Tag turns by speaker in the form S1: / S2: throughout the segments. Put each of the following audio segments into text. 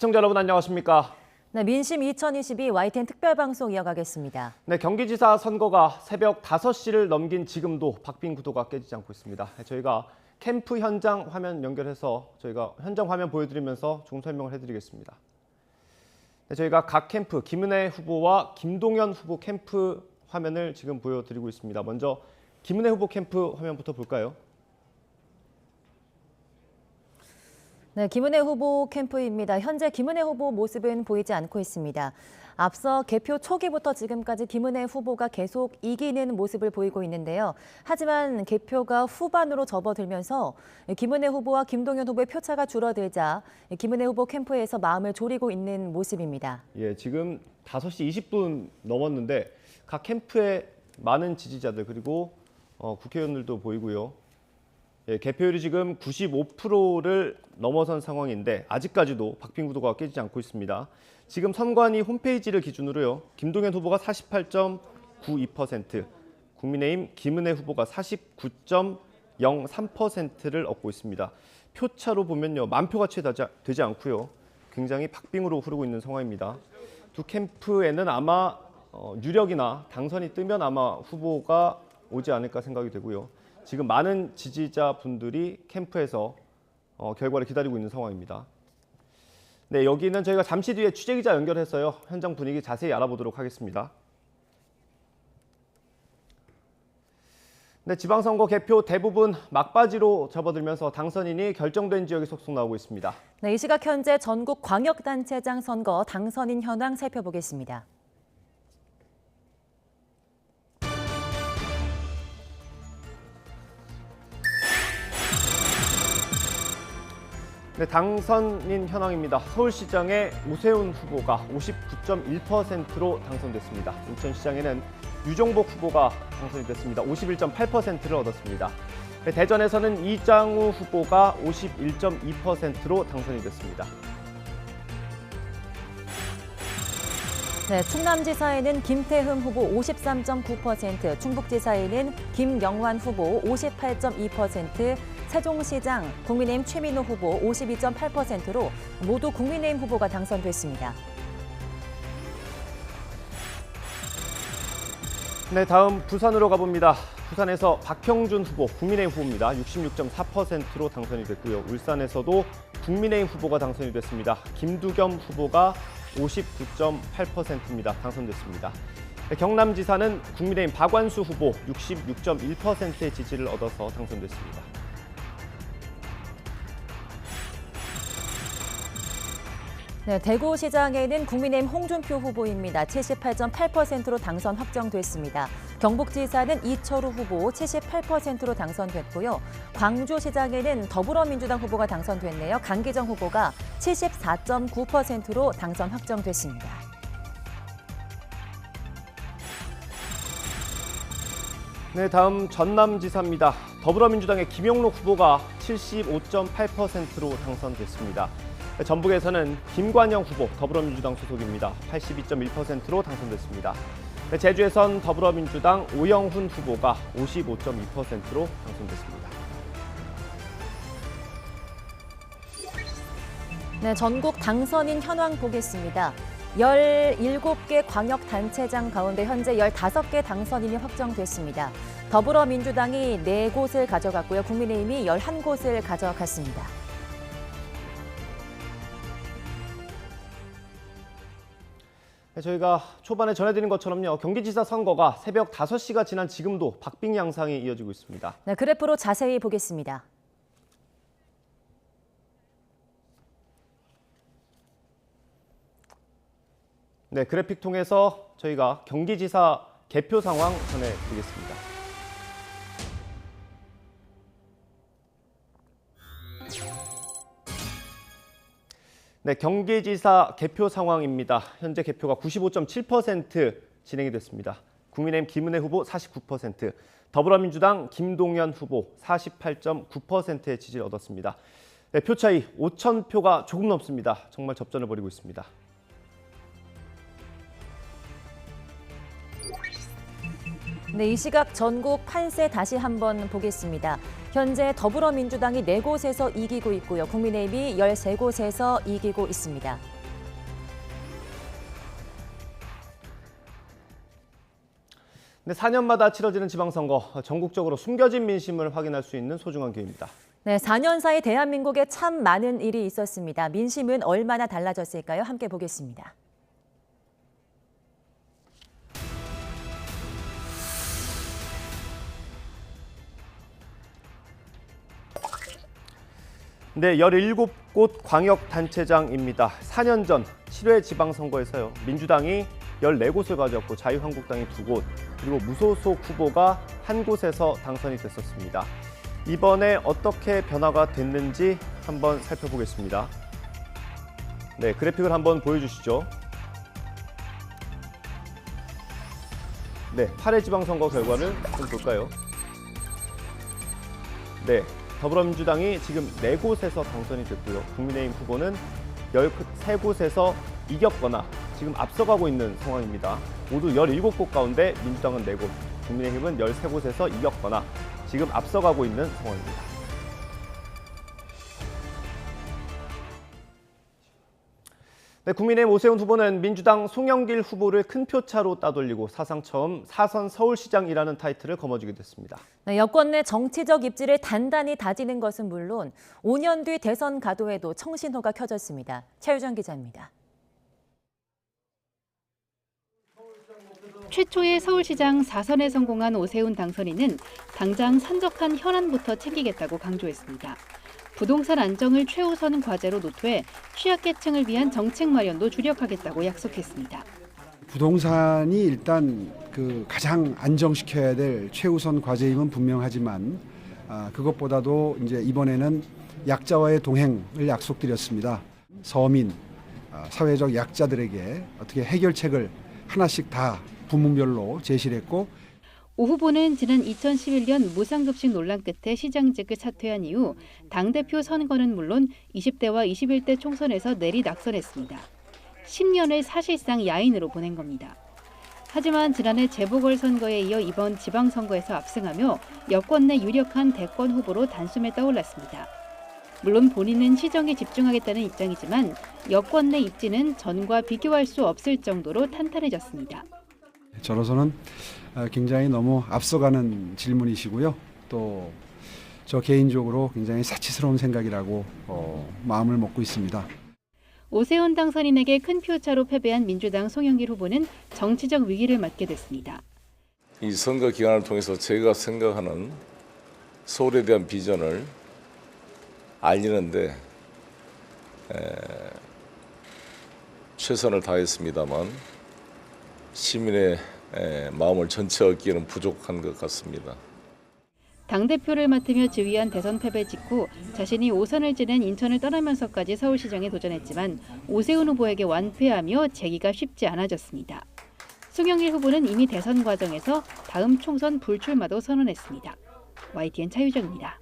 S1: 시청자 여러분 안녕하십니까?
S2: 네, 민심 2022 YTN 특별방송 이어가겠습니다.
S1: 네, 경기지사 선거가 새벽 5시를 넘긴 지금도 박빙 구도가 깨지지 않고 있습니다. 저희가 캠프 현장 화면 연결해서 저희가 현장 화면 보여드리면서 조금 설명을 해드리겠습니다. 네, 저희가 각 캠프 김은혜 후보와 김동연 후보 캠프 화면을 지금 보여드리고 있습니다. 먼저 김은혜 후보 캠프 화면부터 볼까요?
S2: 네, 김은혜 후보 캠프입니다. 현재 김은혜 후보 모습은 보이지 않고 있습니다. 앞서 개표 초기부터 지금까지 김은혜 후보가 계속 이기는 모습을 보이고 있는데요. 하지만 개표가 후반으로 접어들면서 김은혜 후보와 김동연 후보의 표차가 줄어들자 김은혜 후보 캠프에서 마음을 졸이고 있는 모습입니다.
S1: 예, 지금 5시 20분 넘었는데 각 캠프에 많은 지지자들 그리고 국회의원들도 보이고요. 예, 개표율이 지금 95%를 넘어선 상황인데 아직까지도 박빙 구도가 깨지지 않고 있습니다. 지금 선관위 홈페이지를 기준으로요. 김동연 후보가 48.92%, 국민의힘 김은혜 후보가 49.03%를 얻고 있습니다. 표차로 보면요. 만 표가 채 되지 않고요. 굉장히 박빙으로 흐르고 있는 상황입니다. 두 캠프에는 아마 유력이나 당선이 뜨면 아마 후보가 오지 않을까 생각이 되고요. 지금 많은 지지자분들이 캠프에서 결과를 기다리고 있는 상황입니다. 네, 여기는 저희가 잠시 뒤에 취재기자 연결해서요. 현장 분위기 자세히 알아보도록 하겠습니다. 네, 지방선거 개표 대부분 막바지로 접어들면서 당선인이 결정된 지역이 속속 나오고 있습니다.
S2: 네, 이 시각 현재 전국 광역단체장 선거 당선인 현황 살펴보겠습니다.
S1: 네, 당선인 현황입니다. 서울시장의 오세훈 후보가 59.1%로 당선됐습니다. 인천시장에는 유종복 후보가 당선이 됐습니다. 51.8%를 얻었습니다. 네, 대전에서는 이장우 후보가 51.2%로 당선이 됐습니다.
S2: 네, 충남지사에는 김태흠 후보 53.9%, 충북지사에는 김영환 후보 58.2%, 세종시장 국민의힘 최민호 후보 52.8%로 모두 국민의힘 후보가 당선됐습니다.
S1: 네, 다음 부산으로 가봅니다. 부산에서 박형준 후보, 국민의힘 후보입니다. 66.4%로 당선이 됐고요. 울산에서도 국민의힘 후보가 당선이 됐습니다. 김두겸 후보가 59.8%입니다. 당선됐습니다. 네, 경남지사는 국민의힘 박완수 후보 66.1%의 지지를 얻어서 당선됐습니다.
S2: 네, 대구시장에는 국민의힘 홍준표 후보입니다. 78.8%로 당선 확정됐습니다. 경북지사는 이철우 후보 78%로 당선됐고요. 광주시장에는 더불어민주당 후보가 당선됐네요. 강기정 후보가 74.9%로 당선 확정됐습니다.
S1: 네, 다음 전남지사입니다. 더불어민주당의 김영록 후보가 75.8%로 당선됐습니다. 전북에서는 김관영 후보, 더불어민주당 소속입니다. 82.1%로 당선됐습니다. 제주에선 더불어민주당 오영훈 후보가 55.2%로 당선됐습니다.
S2: 네, 전국 당선인 현황 보겠습니다. 17개 광역단체장 가운데 현재 15개 당선인이 확정됐습니다. 더불어민주당이 4곳을 가져갔고요. 국민의힘이 11곳을 가져갔습니다.
S1: 네, 저희가 초반에 전해드린 것처럼요. 경기지사 선거가 새벽 5시가 지난 지금도 박빙 양상이 이어지고 있습니다.
S2: 네, 그래프로 자세히 보겠습니다.
S1: 네, 그래픽 통해서 저희가 경기지사 개표 상황 전해드리겠습니다. 네, 경기지사 개표 상황입니다. 현재 개표가 95.7% 진행이 됐습니다. 국민의힘 김은혜 후보 49%, 더불어민주당 김동연 후보 48.9%의 지지를 얻었습니다. 네, 표 차이 5,000표가 조금 넘습니다. 정말 접전을 벌이고 있습니다.
S2: 네, 이 시각 전국 판세 다시 한번 보겠습니다. 현재 더불어민주당이 4곳에서 이기고 있고요. 국민의힘이 13곳에서 이기고 있습니다.
S1: 네, 4년마다 치러지는 지방선거, 전국적으로 숨겨진 민심을 확인할 수 있는 소중한 기회입니다.
S2: 네, 4년 사이 대한민국에 참 많은 일이 있었습니다. 민심은 얼마나 달라졌을까요? 함께 보겠습니다.
S1: 네, 17곳 광역단체장입니다. 4년 전 7회 지방선거에서요. 민주당이 14곳을 가졌고 자유한국당이 2곳, 그리고 무소속 후보가 1곳에서 당선이 됐었습니다. 이번에 어떻게 변화가 됐는지 한번 살펴보겠습니다. 네, 그래픽을 한번 보여주시죠. 네, 8회 지방선거 결과를 좀 볼까요? 네, 더불어민주당이 지금 4곳에서 당선이 됐고요. 국민의힘 후보는 13곳에서 이겼거나 지금 앞서가고 있는 상황입니다. 모두 17곳 가운데 민주당은 4곳, 국민의힘은 13곳에서 이겼거나 지금 앞서가고 있는 상황입니다. 네, 국민의힘 오세훈 후보는 민주당 송영길 후보를 큰 표차로 따돌리고 사상 처음 4선 서울시장이라는 타이틀을 거머쥐게 됐습니다.
S2: 네, 여권 내 정치적 입지를 단단히 다지는 것은 물론 5년 뒤 대선 가도에도 청신호가 켜졌습니다. 차유정 기자입니다.
S3: 최초의 서울시장 4선에 성공한 오세훈 당선인은 당장 산적한 현안부터 챙기겠다고 강조했습니다. 부동산 안정을 최우선 과제로 노토해 취약계층을 위한 정책 마련도 주력하겠다고 약속했습니다.
S4: 부동산이 일단 가장 안정시켜야 될 최우선 과제임은 분명하지만 그것보다도 이제 이번에는 약자와의 동행을 약속드렸습니다. 서민, 사회적 약자들에게 어떻게 해결책을 하나씩 다 부문별로 제시를 했고,
S3: 오 후보는 지난 2011년 무상급식 논란 끝에 시장직을 사퇴한 이후 당대표 선거는 물론 20대와 21대 총선에서 내리낙선했습니다. 10년을 사실상 야인으로 보낸 겁니다. 하지만 지난해 재보궐선거에 이어 이번 지방선거에서 압승하며 여권 내 유력한 대권 후보로 단숨에 떠올랐습니다. 물론 본인은 시정에 집중하겠다는 입장이지만 여권 내 입지는 전과 비교할 수 없을 정도로 탄탄해졌습니다.
S4: 저로서는 굉장히 너무 앞서가는 질문이시고요. 또 저 개인적으로 굉장히 사치스러운 생각이라고 마음을 먹고 있습니다.
S3: 오세훈 당선인에게 큰 표차로 패배한 민주당 송영길 후보는 정치적 위기를 맞게 됐습니다.
S5: 이 선거 기간을 통해서 제가 생각하는 서울에 대한 비전을 알리는데 최선을 다했습니다만 시민의 마음을 전체 얻기에는 부족한 것 같습니다.
S3: 당대표를 맡으며 지휘한 대선 패배 직후 자신이 5선을 지낸 인천을 떠나면서까지 서울시장에 도전했지만 오세훈 후보에게 완패하며 재기가 쉽지 않아졌습니다. 송영길 후보는 이미 대선 과정에서 다음 총선 불출마도 선언했습니다. YTN 차유정입니다.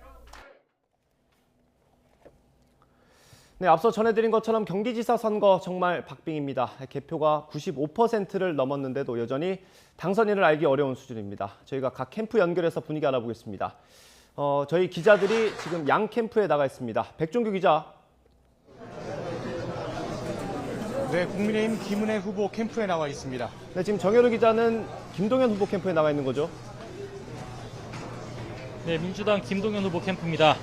S1: 네, 앞서 전해드린 것처럼 경기지사 선거 정말 박빙입니다. 개표가 95%를 넘었는데도 여전히 당선인을 알기 어려운 수준입니다. 저희가 각 캠프 연결해서 분위기 알아보겠습니다. 저희 기자들이 지금 양 캠프에 나가 있습니다. 백종규 기자.
S6: 네, 국민의힘 김은혜 후보 캠프에 나와 있습니다.
S1: 네, 지금 정현우 기자는 김동연 후보 캠프에 나가 있는 거죠?
S7: 네, 민주당 김동연 후보 캠프입니다.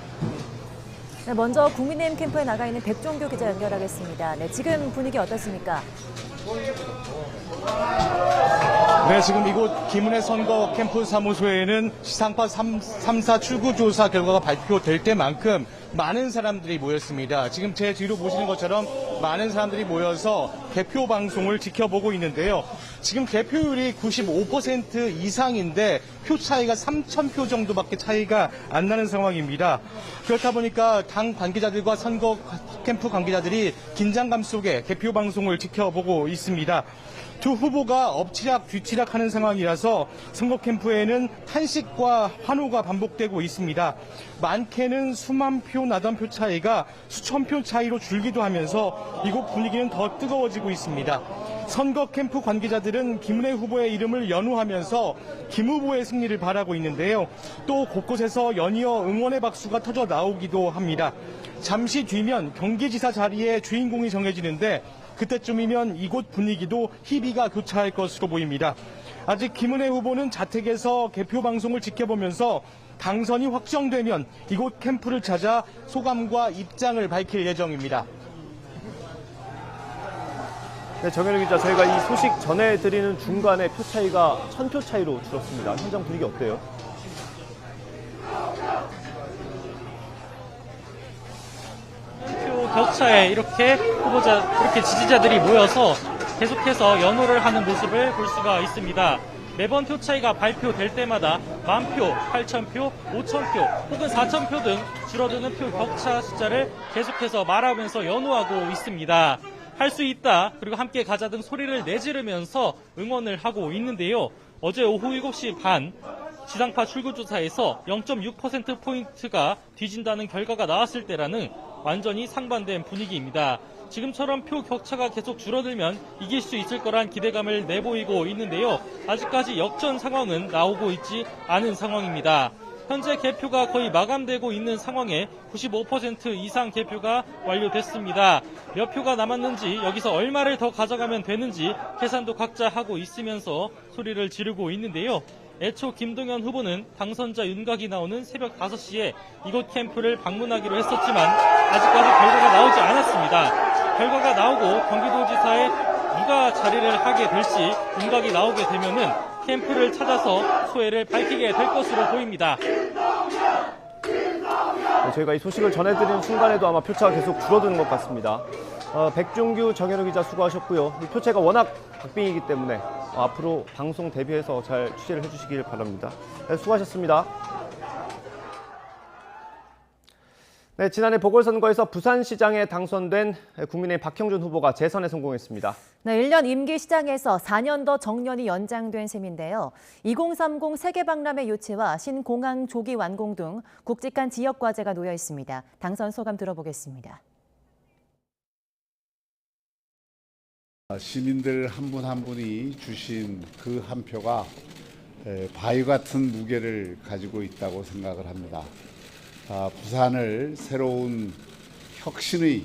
S2: 네, 먼저 국민의힘 캠프에 나가 있는 백종규 기자 연결하겠습니다. 네, 지금 분위기 어떻습니까?
S6: 네, 지금 이곳 김은혜 선거 캠프 사무소에는 지상파 3사 출구조사 결과가 발표될 때만큼 많은 사람들이 모였습니다. 지금 제 뒤로 보시는 것처럼 많은 사람들이 모여서 개표 방송을 지켜보고 있는데요. 지금 개표율이 95% 이상인데 표 차이가 3,000표 정도밖에 차이가 안 나는 상황입니다. 그렇다 보니까 당 관계자들과 선거 캠프 관계자들이 긴장감 속에 개표 방송을 지켜보고 있습니다. 두 후보가 엎치락 뒤치락 하는 상황이라서 선거 캠프에는 탄식과 환호가 반복되고 있습니다. 많게는 수만 표 나던 표 차이가 수천 표 차이로 줄기도 하면서 이곳 분위기는 더 뜨거워지고 있습니다. 선거 캠프 관계자들은 김은혜 후보의 이름을 연호하면서 김 후보의 승리를 바라고 있는데요. 또 곳곳에서 연이어 응원의 박수가 터져 나오기도 합니다. 잠시 뒤면 경기지사 자리에 주인공이 정해지는데 그때쯤이면 이곳 분위기도 희비가 교차할 것으로 보입니다. 아직 김은혜 후보는 자택에서 개표 방송을 지켜보면서 당선이 확정되면 이곳 캠프를 찾아 소감과 입장을 밝힐 예정입니다.
S1: 네, 정현우 기자, 저희가 이 소식 전해드리는 중간에 표 차이가 1000표 차이로 줄었습니다. 현장 분위기 어때요?
S7: 표 격차에 이렇게 이렇게 지지자들이 모여서 계속해서 연호를 하는 모습을 볼 수가 있습니다. 매번 표 차이가 발표될 때마다 10,000표, 8,000표, 5,000표 혹은 4,000표 등 줄어드는 표 격차 숫자를 계속해서 말하면서 연호하고 있습니다. 할 수 있다, 그리고 함께 가자 등 소리를 내지르면서 응원을 하고 있는데요. 어제 오후 7시 반 지상파 출구조사에서 0.6%포인트가 뒤진다는 결과가 나왔을 때라는 완전히 상반된 분위기입니다. 지금처럼 표 격차가 계속 줄어들면 이길 수 있을 거란 기대감을 내보이고 있는데요. 아직까지 역전 상황은 나오고 있지 않은 상황입니다. 현재 개표가 거의 마감되고 있는 상황에 95% 이상 개표가 완료됐습니다. 몇 표가 남았는지, 여기서 얼마를 더 가져가면 되는지 계산도 각자 하고 있으면서 소리를 지르고 있는데요. 애초 김동연 후보는 당선자 윤곽이 나오는 새벽 5시에 이곳 캠프를 방문하기로 했었지만 아직까지 결과가 나오지 않았습니다. 결과가 나오고 경기도지사에 누가 자리를 하게 될지 윤곽이 나오게 되면은 캠프를 찾아서 소회를 밝히게 될 것으로 보입니다.
S1: 네, 저희가 이 소식을 전해드리는 순간에도 아마 표차가 계속 줄어드는 것 같습니다. 백준규, 정현우 기자 수고하셨고요. 이 표차가 워낙 박빙이기 때문에 앞으로 방송 대비해서 잘 취재를 해주시길 바랍니다. 네, 수고하셨습니다. 네, 지난해 보궐선거에서 부산시장에 당선된 국민의힘 박형준 후보가 재선에 성공했습니다.
S2: 네, 1년 임기 시장에서 4년 더 정년이 연장된 셈인데요. 2030 세계박람회 유치와 신공항 조기 완공 등 굵직한 지역 과제가 놓여 있습니다. 당선 소감 들어보겠습니다.
S8: 시민들 한 분 한 분이 주신 그 한 표가 바위 같은 무게를 가지고 있다고 생각을 합니다. 부산을 새로운 혁신의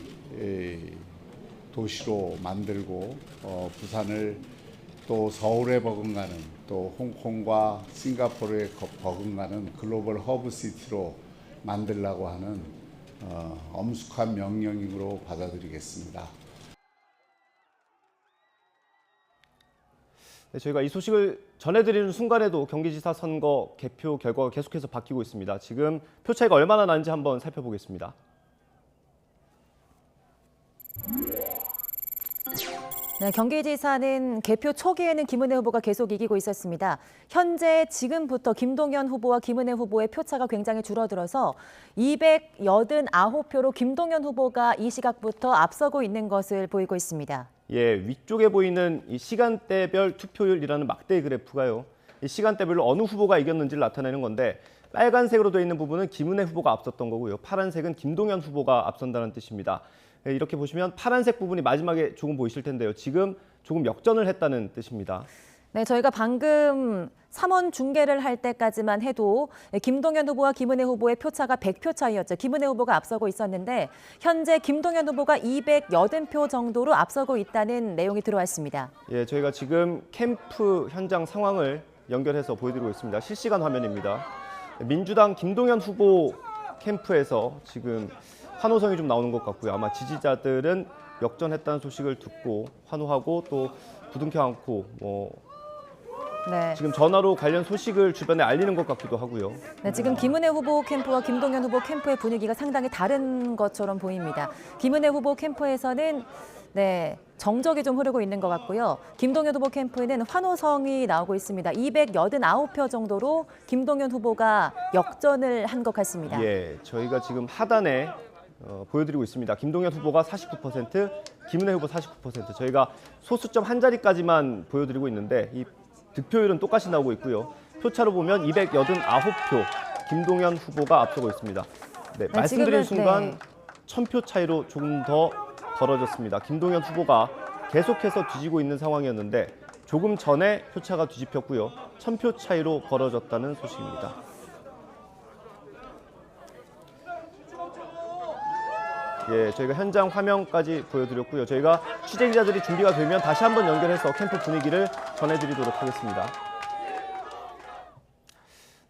S8: 도시로 만들고 부산을 또 서울에 버금가는, 또 홍콩과 싱가포르에 버금가는 글로벌 허브 시티로 만들려고 하는 엄숙한 명령으로 받아들이겠습니다.
S1: 네, 저희가 이 소식을 전해드리는 순간에도 경기지사 선거 개표 결과가 계속해서 바뀌고 있습니다. 지금 표 차이가 얼마나 나는지 한번 살펴보겠습니다.
S2: 네, 경기지사는 개표 초기에는 김은혜 후보가 계속 이기고 있었습니다. 현재 지금부터 김동연 후보와 김은혜 후보의 표차가 굉장히 줄어들어서 289표로 김동연 후보가 이 시각부터 앞서고 있는 것을 보이고 있습니다.
S1: 예, 위쪽에 보이는 이 시간대별 투표율이라는 막대 그래프가요. 이 시간대별로 어느 후보가 이겼는지를 나타내는 건데 빨간색으로 되어 있는 부분은 김은혜 후보가 앞섰던 거고요. 파란색은 김동연 후보가 앞선다는 뜻입니다. 예, 이렇게 보시면 파란색 부분이 마지막에 조금 보이실 텐데요. 지금 조금 역전을 했다는 뜻입니다.
S2: 네, 저희가 방금 3원 중계를 할 때까지만 해도 김동연 후보와 김은혜 후보의 표차가 100표 차이였죠. 김은혜 후보가 앞서고 있었는데 현재 김동연 후보가 280표 정도로 앞서고 있다는 내용이 들어왔습니다.
S1: 예, 저희가 지금 캠프 현장 상황을 연결해서 보여드리고 있습니다. 실시간 화면입니다. 민주당 김동연 후보 캠프에서 지금 환호성이 좀 나오는 것 같고요. 아마 지지자들은 역전했다는 소식을 듣고 환호하고 또 부둥켜 안고
S2: 네.
S1: 지금 전화로 관련 소식을 주변에 알리는 것 같기도 하고요.
S2: 네, 지금 김은혜 후보 캠프와 김동연 후보 캠프의 분위기가 상당히 다른 것처럼 보입니다. 김은혜 후보 캠프에서는 정적이 좀 흐르고 있는 것 같고요. 김동연 후보 캠프에는 환호성이 나오고 있습니다. 289표 정도로 김동연 후보가 역전을 한 것 같습니다.
S1: 예, 저희가 지금 하단에 보여드리고 있습니다. 김동연 후보가 49%, 김은혜 후보 49%. 저희가 소수점 한 자리까지만 보여드리고 있는데 이 득표율은 똑같이 나오고 있고요. 표차로 보면 289표, 김동연 후보가 앞서고 있습니다. 네, 말씀드린 순간 1000표 차이로 조금 더 벌어졌습니다. 김동연 후보가 계속해서 뒤지고 있는 상황이었는데 조금 전에 표차가 뒤집혔고요. 1000표 차이로 벌어졌다는 소식입니다. 예, 저희가 현장 화면까지 보여드렸고요. 저희가 취재 기자들이 준비가 되면 다시 한번 연결해서 캠프 분위기를 전해드리도록 하겠습니다.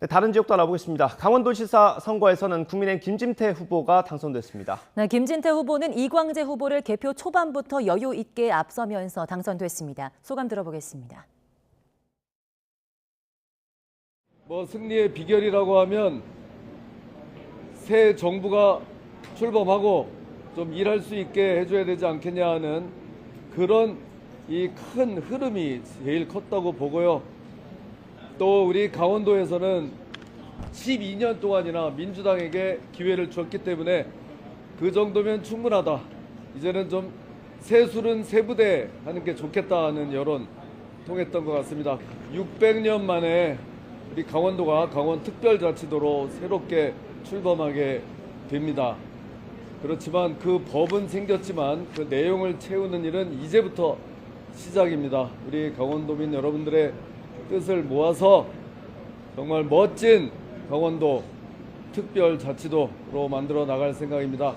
S1: 네, 다른 지역도 알아보겠습니다. 강원도시사 선거에서는 국민의힘 김진태 후보가 당선됐습니다.
S2: 네, 김진태 후보는 이광재 후보를 개표 초반부터 여유 있게 앞서면서 당선됐습니다. 소감 들어보겠습니다.
S9: 승리의 비결이라고 하면 새 정부가 출범하고 좀 일할 수 있게 해줘야 되지 않겠냐 하는 그런 이 큰 흐름이 제일 컸다고 보고요. 또 우리 강원도에서는 12년 동안이나 민주당에게 기회를 줬기 때문에 그 정도면 충분하다. 이제는 좀 새술은 새부대 하는 게 좋겠다 하는 여론 통했던 것 같습니다. 600년 만에 우리 강원도가 강원특별자치도로 새롭게 출범하게 됩니다. 그렇지만 그 법은 생겼지만 그 내용을 채우는 일은 이제부터 시작입니다. 우리 강원도민 여러분들의 뜻을 모아서 정말 멋진 강원도 특별자치도로 만들어 나갈 생각입니다.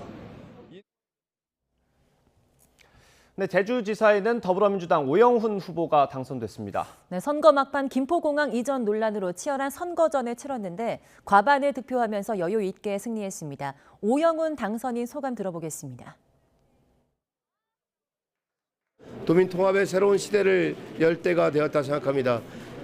S1: 네, 제주지사에는 더불어민주당 오영훈 후보가 당선됐습니다.
S2: 네, 선거 막판 김포공항 이전 논란으로 치열한 선거전을 치렀는데 과반을 득표하면서 여유 있게 승리했습니다. 오영훈 당선인 소감 들어보겠습니다.
S10: 도민통합의 새로운 시대를 열 때가 되었다 생각합니다.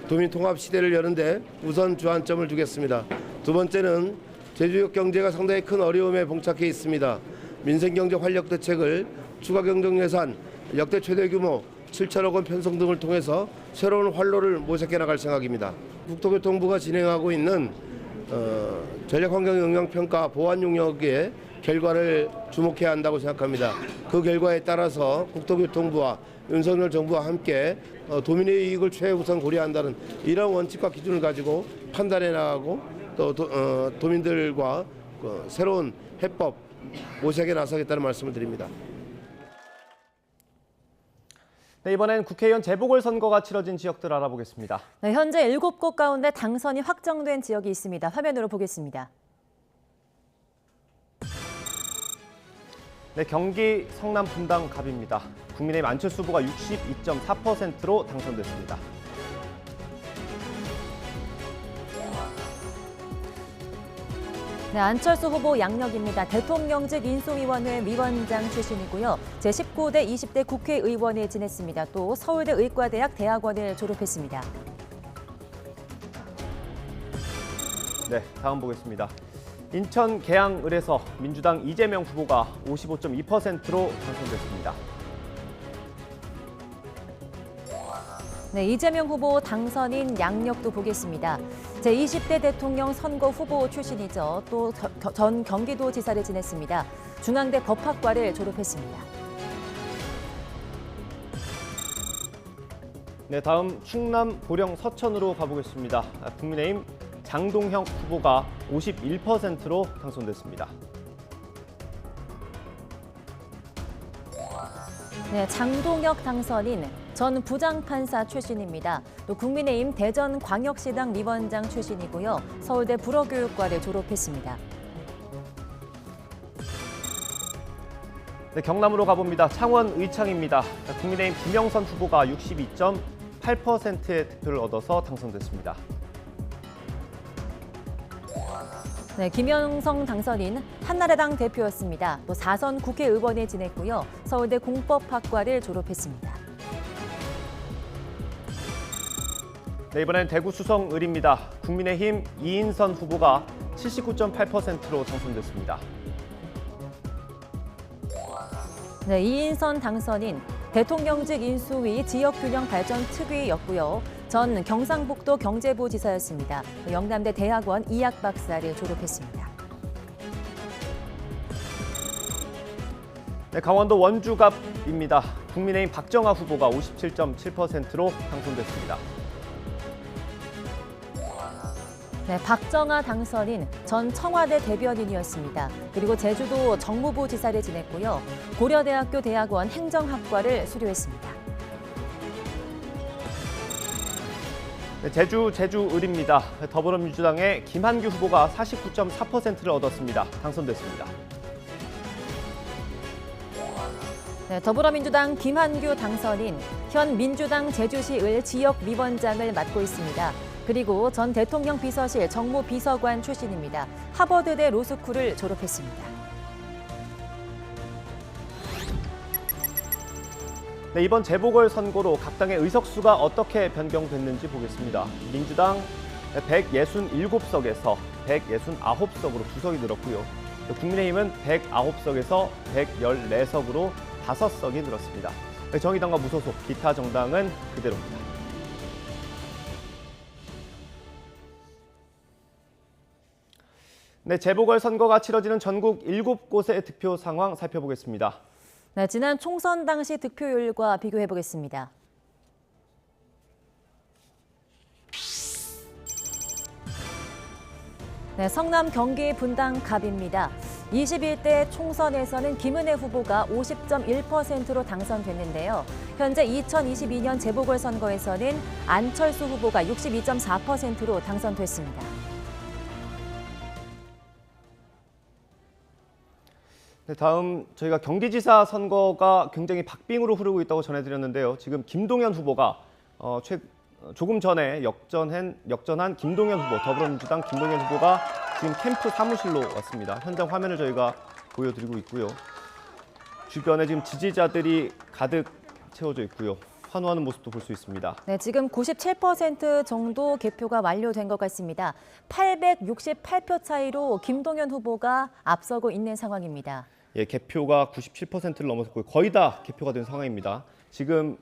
S10: 도민통합 시대를 여는데 우선 주안점을 두겠습니다. 두 번째는 제주역 경제가 상당히 큰 어려움에 봉착해 있습니다. 민생경제 활력 대책을 추가 경정 예산 역대 최대 규모 7천억 원 편성 등을 통해서 새로운 활로를 모색해 나갈 생각입니다. 국토교통부가 진행하고 있는 전략환경영향평가 보완 용역의 결과를 주목해야 한다고 생각합니다. 그 결과에 따라서 국토교통부와 윤석열 정부와 함께 도민의 이익을 최우선 고려한다는 이런 원칙과 기준을 가지고 판단해 나가고 또 도민들과 새로운 해법 모색에 나서겠다는 말씀을 드립니다.
S1: 네, 이번엔 국회의원 재보궐선거가 치러진 지역들 알아보겠습니다.
S2: 네, 현재 7곳 가운데 당선이 확정된 지역이 있습니다. 화면으로 보겠습니다.
S1: 네, 경기 성남 분당 갑입니다. 국민의힘 안철수 후보가 62.4%로 당선됐습니다.
S2: 네, 안철수 후보 양력입니다. 대통령직 인수위원회 위원장 출신이고요. 제19대 20대 국회의원을 지냈습니다. 또 서울대 의과대학 대학원을 졸업했습니다.
S1: 네, 다음 보겠습니다. 인천 계양을에서 민주당 이재명 후보가 55.2%로 당선됐습니다.
S2: 네, 이재명 후보 당선인 양력도 보겠습니다. 제20대 대통령 선거 후보 출신이죠. 또 전 경기도지사를 지냈습니다. 중앙대 법학과를 졸업했습니다.
S1: 네, 다음 충남 보령 서천으로 가보겠습니다. 국민의힘 장동혁 후보가 51%로 당선됐습니다.
S2: 네, 장동혁 당선인 전 부장판사 출신입니다. 또 국민의힘 대전광역시당 위원장 출신이고요. 서울대 불어교육과를 졸업했습니다.
S1: 네, 경남으로 가봅니다. 창원 의창입니다. 국민의힘 김영선 후보가 62.8%의 득표를 얻어서 당선됐습니다.
S2: 네, 김영성 당선인 한나라당 대표였습니다. 또 4선 국회의원을 지냈고요. 서울대 공법학과를 졸업했습니다.
S1: 네, 이번엔 대구 수성을입니다. 국민의힘 이인선 후보가 79.8%로 당선됐습니다.
S2: 네, 이인선 당선인 대통령직 인수위 지역균형발전특위였고요. 전 경상북도 경제부 지사였습니다. 영남대 대학원 이학 박사를 졸업했습니다.
S1: 네, 강원도 원주갑입니다. 국민의힘 박정아 후보가 57.7%로 당선됐습니다.
S2: 네, 박정아 당선인 전 청와대 대변인이었습니다. 그리고 제주도 정무부 지사를 지냈고요. 고려대학교 대학원 행정학과를 수료했습니다.
S1: 네, 제주을입니다. 더불어민주당의 김한규 후보가 49.4%를 얻었습니다. 당선됐습니다.
S2: 네, 더불어민주당 김한규 당선인, 현 민주당 제주시을 지역위원장을 맡고 있습니다. 그리고 전 대통령 비서실 정무비서관 출신입니다. 하버드대 로스쿨을 졸업했습니다.
S1: 네, 이번 재보궐선거로 각 당의 의석수가 어떻게 변경됐는지 보겠습니다. 민주당 167석에서 169석으로 2석이 늘었고요. 국민의힘은 109석에서 114석으로 5석이 늘었습니다. 정의당과 무소속, 기타 정당은 그대로입니다. 네, 재보궐선거가 치러지는 전국 7곳의 득표 상황 살펴보겠습니다.
S2: 네, 지난 총선 당시 득표율과 비교해 보겠습니다. 네, 성남 경기 분당 갑입니다. 21대 총선에서는 김은혜 후보가 50.1%로 당선됐는데요. 현재 2022년 재보궐선거에서는 안철수 후보가 62.4%로 당선됐습니다.
S1: 네, 다음 저희가 경기지사 선거가 굉장히 박빙으로 흐르고 있다고 전해드렸는데요. 지금 김동연 후보가 조금 전에 역전한 김동연 후보, 더불어민주당 김동연 후보가 지금 캠프 사무실로 왔습니다. 현장 화면을 저희가 보여드리고 있고요. 주변에 지금 지지자들이 가득 채워져 있고요. 환호하는 모습도 볼 수 있습니다.
S2: 네, 지금 97% 정도 개표가 완료된 것 같습니다. 868표 차이로 김동연 후보가 앞서고 있는 상황입니다.
S1: 예, 개표가 97%를 넘어섰고요. 거의 다 개표가 된 상황입니다. 지금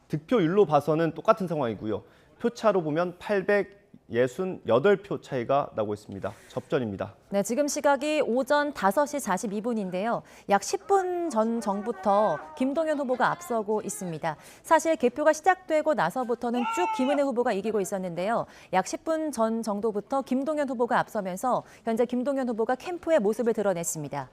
S1: 득표율로 봐서는 똑같은 상황이고요. 표차로 보면 868표 차이가 나고 있습니다. 접전입니다.
S2: 네, 지금 시각이 오전 5시 42분인데요. 약 10분 전부터 김동연 후보가 앞서고 있습니다. 사실 개표가 시작되고 나서부터는 쭉 김은혜 후보가 이기고 있었는데요. 약 10분 전 정도부터 김동연 후보가 앞서면서 현재 김동연 후보가 캠프의 모습을 드러냈습니다.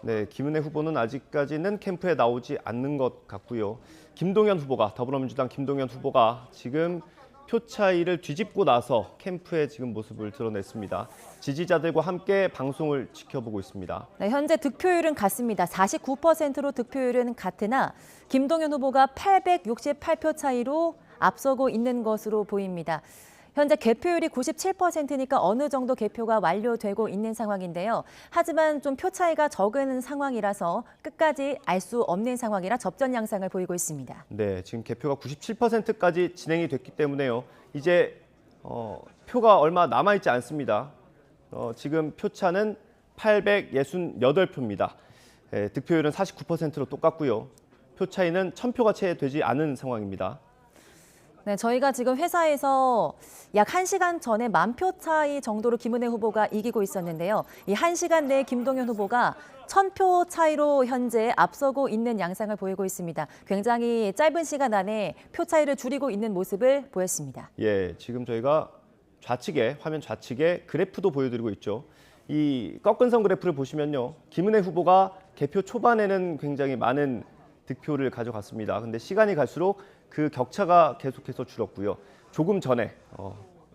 S1: 네, 김은혜 후보는 아직까지는 캠프에 나오지 않는 것 같고요. 김동연 후보가, 더불어민주당 김동연 후보가 지금 표 차이를 뒤집고 나서 캠프에 지금 모습을 드러냈습니다. 지지자들과 함께 방송을 지켜보고 있습니다.
S2: 네, 현재 득표율은 같습니다. 49%로 득표율은 같으나 김동연 후보가 868표 차이로 앞서고 있는 것으로 보입니다. 현재 개표율이 97%니까 어느 정도 개표가 완료되고 있는 상황인데요. 하지만 좀 표 차이가 적은 상황이라서 끝까지 알 수 없는 상황이라 접전 양상을 보이고 있습니다.
S1: 네, 지금 개표가 97%까지 진행이 됐기 때문에요. 이제 표가 얼마 남아있지 않습니다. 지금 표차는 868표입니다. 득표율은 49%로 똑같고요. 표 차이는 1000표가 채 되지 않은 상황입니다.
S2: 네, 저희가 지금 회사에서 약 1시간 전에 10,000표 차이 정도로 김은혜 후보가 이기고 있었는데요. 이 1시간 내에 김동연 후보가 1000표 차이로 현재 앞서고 있는 양상을 보이고 있습니다. 굉장히 짧은 시간 안에 표 차이를 줄이고 있는 모습을 보였습니다.
S1: 예, 지금 저희가 화면 좌측에 그래프도 보여드리고 있죠. 이 꺾은 선 그래프를 보시면요. 김은혜 후보가 개표 초반에는 굉장히 많은 득표를 가져갔습니다. 근데 시간이 갈수록 그 격차가 계속해서 줄었고요. 조금 전에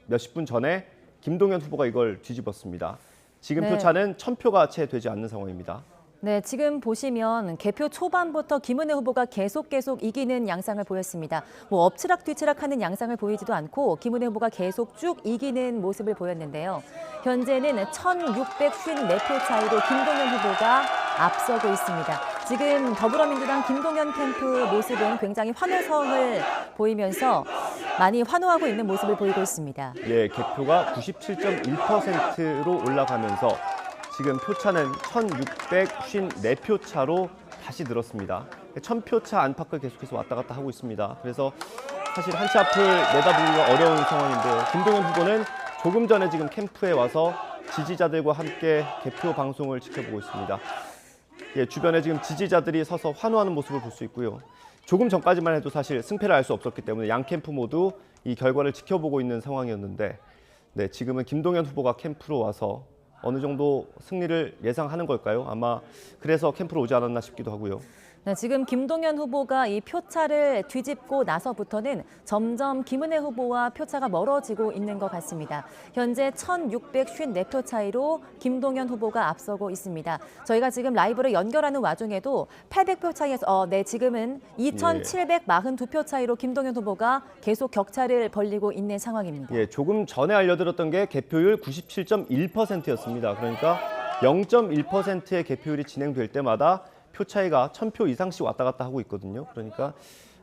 S1: 몇십 분 전에 김동연 후보가 이걸 뒤집었습니다. 지금
S2: 네.
S1: 표차는 1000표가 채 되지 않는 상황입니다.
S2: 네, 지금 보시면 개표 초반부터 김은혜 후보가 계속 이기는 양상을 보였습니다. 엎치락 뒤치락하는 양상을 보이지도 않고 김은혜 후보가 계속 쭉 이기는 모습을 보였는데요. 현재는 1,654표 차이로 김동연 후보가 앞서고 있습니다. 지금 더불어민주당 김동연 캠프 모습은 굉장히 환호성을 보이면서 많이 환호하고 있는 모습을 보이고 있습니다.
S1: 예, 개표가 97.1%로 올라가면서 지금 표차는 1,654표 차로 다시 늘었습니다. 1000표 차 안팎을 계속해서 왔다 갔다 하고 있습니다. 그래서 사실 한 치 앞을 내다보기가 어려운 상황인데요. 김동연 후보는 조금 전에 지금 캠프에 와서 지지자들과 함께 개표 방송을 지켜보고 있습니다. 예, 주변에 지금 지지자들이 서서 환호하는 모습을 볼 수 있고요. 조금 전까지만 해도 사실 승패를 알 수 없었기 때문에 양 캠프 모두 이 결과를 지켜보고 있는 상황이었는데 네, 지금은 김동연 후보가 캠프로 와서 어느 정도 승리를 예상하는 걸까요? 아마 그래서 캠프로 오지 않았나 싶기도 하고요.
S2: 네, 지금 김동연 후보가 이 표차를 뒤집고 나서부터는 점점 김은혜 후보와 표차가 멀어지고 있는 것 같습니다. 현재 1,654표 차이로 김동연 후보가 앞서고 있습니다. 저희가 지금 라이브를 연결하는 와중에도 800표 차이에서 지금은 2,742표 차이로 김동연 후보가 계속 격차를 벌리고 있는 상황입니다.
S1: 예, 조금 전에 알려드렸던 게 개표율 97.1%였습니다. 그러니까 0.1%의 개표율이 진행될 때마다 표 차이가 1,000표 이상씩 왔다 갔다 하고 있거든요. 그러니까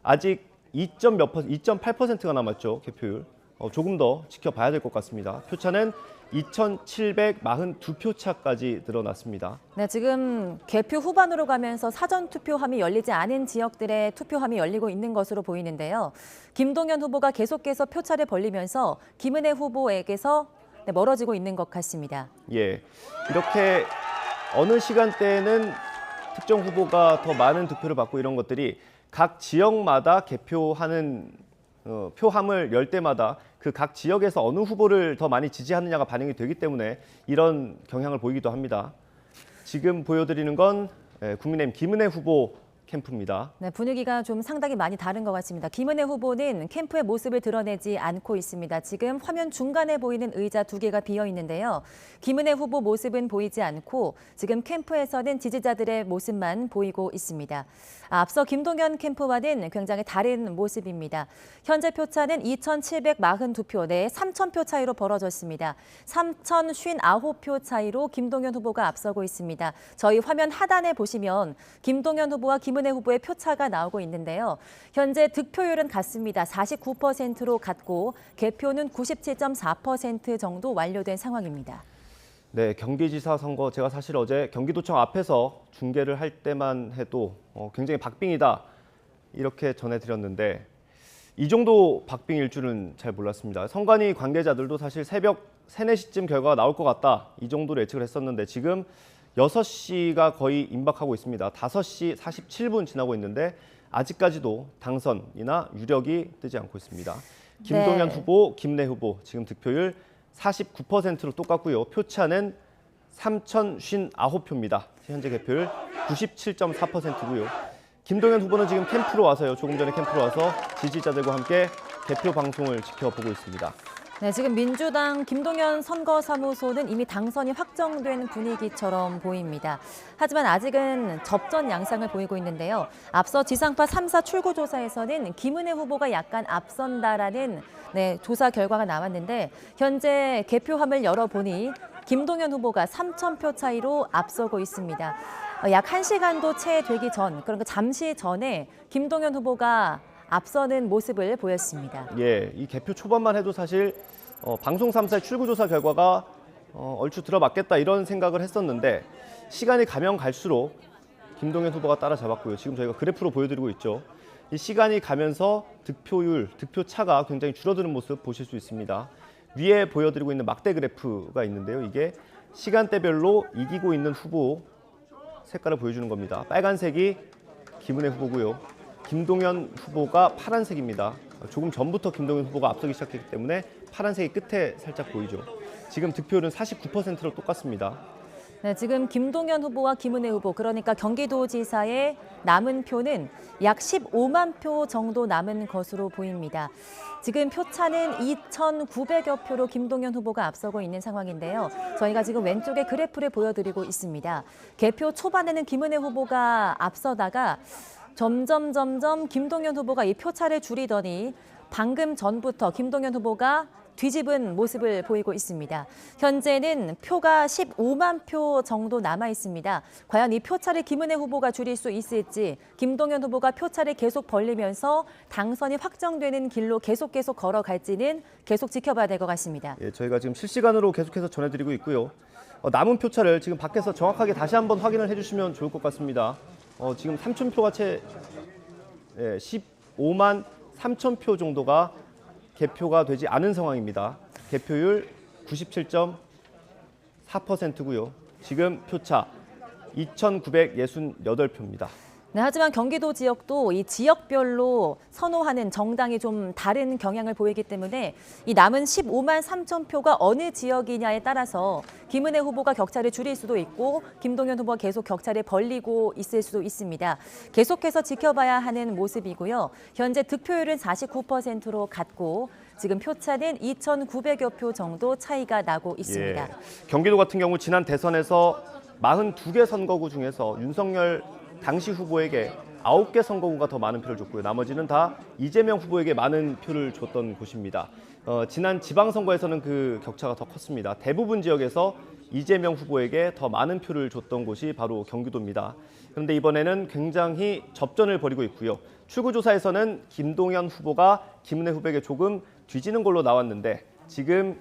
S1: 아직 2.8%가 남았죠, 개표율. 조금 더 지켜봐야 될 것 같습니다. 표차는 2,742표 차까지 늘어났습니다.
S2: 네, 지금 개표 후반으로 가면서 사전 투표함이 열리지 않은 지역들의 투표함이 열리고 있는 것으로 보이는데요. 김동연 후보가 계속해서 표차를 벌리면서 김은혜 후보에게서 멀어지고 있는 것 같습니다.
S1: 예, 이렇게 어느 시간대에는 특정 후보가 더 많은 득표를 받고 이런 것들이 각 지역마다 개표하는 표함을 열 때마다 그 각 지역에서 어느 후보를 더 많이 지지하느냐가 반영이 되기 때문에 이런 경향을 보이기도 합니다. 지금 보여드리는 건 국민의힘 김은혜 후보 캠프입니다.
S2: 네, 분위기가 좀 상당히 많이 다른 것 같습니다. 김은혜 후보는 캠프의 모습을 드러내지 않고 있습니다. 지금 화면 중간에 보이는 의자 2개가 비어 있는데요. 김은혜 후보 모습은 보이지 않고 지금 캠프에서는 지지자들의 모습만 보이고 있습니다. 앞서 김동연 캠프와는 굉장히 다른 모습입니다. 현재 표차는 2,742표, 3,000표 차이로 벌어졌습니다. 3,059표 차이로 김동연 후보가 앞서고 있습니다. 저희 화면 하단에 보시면 김동연 후보와 김은혜 후보의 표차가 나오고 있는데요. 현재 득표율은 같습니다. 49%로 같고 개표는 97.4% 정도 완료된 상황입니다.
S1: 네, 경기지사 선거 제가 사실 어제 경기도청 앞에서 중계를 할 때만 해도 굉장히 박빙이다 이렇게 전해드렸는데 이 정도 박빙일 줄은 잘 몰랐습니다. 선관위 관계자들도 사실 새벽 3, 4시쯤 결과가 나올 것 같다 이 정도로 예측을 했었는데 지금 6시가 거의 임박하고 있습니다. 5시 47분 지나고 있는데 아직까지도 당선이나 유력이 뜨지 않고 있습니다. 김동연 후보, 김은혜 후보 지금 득표율 49%로 똑같고요. 표차는 3,059표입니다. 현재 개표율 97.4%고요. 김동연 후보는 지금 캠프로 와서요. 조금 전에 캠프로 와서 지지자들과 함께 개표 방송을 지켜보고 있습니다.
S2: 네, 지금 민주당 김동연 선거사무소는 이미 당선이 확정된 분위기처럼 보입니다. 하지만 아직은 접전 양상을 보이고 있는데요. 앞서 지상파 3사 출구조사에서는 김은혜 후보가 약간 앞선다라는 조사 결과가 나왔는데 현재 개표함을 열어보니 김동연 후보가 3,000표 차이로 앞서고 있습니다. 약 1시간도 채 되기 전, 그러니까 잠시 전에 김동연 후보가 앞서는 모습을 보였습니다.
S1: 예, 이 개표 초반만 해도 사실 방송 3사의 출구조사 결과가 얼추 들어맞겠다 이런 생각을 했었는데 시간이 가면 갈수록 김동연 후보가 따라잡았고요. 지금 저희가 그래프로 보여드리고 있죠. 이 시간이 가면서 득표율, 득표 차가 굉장히 줄어드는 모습 보실 수 있습니다. 위에 보여드리고 있는 막대 그래프가 있는데요. 이게 시간대별로 이기고 있는 후보 색깔을 보여주는 겁니다. 빨간색이 김은혜 후보고요. 김동연 후보가 파란색입니다. 조금 전부터 김동연 후보가 앞서기 시작했기 때문에 파란색이 끝에 살짝 보이죠. 지금 득표율은 49%로 똑같습니다.
S2: 네, 지금 김동연 후보와 김은혜 후보, 그러니까 경기도지사의 남은 표는 약 15만 표 정도 남은 것으로 보입니다. 지금 표차는 2,900여 표로 김동연 후보가 앞서고 있는 상황인데요. 저희가 지금 왼쪽에 그래프를 보여드리고 있습니다. 개표 초반에는 김은혜 후보가 앞서다가 점점 김동연 후보가 이 표차를 줄이더니 방금 전부터 김동연 후보가 뒤집은 모습을 보이고 있습니다. 현재는 표가 15만 표 정도 남아 있습니다. 과연 이 표차를 김은혜 후보가 줄일 수 있을지, 김동연 후보가 표차를 계속 벌리면서 당선이 확정되는 길로 계속 걸어갈지는 계속 지켜봐야 될 것 같습니다.
S1: 예, 저희가 지금 실시간으로 계속해서 전해드리고 있고요. 남은 표차를 지금 밖에서 정확하게 다시 한번 확인을 해주시면 좋을 것 같습니다. 지금 3,000표가 채 15만 3,000표 정도가 개표가 되지 않은 상황입니다. 개표율 97.4%고요. 지금 표차 2,968표입니다.
S2: 네, 하지만 경기도 지역도 이 지역별로 선호하는 정당이 좀 다른 경향을 보이기 때문에 이 남은 15만 3천 표가 어느 지역이냐에 따라서 김은혜 후보가 격차를 줄일 수도 있고 김동연 후보가 계속 격차를 벌리고 있을 수도 있습니다. 계속해서 지켜봐야 하는 모습이고요. 현재 득표율은 49%로 같고 지금 표차는 2,900여 표 정도 차이가 나고 있습니다.
S1: 예. 경기도 같은 경우 지난 대선에서 42개 선거구 중에서 윤석열 당시 후보에게 9개 선거구가 더 많은 표를 줬고요. 나머지는 다 이재명 후보에게 많은 표를 줬던 곳입니다. 지난 지방선거에서는 그 격차가 더 컸습니다. 대부분 지역에서 이재명 후보에게 더 많은 표를 줬던 곳이 바로 경기도입니다. 그런데 이번에는 굉장히 접전을 벌이고 있고요. 출구조사에서는 김동연 후보가 김은혜 후보에게 조금 뒤지는 걸로 나왔는데 지금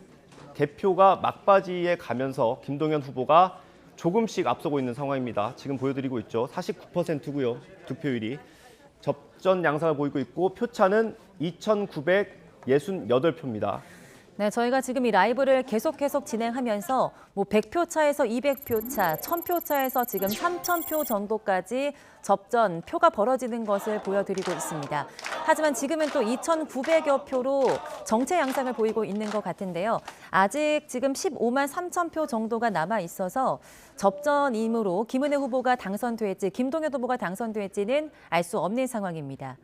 S1: 개표가 막바지에 가면서 김동연 후보가 조금씩 앞서고 있는 상황입니다. 지금 보여드리고 있죠. 49%고요. 득표율이. 접전 양상을 보이고 있고 표차는 2,968표입니다.
S2: 네, 저희가 지금 이 라이브를 계속 진행하면서 뭐 100표 차에서 200표 차, 1000표 차에서 지금 3000표 정도까지 접전, 표가 벌어지는 것을 보여드리고 있습니다. 하지만 지금은 또 2900여 표로 정체 양상을 보이고 있는 것 같은데요. 아직 지금 15만 3천 표 정도가 남아 있어서 접전이므로 김은혜 후보가 당선될지, 김동연 후보가 당선될지는 알 수 없는 상황입니다.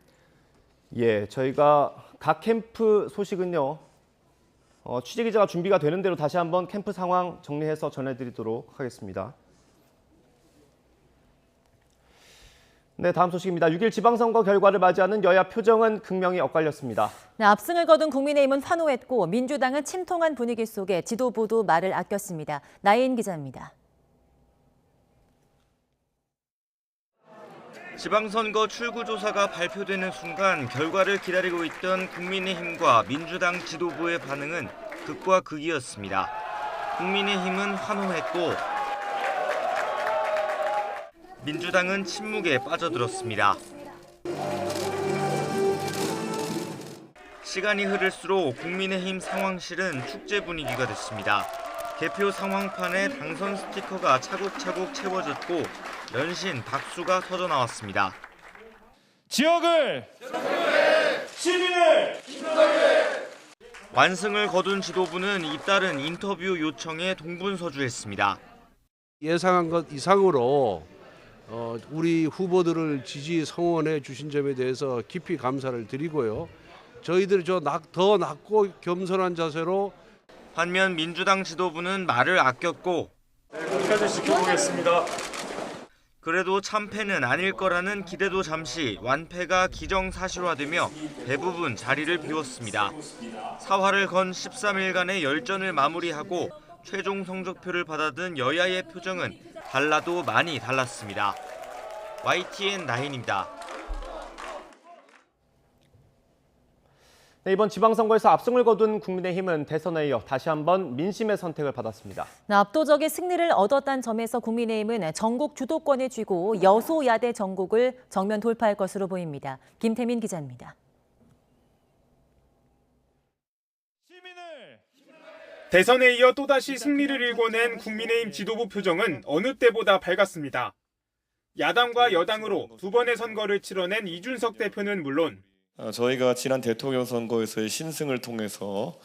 S1: 예, 저희가 각 캠프 소식은요. 취재기자가 준비가 되는 대로 다시 한번 캠프 상황 정리해서 전해드리도록 하겠습니다. 네, 다음 소식입니다. 6일 지방선거 결과를 맞이하는 여야 표정은 극명히 엇갈렸습니다.
S2: 네, 압승을 거둔 국민의힘은 환호했고 민주당은 침통한 분위기 속에 지도부도 말을 아꼈습니다. 나혜인 기자입니다.
S11: 지방선거 출구조사가 발표되는 순간 결과를 기다리고 있던 국민의힘과 민주당 지도부의 반응은 극과 극이었습니다. 국민의힘은 환호했고 민주당은 침묵에 빠져들었습니다. 시간이 흐를수록 국민의힘 상황실은 축제 분위기가 됐습니다. 개표 상황판에 당선 스티커가 차곡차곡 채워졌고 연신 박수가 터져 나왔습니다.
S12: 지역을, 시민을,
S11: 완승을 거둔 지도부는 잇따른 인터뷰 요청에 동분서주했습니다.
S13: 예상한 것 이상으로 우리 후보들을 지지 성원해 주신 점에 대해서 깊이 감사를 드리고요. 저희들이 더 낮고 겸손한 자세로
S11: 반면 민주당 지도부는 말을 아꼈고
S12: 끝까지 지켜보겠습니다.
S11: 그래도 참패는 아닐 거라는 기대도 잠시 완패가 기정사실화되며 대부분 자리를 비웠습니다. 사활을 건 13일간의 열전을 마무리하고 최종 성적표를 받아든 여야의 표정은 달라도 많이 달랐습니다. YTN 나인입니다.
S1: 네, 이번 지방선거에서 압승을 거둔 국민의힘은 대선에 이어 다시 한번 민심의 선택을 받았습니다.
S2: 네, 압도적인 승리를 얻었다는 점에서 국민의힘은 전국 주도권을 쥐고 여소야대 전국을 정면 돌파할 것으로 보입니다. 김태민 기자입니다.
S12: 대선에 이어 또다시 승리를 일궈낸 국민의힘 지도부 표정은 어느 때보다 밝았습니다. 야당과 여당으로 두 번의 선거를 치러낸 이준석 대표는 물론
S14: 저희가 지난 대통령 선거에서의 신승을 통해서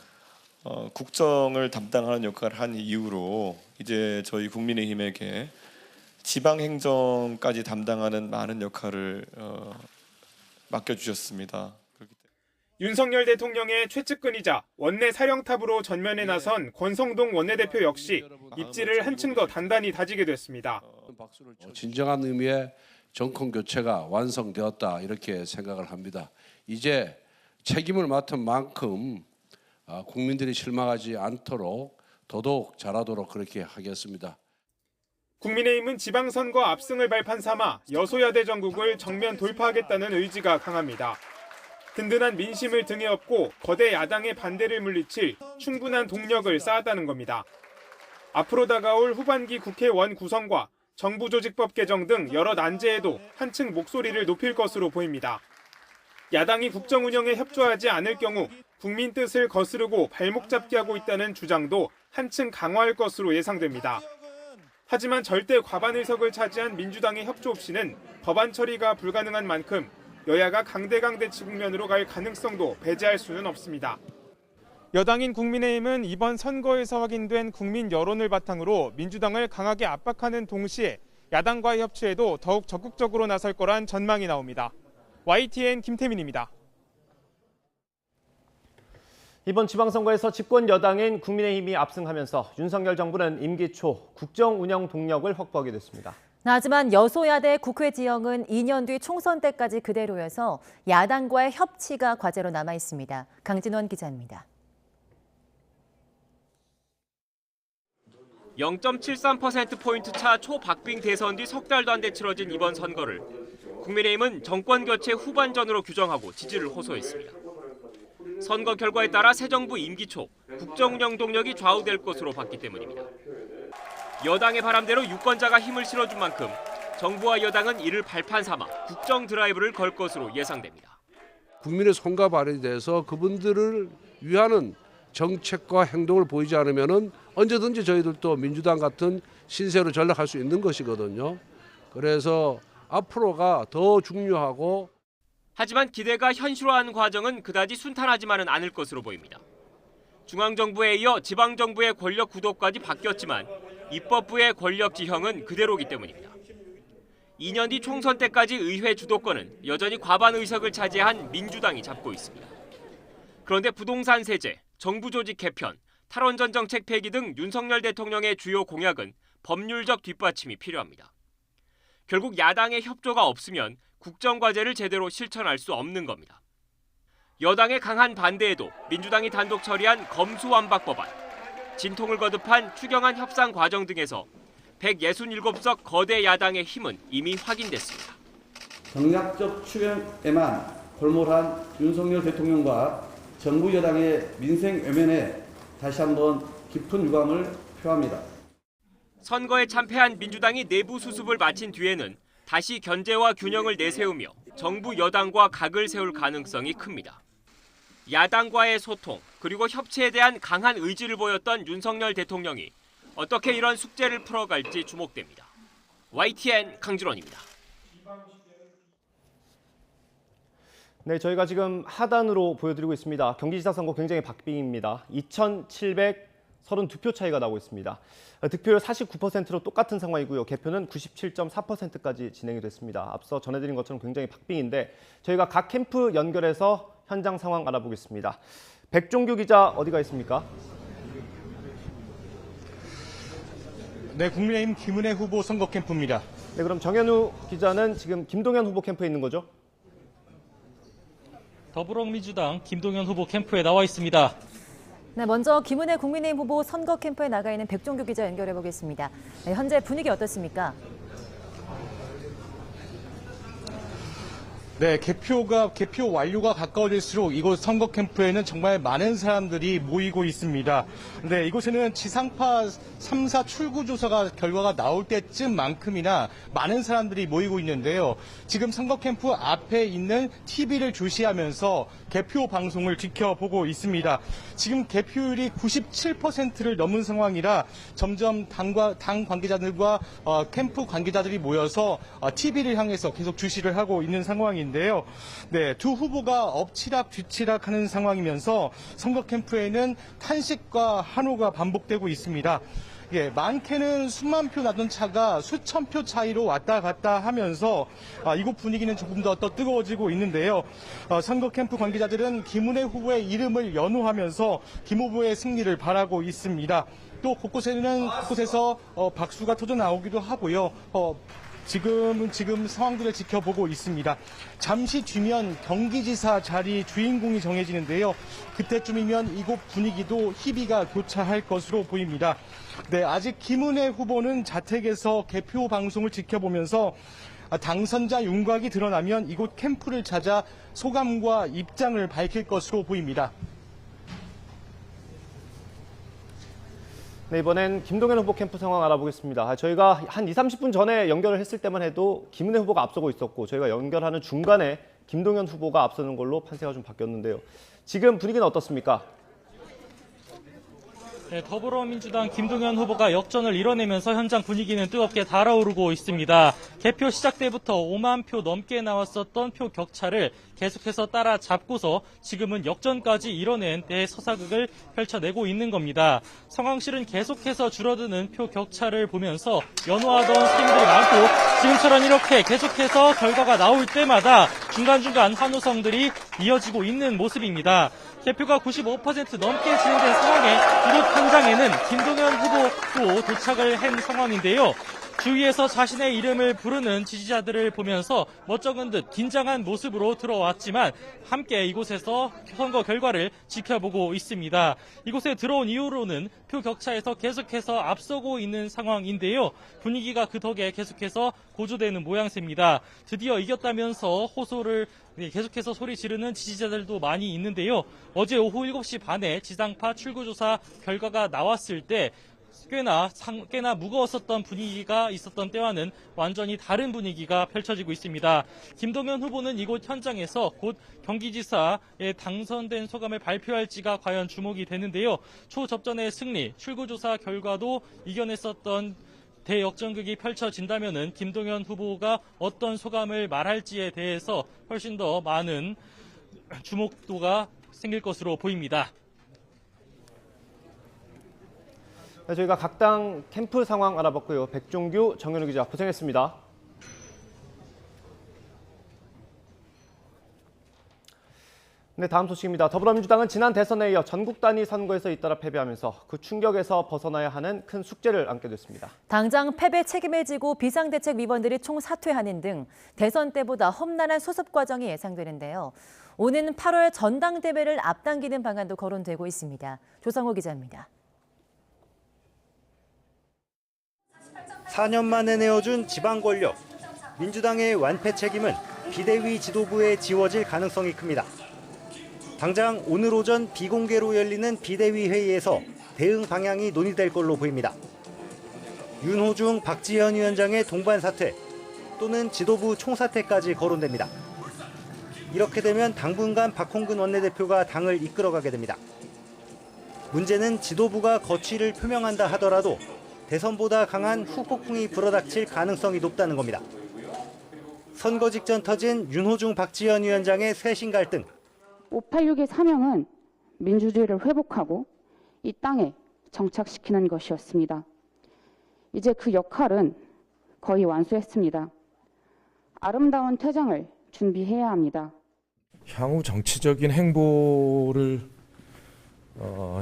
S14: 국정을 담당하는 역할을 한 이후로 이제 저희 국민의힘에게 지방행정까지 담당하는 많은 역할을 맡겨주셨습니다.
S12: 윤석열 대통령의 최측근이자 원내 사령탑으로 전면에 나선 권성동 원내대표 역시 입지를 한층 더 단단히 다지게 됐습니다.
S13: 진정한 의미의 정권 교체가 완성되었다 이렇게 생각을 합니다. 이제 책임을 맡은 만큼 국민들이 실망하지 않도록 더더욱 잘하도록 그렇게 하겠습니다.
S12: 국민의힘은 지방선거 압승을 발판 삼아 여소야대 전국을 정면 돌파하겠다는 의지가 강합니다. 든든한 민심을 등에 업고 거대 야당의 반대를 물리칠 충분한 동력을 쌓았다는 겁니다. 앞으로 다가올 후반기 국회원 구성과 정부조직법 개정 등 여러 난제에도 한층 목소리를 높일 것으로 보입니다. 야당이 국정 운영에 협조하지 않을 경우 국민 뜻을 거스르고 발목 잡기 하고 있다는 주장도 한층 강화할 것으로 예상됩니다. 하지만 절대 과반 의석을 차지한 민주당의 협조 없이는 법안 처리가 불가능한 만큼 여야가 강대강 대치 국면으로 갈 가능성도 배제할 수는 없습니다. 여당인 국민의힘은 이번 선거에서 확인된 국민 여론을 바탕으로 민주당을 강하게 압박하는 동시에 야당과의 협치에도 더욱 적극적으로 나설 거란 전망이 나옵니다. YTN 김태민입니다.
S1: 이번 지방선거에서 집권 여당인 국민의힘이 압승하면서 윤석열 정부는 임기 초 국정 운영 동력을 확보하게 됐습니다.
S2: 하지만 여소야대 국회 지형은 2년 뒤 총선 때까지 그대로여서 야당과의 협치가 과제로 남아 있습니다. 강진원 기자입니다.
S15: 0.73%포인트 차 초박빙 대선 뒤 석 달도 안 돼 치러진 이번 선거를 국민의힘은 정권 교체 후반전으로 규정하고 지지를 호소했습니다. 선거 결과에 따라 새 정부 임기 초 국정 운영 동력이 좌우될 것으로 봤기 때문입니다. 여당의 바람대로 유권자가 힘을 실어준 만큼 정부와 여당은 이를 발판 삼아 국정 드라이브를 걸 것으로 예상됩니다.
S13: 국민의 손과 발이 돼서 그분들을 위하는 정책과 행동을 보이지 않으면은 언제든지 저희들도 민주당 같은 신세로 전락할 수 있는 것이거든요. 그래서 앞으로가 더 중요하고
S15: 하지만 기대가 현실화하는 과정은 그다지 순탄하지만은 않을 것으로 보입니다. 중앙정부에 이어 지방정부의 권력 구도까지 바뀌었지만 입법부의 권력 지형은 그대로기 때문입니다. 2년 뒤 총선 때까지 의회 주도권은 여전히 과반 의석을 차지한 민주당이 잡고 있습니다. 그런데 부동산 세제, 정부 조직 개편, 탈원전 정책 폐기 등 윤석열 대통령의 주요 공약은 법률적 뒷받침이 필요합니다. 결국 야당의 협조가 없으면 국정과제를 제대로 실천할 수 없는 겁니다. 여당의 강한 반대에도 민주당이 단독 처리한 검수완박 법안, 진통을 거듭한 추경안 협상 과정 등에서 167석 거대 야당의 힘은 이미 확인됐습니다.
S16: 정략적 추경에만 골몰한 윤석열 대통령과 정부 여당의 민생 외면에 다시 한번 깊은 유감을 표합니다.
S15: 선거에 참패한 민주당이 내부 수습을 마친 뒤에는 다시 견제와 균형을 내세우며 정부 여당과 각을 세울 가능성이 큽니다. 야당과의 소통 그리고 협치에 대한 강한 의지를 보였던 윤석열 대통령이 어떻게 이런 숙제를 풀어갈지 주목됩니다. YTN 강준원입니다.
S1: 네, 저희가 지금 하단으로 보여드리고 있습니다. 경기지사 선거 굉장히 박빙입니다. 2,732표 차이가 나고 있습니다. 득표율 49%로 똑같은 상황이고요. 개표는 97.4%까지 진행이 됐습니다. 앞서 전해드린 것처럼 굉장히 박빙인데 저희가 각 캠프 연결해서 현장 상황 알아보겠습니다. 백종규 기자 어디가 있습니까?
S6: 네, 국민의힘 김은혜 후보 선거 캠프입니다.
S1: 네, 그럼 정현우 기자는 지금 김동연 후보 캠프에 있는 거죠?
S7: 더불어민주당 김동연 후보 캠프에 나와 있습니다.
S2: 네, 먼저 김은혜 국민의힘 후보 선거 캠프에 나가 있는 백종규 기자 연결해 보겠습니다. 네, 현재 분위기 어떻습니까?
S6: 네, 개표 완료가 가까워질수록 이곳 선거 캠프에는 정말 많은 사람들이 모이고 있습니다. 네, 이곳에는 지상파 3사 출구조사 결과가 나올 때쯤만큼이나 많은 사람들이 모이고 있는데요. 지금 선거 캠프 앞에 있는 TV를 주시하면서 개표 방송을 지켜보고 있습니다. 지금 개표율이 97%를 넘은 상황이라 점점 당 관계자들과 캠프 관계자들이 모여서 TV를 향해서 계속 주시를 하고 있는 상황입니다. 네, 두 후보가 엎치락 뒤치락 하는 상황이면서 선거 캠프에는 탄식과 한호가 반복되고 있습니다. 예, 많게는 수만 표 나던 차가 수천 표 차이로 왔다 갔다 하면서 이곳 분위기는 조금 더 뜨거워지고 있는데요. 선거 캠프 관계자들은 김은혜 후보의 이름을 연호하면서 김 후보의 승리를 바라고 있습니다. 또 곳곳에서 박수가 터져 나오기도 하고요. 지금 상황들을 지켜보고 있습니다. 잠시 뒤면 경기지사 자리 주인공이 정해지는데요. 그때쯤이면 이곳 분위기도 희비가 교차할 것으로 보입니다. 네, 아직 김은혜 후보는 자택에서 개표 방송을 지켜보면서 당선자 윤곽이 드러나면 이곳 캠프를 찾아 소감과 입장을 밝힐 것으로 보입니다.
S1: 네, 이번엔 김동연 후보 캠프 상황 알아보겠습니다. 저희가 한 20-30분 전에 연결을 했을 때만 해도 김은혜 후보가 앞서고 있었고 저희가 연결하는 중간에 김동연 후보가 앞서는 걸로 판세가 좀 바뀌었는데요. 지금 분위기는 어떻습니까?
S7: 네, 더불어민주당 김동연 후보가 역전을 이뤄내면서 현장 분위기는 뜨겁게 달아오르고 있습니다. 개표 시작 때부터 5만 표 넘게 나왔었던 표 격차를 계속해서 따라잡고서 지금은 역전까지 이뤄낸 대서사극을 펼쳐내고 있는 겁니다. 상황실은 계속해서 줄어드는 표 격차를 보면서 연호하던 시민들이 많고 지금처럼 이렇게 계속해서 결과가 나올 때마다 중간중간 환호성들이 이어지고 있는 모습입니다. 개표가 95% 넘게 진행된 상황에 이곳 현장에는 김동연 후보도 도착을 한 상황인데요. 주위에서 자신의 이름을 부르는 지지자들을 보면서 멋쩍은 듯 긴장한 모습으로 들어왔지만 함께 이곳에서 선거 결과를 지켜보고 있습니다. 이곳에 들어온 이후로는 표 격차에서 계속해서 앞서고 있는 상황인데요. 분위기가 그 덕에 계속해서 고조되는 모양새입니다. 드디어 이겼다면서 호소를 계속해서 소리 지르는 지지자들도 많이 있는데요. 어제 오후 7시 반에 지상파 출구조사 결과가 나왔을 때 꽤나 무거웠었던 분위기가 있었던 때와는 완전히 다른 분위기가 펼쳐지고 있습니다. 김동연 후보는 이곳 현장에서 곧 경기지사에 당선된 소감을 발표할지가 과연 주목이 되는데요. 초접전의 승리, 출구조사 결과도 이겨냈었던 대역전극이 펼쳐진다면은 김동연 후보가 어떤 소감을 말할지에 대해서 훨씬 더 많은 주목도가 생길 것으로 보입니다.
S1: 네, 저희가 각 당 캠프 상황 알아봤고요. 백종규, 정현우 기자 고생했습니다. 네, 다음 소식입니다. 더불어민주당은 지난 대선에 이어 전국 단위 선거에서 잇따라 패배하면서 그 충격에서 벗어나야 하는 큰 숙제를 안게 됐습니다.
S2: 당장 패배 책임을 지고 비상대책 위원들이 총사퇴하는 등 대선 때보다 험난한 수습 과정이 예상되는데요. 오는 8월 전당대회를 앞당기는 방안도 거론되고 있습니다. 조상호 기자입니다.
S17: 4년 만에 내어준 지방 권력, 민주당의 완패 책임은 비대위 지도부에 지워질 가능성이 큽니다. 당장 오늘 오전 비공개로 열리는 비대위 회의에서 대응 방향이 논의될 걸로 보입니다. 윤호중, 박지현 위원장의 동반 사퇴 또는 지도부 총사퇴까지 거론됩니다. 이렇게 되면 당분간 박홍근 원내대표가 당을 이끌어가게 됩니다. 문제는 지도부가 거취를 표명한다 하더라도 대선보다 강한 후폭풍이 불어닥칠 가능성이 높다는 겁니다. 선거 직전 터진 윤호중, 박지현 위원장의 쇄신 갈등.
S18: 586의 사명은 민주주의를 회복하고 이 땅에 정착시키는 것이었습니다. 이제 그 역할은 거의 완수했습니다. 아름다운 퇴장을 준비해야 합니다.
S19: 향후 정치적인 행보를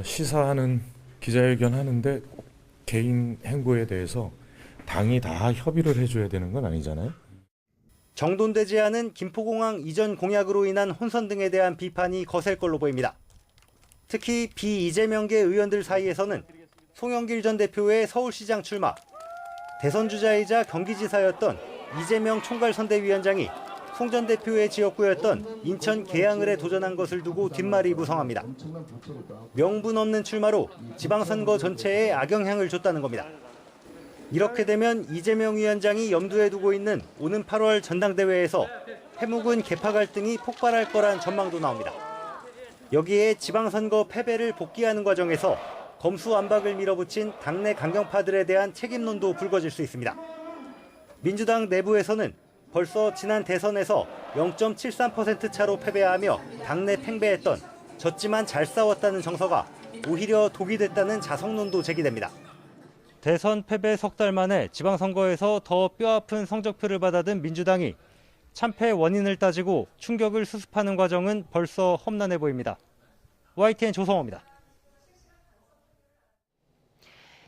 S19: 시사하는 기자회견 하는데 개인 행보에 대해서 당이 다 협의를 해줘야 되는 건 아니잖아요.
S17: 정돈되지 않은 김포공항 이전 공약으로 인한 혼선 등에 대한 비판이 거셀 걸로 보입니다. 특히 비이재명계 의원들 사이에서는 송영길 전 대표의 서울시장 출마, 대선 주자이자 경기지사였던 이재명 총괄선대위원장이 송 전 대표의 지역구였던 인천 계양을에 도전한 것을 두고 뒷말이 무성합니다. 명분 없는 출마로 지방선거 전체에 악영향을 줬다는 겁니다. 이렇게 되면 이재명 위원장이 염두에 두고 있는 오는 8월 전당대회에서 해묵은 계파 갈등이 폭발할 거란 전망도 나옵니다. 여기에 지방선거 패배를 복귀하는 과정에서 검수완박을 밀어붙인 당내 강경파들에 대한 책임론도 불거질 수 있습니다. 민주당 내부에서는 벌써 지난 대선에서 0.73% 차로 패배하며 당내 팽배했던 졌지만 잘 싸웠다는 정서가 오히려 독이 됐다는 자성론도 제기됩니다. 대선 패배 석 달 만에 지방선거에서 더 뼈아픈 성적표를 받아든 민주당이 참패 원인을 따지고 충격을 수습하는 과정은 벌써 험난해 보입니다. YTN 조성호입니다.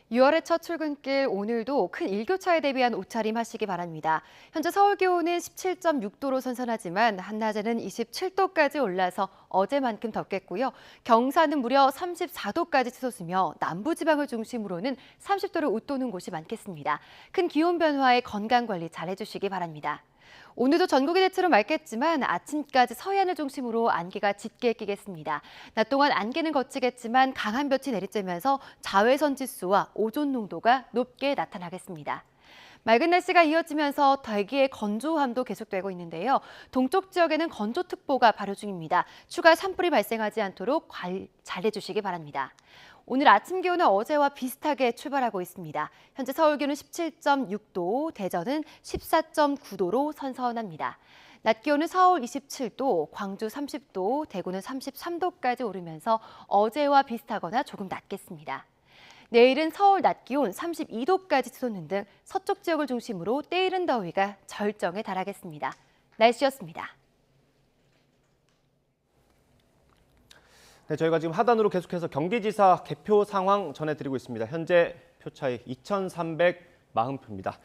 S20: 6월의 첫 출근길 오늘도 큰 일교차에 대비한 옷차림 하시기 바랍니다. 현재 서울 기온은 17.6도로 선선하지만 한낮에는 27도까지 올라서 어제만큼 덥겠고요. 경산은 무려 34도까지 치솟으며 남부지방을 중심으로는 30도를 웃도는 곳이 많겠습니다. 큰 기온 변화에 건강관리 잘 해주시기 바랍니다. 오늘도 전국이 대체로 맑겠지만 아침까지 서해안을 중심으로 안개가 짙게 끼겠습니다. 낮 동안 안개는 걷히겠지만 강한 볕이 내리쬐면서 자외선 지수와 오존 농도가 높게 나타나겠습니다. 맑은 날씨가 이어지면서 대기의 건조함도 계속되고 있는데요. 동쪽 지역에는 건조특보가 발효 중입니다. 추가 산불이 발생하지 않도록 관리 잘 해주시기 바랍니다. 오늘 아침 기온은 어제와 비슷하게 출발하고 있습니다. 현재 서울 기온은 17.6도, 대전은 14.9도로 선선합니다. 낮 기온은 서울 27도, 광주 30도, 대구는 33도까지 오르면서 어제와 비슷하거나 조금 낮겠습니다. 내일은 서울 낮 기온 32도까지 치솟는 등 서쪽 지역을 중심으로 때이른 더위가 절정에 달하겠습니다. 날씨였습니다.
S1: 네, 저희가 지금 하단으로 계속해서 경기지사 개표 상황 전해드리고 있습니다. 현재 표 차이 2,340표입니다.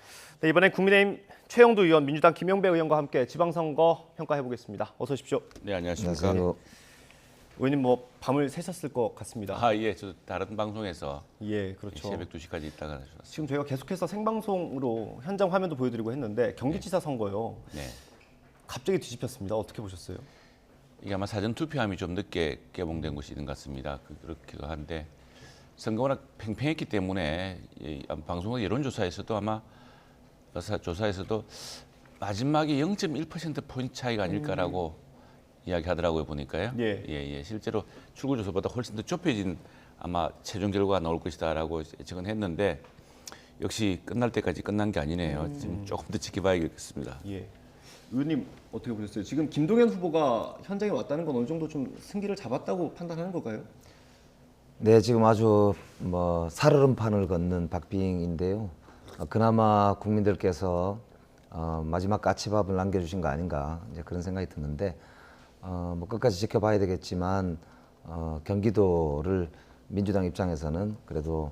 S1: 네, 이번엔 국민의힘 최영두 의원, 민주당 김용배 의원과 함께 지방선거 평가해 보겠습니다. 어서 오십시오.
S21: 네, 안녕하십니까.
S1: 의원님 뭐 밤을 새셨을 것 같습니다.
S21: 예, 저 다른 방송에서
S1: 그렇죠.
S21: 새벽 2시까지 있다가 나셨습니다.
S1: 지금 저희가 계속해서 생방송으로 현장 화면도 보여드리고 했는데 경기지사 선거요. 갑자기 뒤집혔습니다. 어떻게 보셨어요?
S21: 이게 아마 사전 투표함이 좀 늦게 개봉된 것이 있는 것 같습니다. 그렇기도 한데 선거가 워낙 팽팽했기 때문에 방송국 여론조사에서도 아마 조사에서도 마지막에 0.1% 포인트 차이가 아닐까라고 이야기하더라고요, 보니까요. 실제로 출구조사보다 훨씬 더 좁혀진 아마 최종 결과가 나올 것이다라고 예측은 했는데 역시 끝날 때까지 끝난 게 아니네요. 지금 조금 더 지켜봐야겠습니다.
S1: 의원님 어떻게 보셨어요? 지금 김동연 후보가 현장에 왔다는 건 어느 정도 좀 승기를 잡았다고 판단하는 걸까요?
S22: 네, 지금 아주 살얼음판을 걷는 박빙인데요. 그나마 국민들께서 마지막 까치밥을 남겨주신 거 아닌가 이제 그런 생각이 드는데 끝까지 지켜봐야 되겠지만 경기도를 민주당 입장에서는 그래도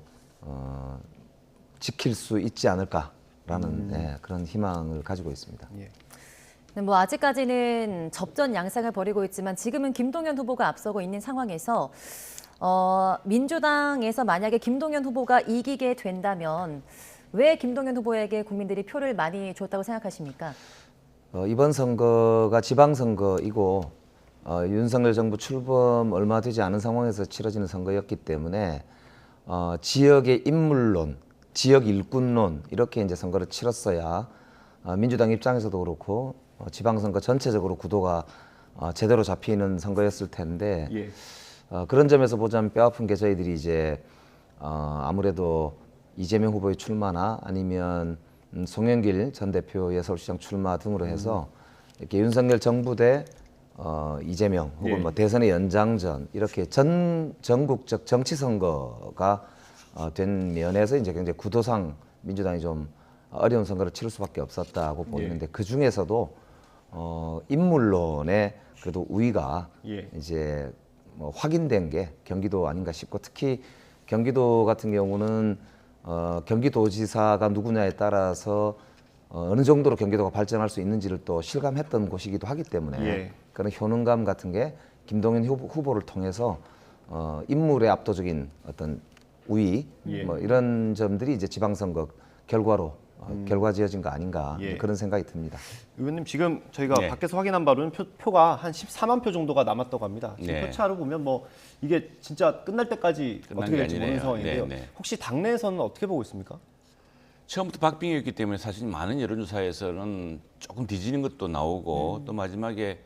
S22: 지킬 수 있지 않을까라는 그런 희망을 가지고 있습니다.
S2: 네, 뭐 아직까지는 접전 양상을 벌이고 있지만 지금은 김동연 후보가 앞서고 있는 상황에서 민주당에서 만약에 김동연 후보가 이기게 된다면 왜 김동연 후보에게 국민들이 표를 많이 줬다고 생각하십니까?
S22: 이번 선거가 지방선거이고 윤석열 정부 출범 얼마 되지 않은 상황에서 치러지는 선거였기 때문에 지역의 인물론, 지역 일꾼론 이렇게 이제 선거를 치렀어야 민주당 입장에서도 그렇고 지방선거 전체적으로 구도가 제대로 잡히는 선거였을 텐데 그런 점에서 보자면 뼈아픈 게 저희들이 이제 아무래도 이재명 후보의 출마나 아니면 송영길 전 대표의 서울시장 출마 등으로 해서 이렇게 윤석열 정부 대 이재명 혹은 뭐 대선의 연장전 이렇게 전국적 정치 선거가 된 면에서 이제 굉장히 구도상 민주당이 좀 어려운 선거를 치를 수밖에 없었다고 보이는데 그 중에서도 인물론의 그래도 우위가 이제 뭐 확인된 게 경기도 아닌가 싶고 특히 경기도 같은 경우는 경기도지사가 누구냐에 따라서 어느 정도로 경기도가 발전할 수 있는지를 또 실감했던 곳이기도 하기 때문에 그런 효능감 같은 게 김동연 후보를 통해서 인물의 압도적인 어떤 우위 뭐 이런 점들이 이제 지방선거 결과로 결과지어진 거 아닌가 그런 생각이 듭니다.
S1: 의원님 지금 저희가 밖에서 확인한 바로는 표가 한 14만 표 정도가 남았다고 합니다. 지금 표차로 보면 뭐 이게 진짜 끝날 때까지 어떻게 될지 모르는 상황인데요. 혹시 당내에서는 어떻게 보고 있습니까?
S21: 처음부터 박빙이었기 때문에 사실 많은 여론조사에서는 조금 뒤지는 것도 나오고 또 마지막에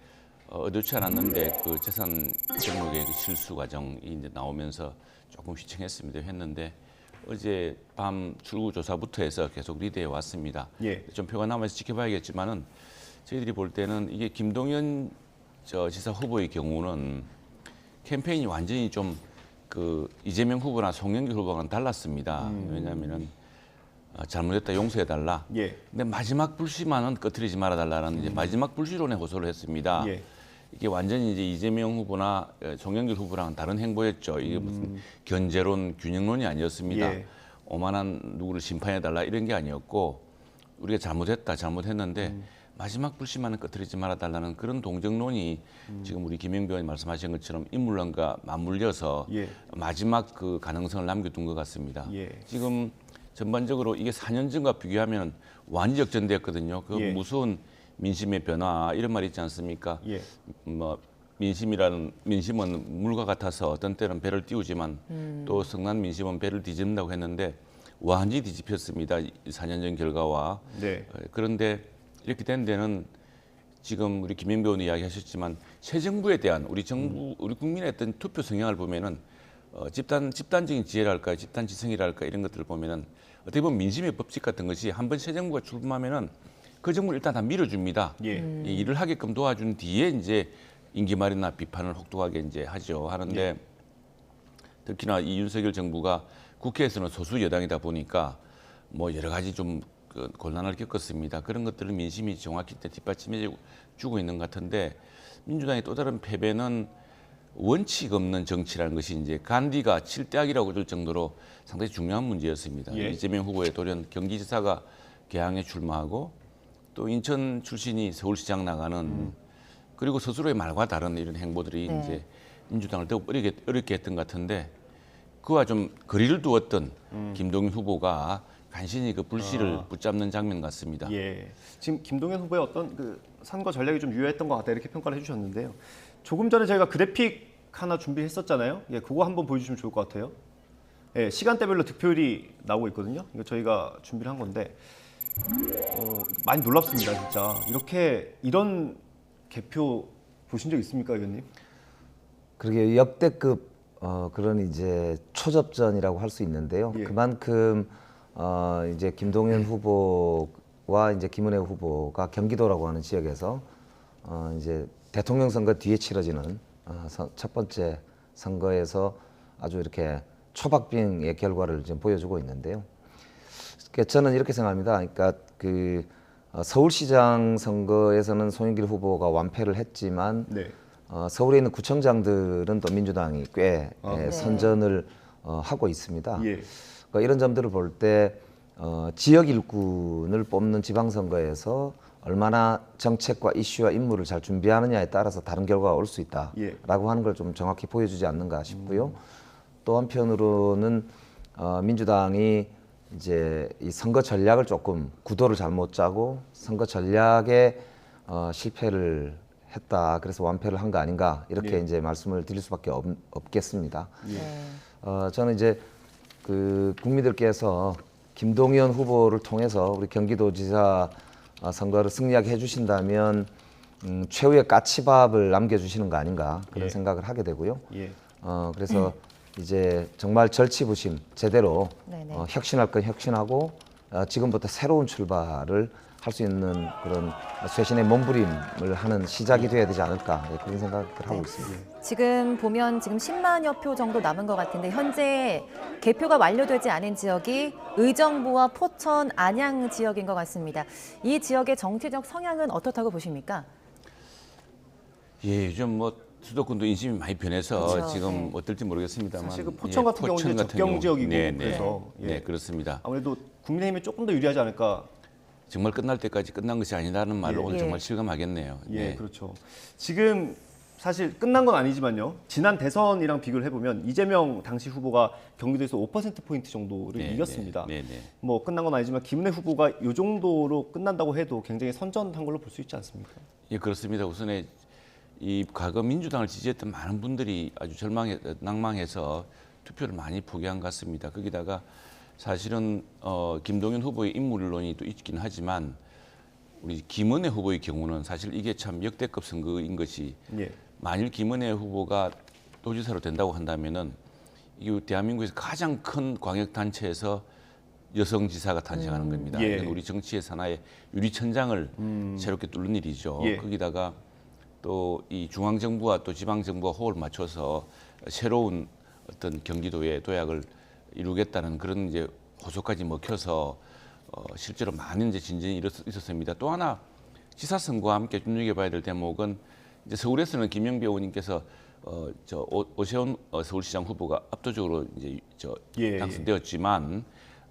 S21: 의도치 않았는데 그 재산 등록의 그 실수 과정이 이제 나오면서 조금 휘청했습니다. 했는데 어제 밤 출구조사부터 해서 계속 리드해 왔습니다. 좀 표가 남아서 지켜봐야겠지만은 저희들이 볼 때는 이게 김동연 지사 후보의 경우는 캠페인이 완전히 좀 그 이재명 후보나 송영길 후보와는 달랐습니다. 왜냐하면은 잘못했다 용서해달라. 근데 마지막 불씨만은 꺼트리지 말아달라는 이제 마지막 불씨론에 호소를 했습니다. 이게 완전히 이제 이재명 후보나 송영길 후보랑은 다른 행보였죠. 이게 무슨 견제론, 균형론이 아니었습니다. 오만한 누구를 심판해달라 이런 게 아니었고 우리가 잘못했는데 마지막 불씨만은 꺼트리지 말아달라는 그런 동정론이 지금 우리 김영배 의원이 말씀하신 것처럼 인물론과 맞물려서 마지막 그 가능성을 남겨둔 것 같습니다. 지금 전반적으로 이게 4년 전과 비교하면 완전 역전되었거든요. 그 무서운 민심의 변화 이런 말 있지 않습니까? 뭐 민심은 물과 같아서 어떤 때는 배를 띄우지만 또 성난 민심은 배를 뒤집는다고 했는데 완전히 뒤집혔습니다. 4년 전 결과와. 그런데 이렇게 된 데는 지금 우리 김영배 의원이 이야기하셨지만 새 정부에 대한 우리 국민의 어떤 투표 성향을 보면은 집단적인 지혜랄까, 집단지성이랄까 이런 것들을 보면은 어떻게 보면 민심의 법칙 같은 것이 한번 새 정부가 출범하면은 그 정부를 일단 다 밀어줍니다.
S1: 예.
S21: 이 일을 하게끔 도와준 뒤에 이제 임기 말이나 비판을 혹독하게 이제 하죠. 하는데
S1: 예.
S21: 특히나 이 윤석열 정부가 국회에서는 소수 여당이다 보니까 뭐 여러 가지 좀 곤란을 겪었습니다. 그런 것들을 민심이 정확히 뒷받침해 주고 있는 것 같은데 민주당의 또 다른 패배는 원칙 없는 정치라는 것이 이제 간디가 칠대악이라고 할 정도로 상당히 중요한 문제였습니다.
S1: 예.
S21: 이재명 후보의 돌연 경기지사가 개항에 출마하고 또 인천 출신이 서울시장 나가는 그리고 스스로의 말과 다른 이런 행보들이
S2: 네.
S21: 이제 민주당을 더욱 어렵게 했던 것 같은데 그와 좀 거리를 두었던 김동연 후보가 간신히 그 불씨를 붙잡는 장면 같습니다.
S1: 예. 지금 김동연 후보의 어떤 그 선거 전략이 좀 유효했던 것 같다 이렇게 평가를 해주셨는데요. 조금 전에 저희가 그래픽 하나 준비했었잖아요. 예, 그거 한번 보여주시면 좋을 것 같아요. 예, 시간대별로 득표율이 나오고 있거든요. 이거 저희가 준비를 한 건데 많이 놀랍습니다, 진짜. 이런 개표 보신 적 있습니까, 의원님?
S22: 그러게 역대급 그런 이제 초접전이라고 할 수 있는데요.
S1: 예.
S22: 그만큼 이제 김동연 후보와 이제 김은혜 후보가 경기도라고 하는 지역에서 이제 대통령 선거 뒤에 치러지는 첫 번째 선거에서 아주 이렇게 초박빙의 결과를 지금 보여주고 있는데요. 저는 이렇게 생각합니다. 그러니까 그 서울시장 선거에서는 송영길 후보가 완패를 했지만
S1: 네.
S22: 서울에 있는 구청장들은 또 민주당이 꽤
S1: 네.
S22: 선전을 하고 있습니다.
S1: 예.
S22: 그러니까 이런 점들을 볼 때 지역 일꾼을 뽑는 지방선거에서 얼마나 정책과 이슈와 임무를 잘 준비하느냐에 따라서 다른 결과가 올 수 있다라고
S1: 예.
S22: 하는 걸 좀 정확히 보여주지 않는가 싶고요. 또 한편으로는 민주당이 이제 이 선거 전략을 조금 구도를 잘못 짜고 선거 전략에 실패를 했다. 그래서 완패를 한 거 아닌가 이렇게
S1: 예.
S22: 이제 말씀을 드릴 수밖에 없겠습니다.
S1: 예.
S22: 저는 이제 그 국민들께서 김동연 후보를 통해서 우리 경기도지사 선거를 승리하게 해주신다면 최후의 까치밥을 남겨주시는 거 아닌가 그런
S1: 예.
S22: 생각을 하게 되고요.
S1: 예.
S22: 그래서 이제 정말 절치부심 제대로
S2: 네네.
S22: 혁신할 건 혁신하고 지금부터 새로운 출발을 할 수 있는 그런 쇄신의 몸부림을 하는 시작이 돼야 되지 않을까 그런 생각을 하고 있습니다.
S2: 지금 보면 지금 10만여 표 정도 남은 것 같은데 현재 개표가 완료되지 않은 지역이 의정부와 포천, 안양 지역인 것 같습니다. 이 지역의 정치적 성향은 어떻다고 보십니까?
S21: 예, 요즘 뭐 수도권도 인심이 많이 변해서
S2: 그렇죠.
S21: 지금
S2: 네.
S21: 어떨지 모르겠습니다만
S1: 사실 그 포천 같은 경우는 접경 지역이고 그래서
S21: 네, 그렇습니다.
S1: 아무래도 국민의힘이 조금 더 유리하지 않을까.
S21: 정말 끝날 때까지 끝난 것이 아니라는 말로
S1: 예.
S21: 오늘
S2: 예.
S21: 정말 실감하겠네요.
S1: 예,
S21: 네.
S1: 그렇죠. 지금 사실 끝난 건 아니지만요. 지난 대선이랑 비교를 해보면 이재명 당시 후보가 경기도에서 5%포인트 정도를
S21: 네,
S1: 이겼습니다.
S21: 네, 네.
S1: 뭐 끝난 건 아니지만 김은혜 후보가 이 정도로 끝난다고 해도 굉장히 선전한 걸로 볼 수 있지 않습니까?
S21: 예, 그렇습니다. 우선에 이 과거 민주당을 지지했던 많은 분들이 아주 낭망해서 투표를 많이 포기한 것 같습니다. 거기다가 사실은 김동연 후보의 인물론이 또 있긴 하지만 우리 김은혜 후보의 경우는 사실 이게 참 역대급 선거인 것이
S1: 예.
S21: 만일 김은혜 후보가 도지사로 된다고 한다면은 이 대한민국에서 가장 큰 광역단체에서 여성지사가 탄생하는 겁니다.
S1: 예.
S21: 이건 우리 정치의 산하의 유리천장을 새롭게 뚫는 일이죠.
S1: 예.
S21: 거기다가 또 이 중앙정부와 또 지방정부가 호흡을 맞춰서 새로운 어떤 경기도의 도약을 이루겠다는 그런 이제 호소까지 먹혀서 실제로 많은 이제 진전이 있었습니다. 또 하나 지사 선거와 함께 눈여겨봐야 될 대목은 이제 서울에서는 김영배 의원님께서 오세훈 서울시장 후보가 압도적으로 이제
S1: 예,
S21: 당선되었지만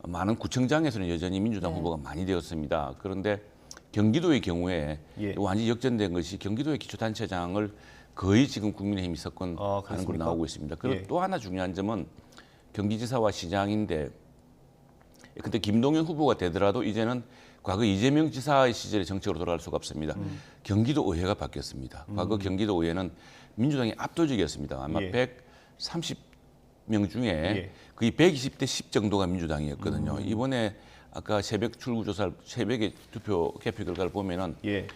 S21: 많은 구청장에서는 여전히 민주당 후보가 많이 되었습니다. 그런데 경기도의 경우에
S1: 예.
S21: 완전히 역전된 것이 경기도의 기초단체장을 거의 지금 국민의힘이 석권하는 걸로
S1: 그렇습니까?
S21: 나오고 있습니다. 그리고
S1: 예.
S21: 또 하나 중요한 점은 경기지사와 시장인데 근데 김동연 후보가 되더라도 이제는 과거 이재명 지사의 시절의 정책으로 돌아갈 수가 없습니다. 경기도 의회가 바뀌었습니다. 과거 경기도 의회는 민주당이 압도적이었습니다. 아마
S1: 예.
S21: 130명 중에
S1: 예.
S21: 거의 120대 10 정도가 민주당이었거든요. 이번에 아까 새벽 출구조사, 새벽의 투표 개표 결과를 보면은
S1: 예.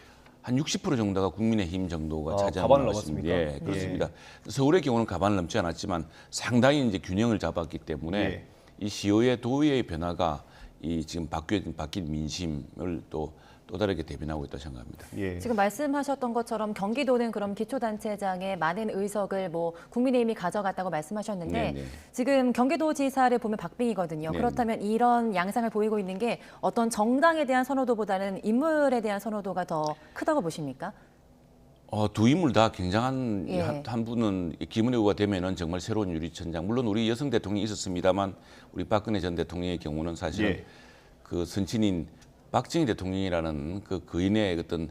S21: 한 60% 정도가 국민의힘 정도가 차지하는
S1: 가반을
S21: 것 같습니다.
S1: 넘었습니까?
S21: 예, 그렇습니다. 서울의 경우는 가반을 넘지 않았지만 상당히 이제 균형을 잡았기 때문에
S1: 예.
S21: 이 시의회 도의회의 변화가 이 지금 바뀐 민심을 또 다르게 대변하고 있다고 생각합니다.
S1: 예.
S2: 지금 말씀하셨던 것처럼 경기도는 그럼 기초단체장의 많은 의석을 뭐 국민의힘이 가져갔다고 말씀하셨는데
S21: 네네.
S2: 지금 경기도지사를 보면 박빙이거든요.
S21: 네네.
S2: 그렇다면 이런 양상을 보이고 있는 게 어떤 정당에 대한 선호도보다는 인물에 대한 선호도가 더 크다고 보십니까?
S21: 두 인물 다 굉장한
S2: 예.
S21: 한 분은 김은혜 후보가 되면은 정말 새로운 유리천장. 물론 우리 여성 대통령이 있었습니다만 우리 박근혜 전 대통령의 경우는 사실은
S1: 예.
S21: 그 선친인 박정희 대통령이라는 그 거인의 어떤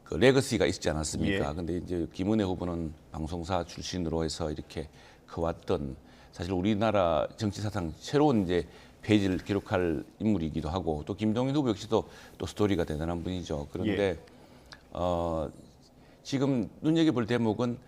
S21: 그 레거시가 있지 않았습니까?
S1: 예.
S21: 근데 이제 김은혜 후보는 방송사 출신으로 해서 이렇게 커왔던 사실 우리나라 정치 사상 새로운 이제 페이지를 기록할 인물이기도 하고 또 김동연 후보 역시도 또 스토리가 대단한 분이죠. 그런데 지금 눈여겨볼 대목은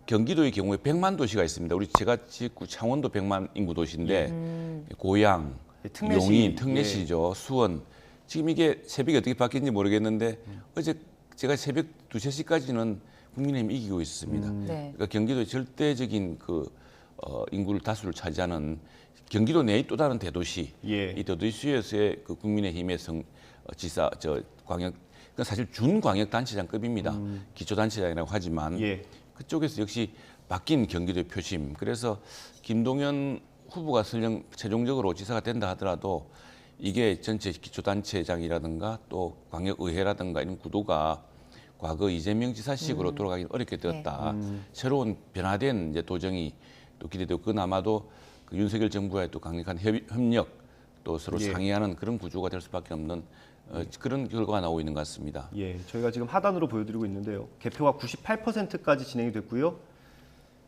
S21: 경기도의 경우에 100만 도시가 있습니다. 제가 지구 창원도 100만 인구 도시인데 고양,
S1: 특례시.
S21: 용인, 특례시죠. 수원. 지금 이게 새벽이 어떻게 바뀌는지 모르겠는데 어제 제가 새벽 2, 3시까지는 국민의힘이 이기고 있었습니다.
S2: 네.
S21: 그러니까 경기도의 절대적인 그 인구를 다수를 차지하는 경기도 내의 또 다른 대도시.
S1: 예.
S21: 이 대도시에서의 그 국민의힘의 지사 광역 그건 사실 준광역단체장급입니다. 기초단체장이라고 하지만
S1: 예.
S21: 그쪽에서 역시 바뀐 경기도의 표심. 그래서 김동연 후보가 설령 최종적으로 지사가 된다 하더라도 이게 전체 기초단체장이라든가 또 광역의회라든가 이런 구도가 과거 이재명 지사식으로 돌아가기 어렵게 되었다. 새로운 변화된 이제 도정이 또 기대되고 그건 아마도 그 윤석열 정부와의 또 강력한 협력 또 서로
S1: 예.
S21: 상의하는 그런 구조가 될 수밖에 없는 그런 결과가 나오고 있는 것 같습니다.
S1: 예, 저희가 지금 하단으로 보여드리고 있는데요. 개표가 98%까지 진행이 됐고요.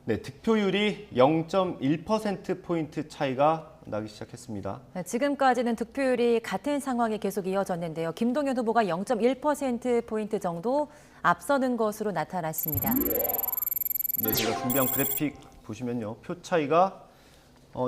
S1: 네, 득표율이 0.1%포인트 차이가 나기 시작했습니다.
S2: 네, 지금까지는 득표율이 같은 상황이 계속 이어졌는데요. 김동연 후보가 0.1%포인트 정도 앞서는 것으로 나타났습니다.
S1: 네, 제가 준비한 그래픽 보시면요. 표 차이가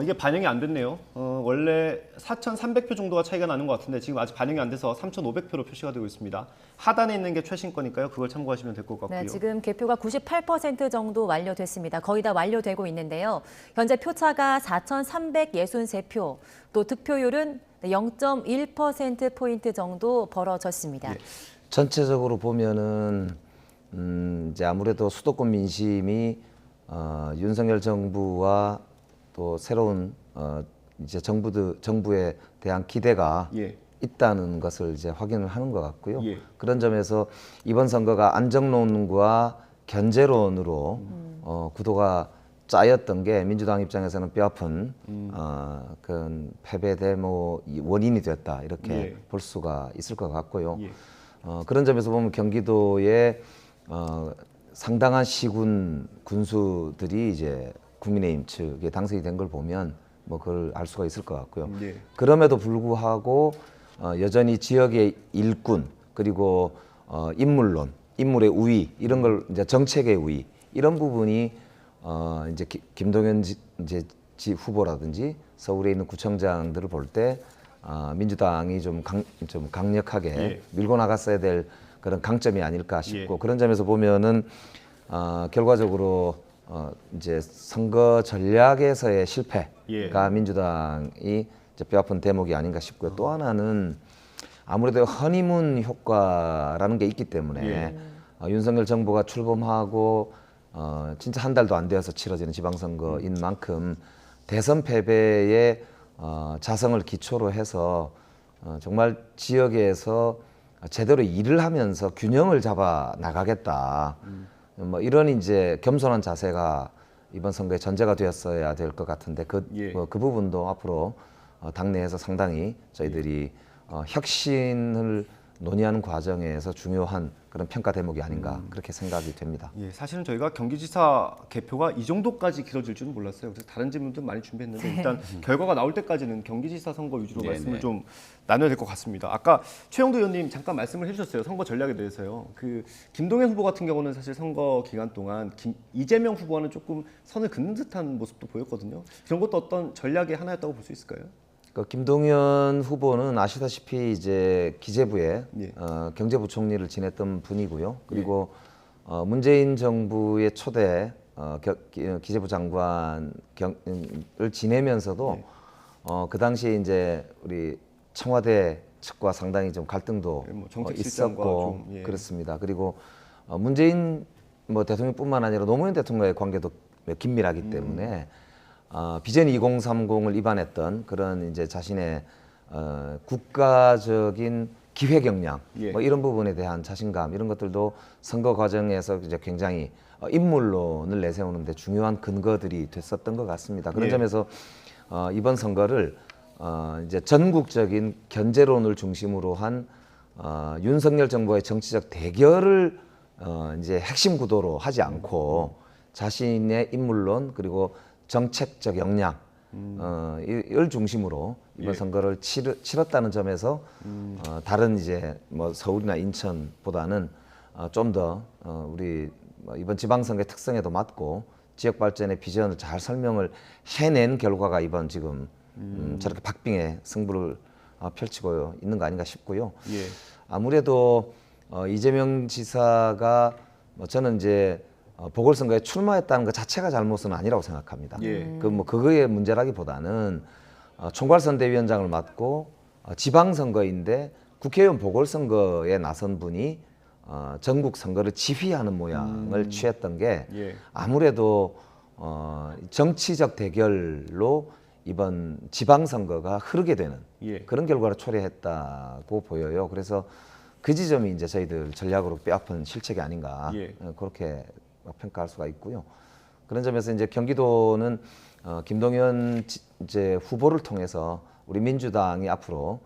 S1: 이게 반영이 안 됐네요. 원래 4,300표 정도가 차이가 나는 것 같은데 지금 아직 반영이 안 돼서 3,500표로 표시가 되고 있습니다. 하단에 있는 게 최신 거니까요. 그걸 참고하시면 될 것 같고요.
S2: 네, 지금 개표가 98% 정도 완료됐습니다. 거의 다 완료되고 있는데요. 현재 표차가 4,363표, 또 득표율은 0.1%포인트 정도 벌어졌습니다.
S1: 예.
S22: 전체적으로 보면은 이제 아무래도 수도권 민심이 윤석열 정부와 또 새로운 이제 정부에 대한 기대가
S1: 예.
S22: 있다는 것을 이제 확인을 하는 것 같고요.
S1: 예.
S22: 그런 점에서 이번 선거가 안정론과 견제론으로 구도가 짜였던 게 민주당 입장에서는 뼈아픈 그런 패배 대모 원인이 되었다 이렇게
S1: 예.
S22: 볼 수가 있을 것 같고요.
S1: 예.
S22: 그런 점에서 보면 경기도의 상당한 시군 군수들이 이제 국민의힘 측에 당선이 된 걸 보면 뭐 그걸 알 수가 있을 것 같고요.
S1: 예.
S22: 그럼에도 불구하고 여전히 지역의 일꾼 그리고 인물론, 인물의 우위 이런 걸 이제 정책의 우위 이런 부분이 이제 김동연 지 후보라든지 서울에 있는 구청장들을 볼 때 민주당이 좀 강력하게
S1: 예.
S22: 밀고 나갔어야 될 그런 강점이 아닐까 싶고
S1: 예.
S22: 그런 점에서 보면은 결과적으로 이제 선거 전략에서의 실패가
S1: 예.
S22: 민주당이 이제 뼈아픈 대목이 아닌가 싶고요. 또 하나는 아무래도 허니문 효과라는 게 있기 때문에
S1: 예.
S22: 윤석열 정부가 출범하고 진짜 한 달도 안 되어서 치러지는 지방선거인 만큼 대선 패배의 자성을 기초로 해서 정말 지역에서 제대로 일을 하면서 균형을 잡아 나가겠다. 뭐 이런 이제 겸손한 자세가 이번 선거의 전제가 되었어야 될 것 같은데 그 부분도 앞으로 당내에서 상당히 저희들이 혁신을 논의하는 과정에서 중요한 그런 평가 대목이 아닌가 그렇게 생각이 됩니다.
S1: 예, 사실은 저희가 경기지사 개표가 이 정도까지 길어질 줄은 몰랐어요. 그래서 다른 질문도 많이 준비했는데 일단 결과가 나올 때까지는 경기지사 선거 위주로
S21: 네네.
S1: 말씀을 좀 나눠야 될 것 같습니다. 아까 최영도 의원님 잠깐 말씀을 해주셨어요. 선거 전략에 대해서요. 그 김동연 후보 같은 경우는 사실 선거 기간 동안 이재명 후보와는 조금 선을 긋는 듯한 모습도 보였거든요. 그런 것도 어떤 전략의 하나였다고 볼 수 있을까요?
S22: 김동연 후보는 아시다시피 이제 기재부의
S1: 예.
S22: 경제부총리를 지냈던 분이고요. 그리고 문재인 정부의 초대 기재부 장관을 지내면서도 그 당시에 이제 우리 청와대 측과 상당히 좀 갈등도
S1: 정책실장과
S22: 있었고
S1: 좀, 예.
S22: 그렇습니다. 그리고 문재인 대통령뿐만 아니라 노무현 대통령과의 관계도 긴밀하기 때문에 비전 2030을 입안했던 그런 이제 자신의 국가적인 기획 역량
S1: 예.
S22: 이런 부분에 대한 자신감 이런 것들도 선거 과정에서 이제 굉장히 인물론을 내세우는데 중요한 근거들이 됐었던 것 같습니다. 그런
S1: 예.
S22: 점에서 이번 선거를 이제 전국적인 견제론을 중심으로 한 윤석열 정부의 정치적 대결을 이제 핵심 구도로 하지 않고 자신의 인물론 그리고 정책적 역량 을 중심으로 이번
S1: 예.
S22: 선거를 치렀다는 점에서 다른 이제 뭐 서울이나 인천보다는 좀 더 우리 이번 지방선거의 특성에도 맞고 지역 발전의 비전을 잘 설명을 해낸 결과가 이번 지금 저렇게 박빙의 승부를 펼치고 있는 거 아닌가 싶고요.
S1: 예.
S22: 아무래도 이재명 지사가 저는 이제 보궐선거에 출마했다는 것 자체가 잘못은 아니라고 생각합니다.
S1: 예.
S22: 그거의 문제라기보다는 총괄선대위원장을 맡고 지방선거인데 국회의원 보궐선거에 나선 분이 전국 선거를 지휘하는 모양을 취했던 게
S1: 예.
S22: 아무래도 정치적 대결로 이번 지방선거가 흐르게 되는
S1: 예.
S22: 그런 결과를 초래했다고 보여요. 그래서 그 지점이 이제 저희들 전략으로 뼈아픈 실책이 아닌가
S1: 예.
S22: 그렇게 평가할 수가 있고요. 그런 점에서 이제 경기도는 김동연 이제 후보를 통해서 우리 민주당이 앞으로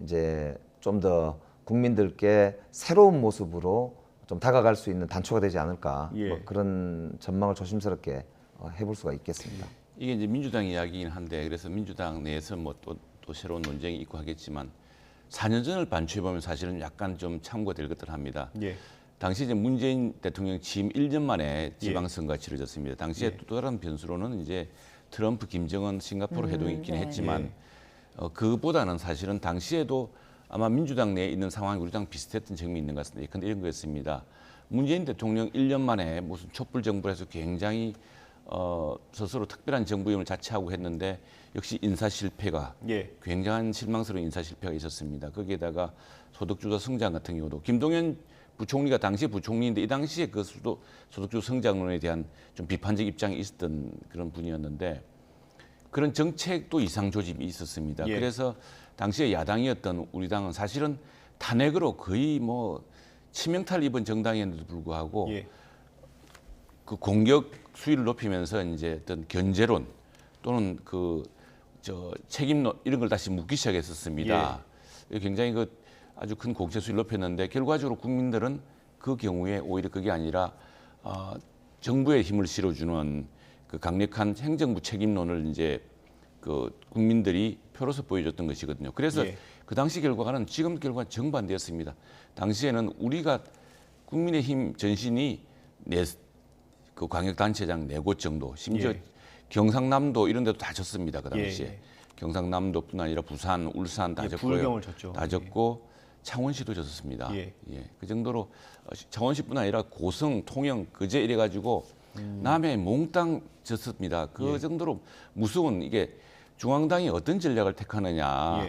S22: 이제 좀 더 국민들께 새로운 모습으로 좀 다가갈 수 있는 단초가 되지 않을까
S1: 예.
S22: 그런 전망을 조심스럽게 해볼 수가 있겠습니다.
S21: 이게 이제 민주당 이야기긴 한데 그래서 민주당 내에서 뭐 또 새로운 논쟁이 있고 하겠지만 4년 전을 반추해 보면 사실은 약간 좀 참고가 될 것들 합니다.
S1: 예.
S21: 당시 이제 문재인 대통령 취임 1년 만에 지방선거가 치러졌습니다. 당시에
S1: 예.
S21: 또 다른 변수로는 이제 트럼프, 김정은, 싱가포르 회동이 있긴 했지만 그보다는 사실은 당시에도 아마 민주당 내에 있는 상황이 우리 당 비슷했던 점이 있는 것 같습니다. 근데 이런 거였습니다. 문재인 대통령 1년 만에 무슨 촛불 정부를 해서 굉장히 스스로 특별한 정부임을 자처하고 했는데 역시 인사 실패가 굉장한 실망스러운 인사 실패가 있었습니다. 거기에다가 소득주도 성장 같은 경우도 김동연 부총리가 당시 부총리인데 이 당시에 그 소득주도 성장론에 대한 좀 비판적 입장이 있었던 그런 분이었는데 그런 정책도 이상 조짐이 있었습니다.
S1: 예.
S21: 그래서 당시에 야당이었던 우리 당은 사실은 탄핵으로 거의 뭐 치명타를 입은 정당이었는데도 불구하고 그 공격 수위를 높이면서 이제 어떤 견제론 또는 책임론 이런 걸 다시 묻기 시작했었습니다. 굉장히 아주 큰 공세 수위를 높였는데 결과적으로 국민들은 그 경우에 오히려 그게 아니라 정부의 힘을 실어주는 그 강력한 행정부 책임론을 이제 국민들이 표로서 보여줬던 것이거든요. 그래서 그 당시 결과는 지금 결과는 정반대였습니다. 당시에는 우리가 국민의힘 전신이 그 광역단체장 4곳 정도, 심지어 경상남도 이런 데도 다 졌습니다. 그 당시에. 경상남도뿐 아니라 부산, 울산 다 졌고요.
S1: 부울경을 졌죠.
S21: 다 졌고 창원시도 졌었습니다. 그 정도로 창원시뿐 아니라 고성, 통영, 거제 이래가지고 남해 몽땅 졌습니다. 그 정도로 무서운 이게 중앙당이 어떤 전략을 택하느냐.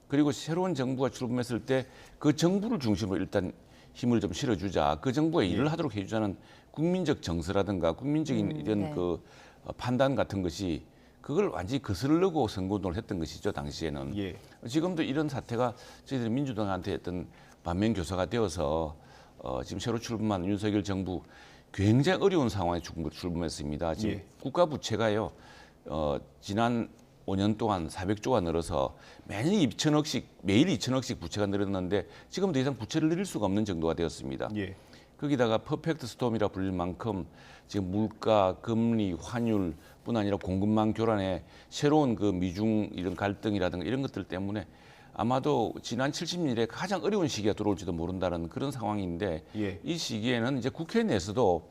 S21: 그리고 새로운 정부가 출범했을 때 그 정부를 중심으로 일단 힘을 좀 실어주자. 그 정부가 일을 하도록 해주자는 국민적 정서라든가 국민적인 이런 그 판단 같은 것이 그걸 완전히 거슬르고 선거운동을 했던 것이죠. 당시에는. 지금도 이런 사태가 저희들이 민주당한테 했던 반면교사가 되어서 지금 새로 출범한 윤석열 정부 굉장히 어려운 상황에 출범했습니다. 지금 국가 부채가요. 지난 5년 동안 400조가 늘어서 매년 2천억씩 매일 2천억씩 부채가 늘었는데 지금 더 이상 부채를 늘릴 수가 없는 정도가 되었습니다. 거기다가 퍼펙트 스톰이라 불릴 만큼 지금 물가, 금리, 환율뿐 아니라 공급망 교란에 새로운 그 미중 이런 갈등이라든가 이런 것들 때문에 아마도 지난 70년 이래 가장 어려운 시기가 들어올지도 모른다는 그런 상황인데 이 시기에는 이제 국회 내에서도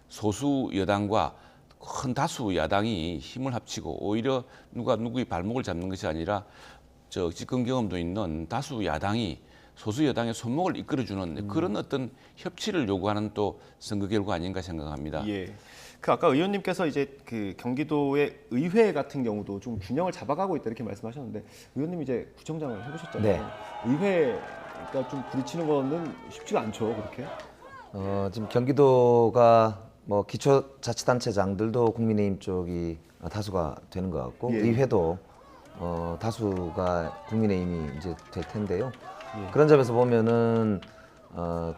S21: 소수 여당과 큰 다수 야당이 힘을 합치고 오히려 누가 누구의 발목을 잡는 것이 아니라 집권 경험도 있는 다수 야당이 소수 여당의 손목을 이끌어주는 그런 어떤 협치를 요구하는 또 선거 결과 아닌가 생각합니다.
S1: 예. 그 아까 의원님께서 이제 그 경기도의 의회 같은 경우도 좀 균형을 잡아가고 있다 이렇게 말씀하셨는데 의원님 이제 구청장을 해보셨잖아요.
S22: 네.
S1: 의회가 좀 부딪히는 거는 쉽지가 않죠, 그렇게?
S22: 지금 경기도가 뭐 기초자치단체장들도 국민의힘 쪽이 다수가 되는 것 같고
S1: 예.
S22: 의회도 다수가 국민의힘이 이제 될 텐데요.
S1: 예.
S22: 그런 점에서 보면은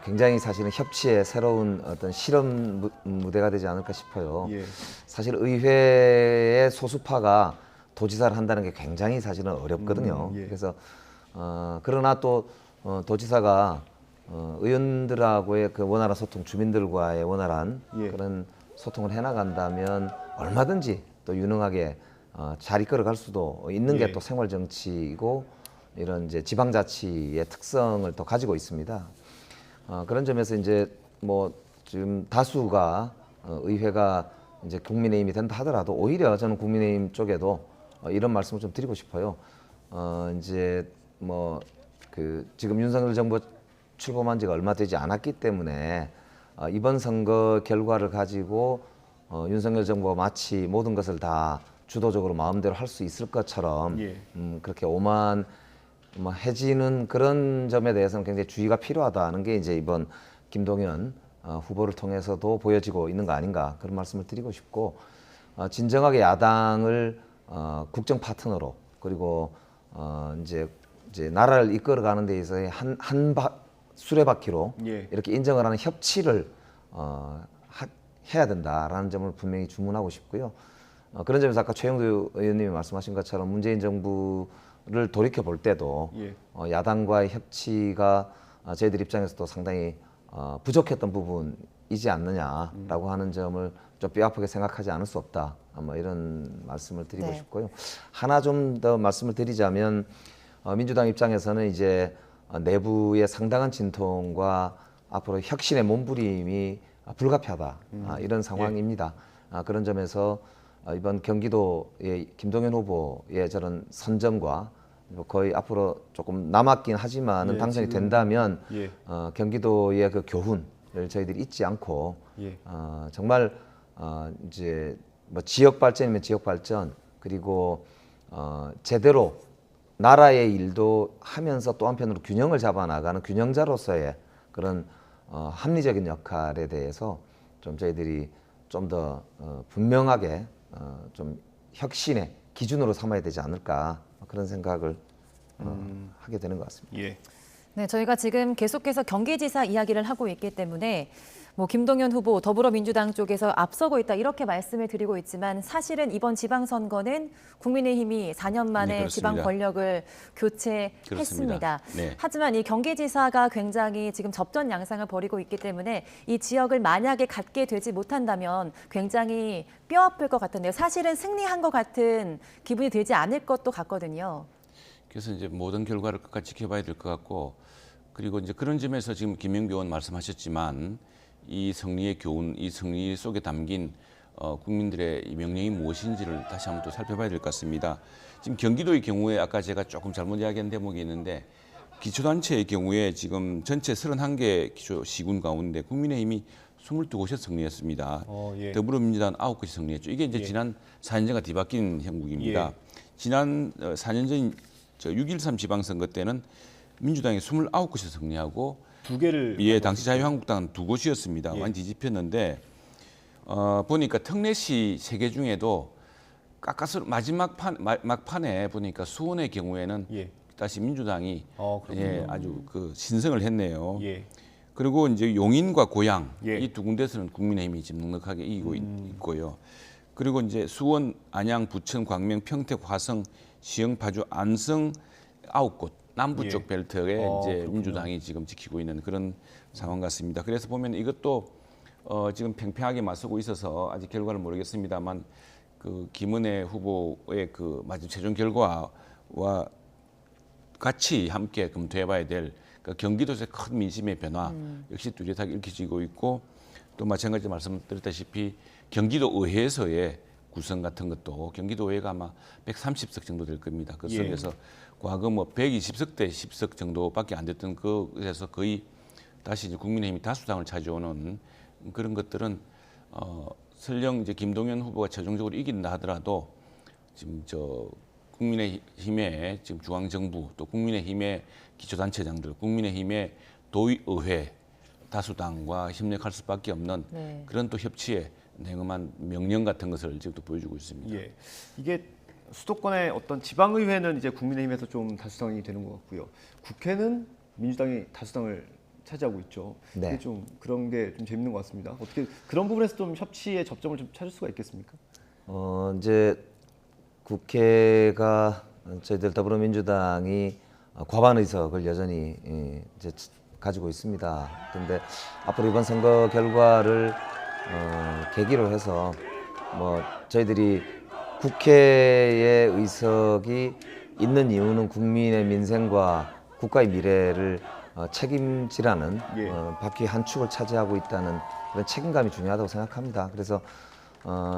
S22: 굉장히 사실은 협치의 새로운 어떤 실험 무대가 되지 않을까 싶어요.
S1: 예.
S22: 사실 의회의 소수파가 도지사를 한다는 게 굉장히 사실은 어렵거든요.
S1: 예.
S22: 그래서 그러나 또 도지사가 의원들하고의 그 원활한 소통, 주민들과의 원활한
S1: 예.
S22: 그런 소통을 해나간다면 얼마든지 또 유능하게 잘 이끌어갈 수도 있는 게
S1: 예.
S22: 또 생활 정치이고 이런 이제 지방자치의 특성을 또 가지고 있습니다. 그런 점에서 이제 뭐 지금 다수가 의회가 이제 국민의힘이 된다 하더라도 오히려 저는 국민의힘 쪽에도 이런 말씀을 좀 드리고 싶어요. 이제 뭐 그 지금 윤석열 정부 출범한 지가 얼마 되지 않았기 때문에 이번 선거 결과를 가지고 윤석열 정부가 마치 모든 것을 다 주도적으로 마음대로 할 수 있을 것처럼
S1: 예.
S22: 그렇게 오만해지는 그런 점에 대해서는 굉장히 주의가 필요하다는 게 이제 이번 김동연 후보를 통해서도 보여지고 있는 거 아닌가 그런 말씀을 드리고 싶고 진정하게 야당을 국정 파트너로 그리고 이제 나라를 이끌어가는 데 있어서의 한 수레바퀴로
S1: 예.
S22: 이렇게 인정을 하는 협치를 해야 된다라는 점을 분명히 주문하고 싶고요. 그런 점에서 아까 최영두 의원님이 말씀하신 것처럼 문재인 정부를 돌이켜 볼 때도
S1: 예.
S22: 야당과의 협치가 저희들 입장에서도 상당히 부족했던 부분이지 않느냐라고 하는 점을 좀 뼈아프게 생각하지 않을 수 없다. 뭐 이런 말씀을 드리고
S2: 네.
S22: 싶고요. 하나 좀 더 말씀을 드리자면 민주당 입장에서는 이제 내부의 상당한 진통과 앞으로 혁신의 몸부림이 불가피하다 이런 상황입니다. 그런 점에서 이번 경기도의 김동연 후보의 저런 선정과 거의 앞으로 조금 남았긴 하지만은
S1: 예,
S22: 당선이
S1: 지금,
S22: 된다면
S1: 예.
S22: 경기도의 그 교훈을 저희들이 잊지 않고
S1: 예.
S22: 정말 이제 뭐 지역 발전이면 지역 발전 그리고 제대로 나라의 일도 하면서 또 한편으로 균형을 잡아 나가는 균형자로서의 그런 합리적인 역할에 대해서 좀 저희들이 좀 더 분명하게 좀 혁신의 기준으로 삼아야 되지 않을까 그런 생각을 하게 되는 것 같습니다.
S1: 예.
S2: 네, 저희가 지금 계속해서 경기지사 이야기를 하고 있기 때문에 뭐 김동연 후보 더불어민주당 쪽에서 앞서고 있다 이렇게 말씀을 드리고 있지만 사실은 이번 지방선거는 국민의힘이 4년 만에
S21: 네,
S2: 지방
S21: 그렇습니다.
S2: 권력을 교체했습니다.
S21: 그렇습니다. 네.
S2: 하지만 이 경기지사가 굉장히 지금 접전 양상을 벌이고 있기 때문에 이 지역을 만약에 갖게 되지 못한다면 굉장히 뼈아플 것 같은데요. 사실은 승리한 것 같은 기분이 들지 않을 것도 같거든요.
S21: 그래서 이제 모든 결과를 끝까지 지켜봐야 될 것 같고 그리고 이제 그런 점에서 지금 김영규 의원 말씀하셨지만 이 승리의 교훈, 이 승리 속에 담긴 국민들의 이 명령이 무엇인지를 다시 한번 또 살펴봐야 될 것 같습니다. 지금 경기도의 경우에 아까 제가 조금 잘못 이야기한 대목이 있는데 기초단체의 경우에 지금 전체 31개 기초시군 가운데 국민의힘이 22곳에서 승리했습니다.
S1: 예.
S21: 더불어민주당 9곳이 승리했죠. 이게 이제
S1: 예.
S21: 지난 4년 전과 뒤바뀐 형국입니다.
S1: 예.
S21: 지난 4년 전 6.13 지방선거 때는 민주당이 29곳에서 승리하고
S1: 두 개를
S21: 당시 자유한국당은 2곳이었습니다.
S1: 예.
S21: 완전 뒤집혔는데 보니까 특례시 3개 중에도 깎아서 마지막 막판에 보니까 수원의 경우에는
S1: 예.
S21: 다시 민주당이
S1: 그렇군요.
S21: 아주 그 신성을 했네요.
S1: 예.
S21: 그리고 이제 용인과 고양
S1: 예.
S21: 이 두 군데서는 국민의힘이 지금 넉넉하게 이기고 있고요. 그리고 이제 수원, 안양, 부천, 광명, 평택, 화성, 시흥, 파주, 안성 9곳 남부 쪽 벨트에 이제
S1: 그렇군요.
S21: 민주당이 지금 지키고 있는 그런 상황 같습니다. 그래서 보면 이것도 지금 팽팽하게 맞서고 있어서 아직 결과를 모르겠습니다만 그 김은혜 후보의 그 마지막 최종 결과와 같이 함께 검토해봐야 될 그러니까 경기도에서 큰 민심의 변화 역시 뚜렷하게 읽혀지고 있고 또 마찬가지 말씀드렸다시피 경기도 의회에서의 구성 같은 것도 경기도 의회가 아마 130석 정도 될 겁니다. 그
S1: 예.
S21: 속에서 과거 뭐 120석 대 10석 정도밖에 안 됐던 그래서 거의 다시 이제 국민의힘이 다수당을 차지오는 그런 것들은 설령 이제 김동연 후보가 최종적으로 이긴다 하더라도 지금 국민의힘의 지금 중앙정부 또 국민의힘의 기초단체장들, 국민의힘의 도의회 다수당과 협력할 수밖에 없는
S2: 네.
S21: 그런 또 협치의 냉엄한 명령 같은 것을 지금도 보여주고 있습니다.
S1: 예, 이게 수도권의 어떤 지방의회는 이제 국민의힘에서 좀 다수당이 되는 것 같고요. 국회는 민주당이 다수당을 차지하고 있죠.
S22: 네.
S1: 이게 좀 그런 게 좀 재밌는 것 같습니다. 어떻게 그런 부분에서 좀 협치의 접점을 좀 찾을 수가 있겠습니까?
S22: 이제 국회가 저희들 더불어민주당이 과반 의석을 여전히 이제 가지고 있습니다. 그런데 앞으로 이번 선거 결과를 계기로 해서 뭐 저희들이 국회의 의석이 있는 이유는 국민의 민생과 국가의 미래를 책임지라는 바퀴 한 축을 차지하고 있다는 그런 책임감이 중요하다고 생각합니다. 그래서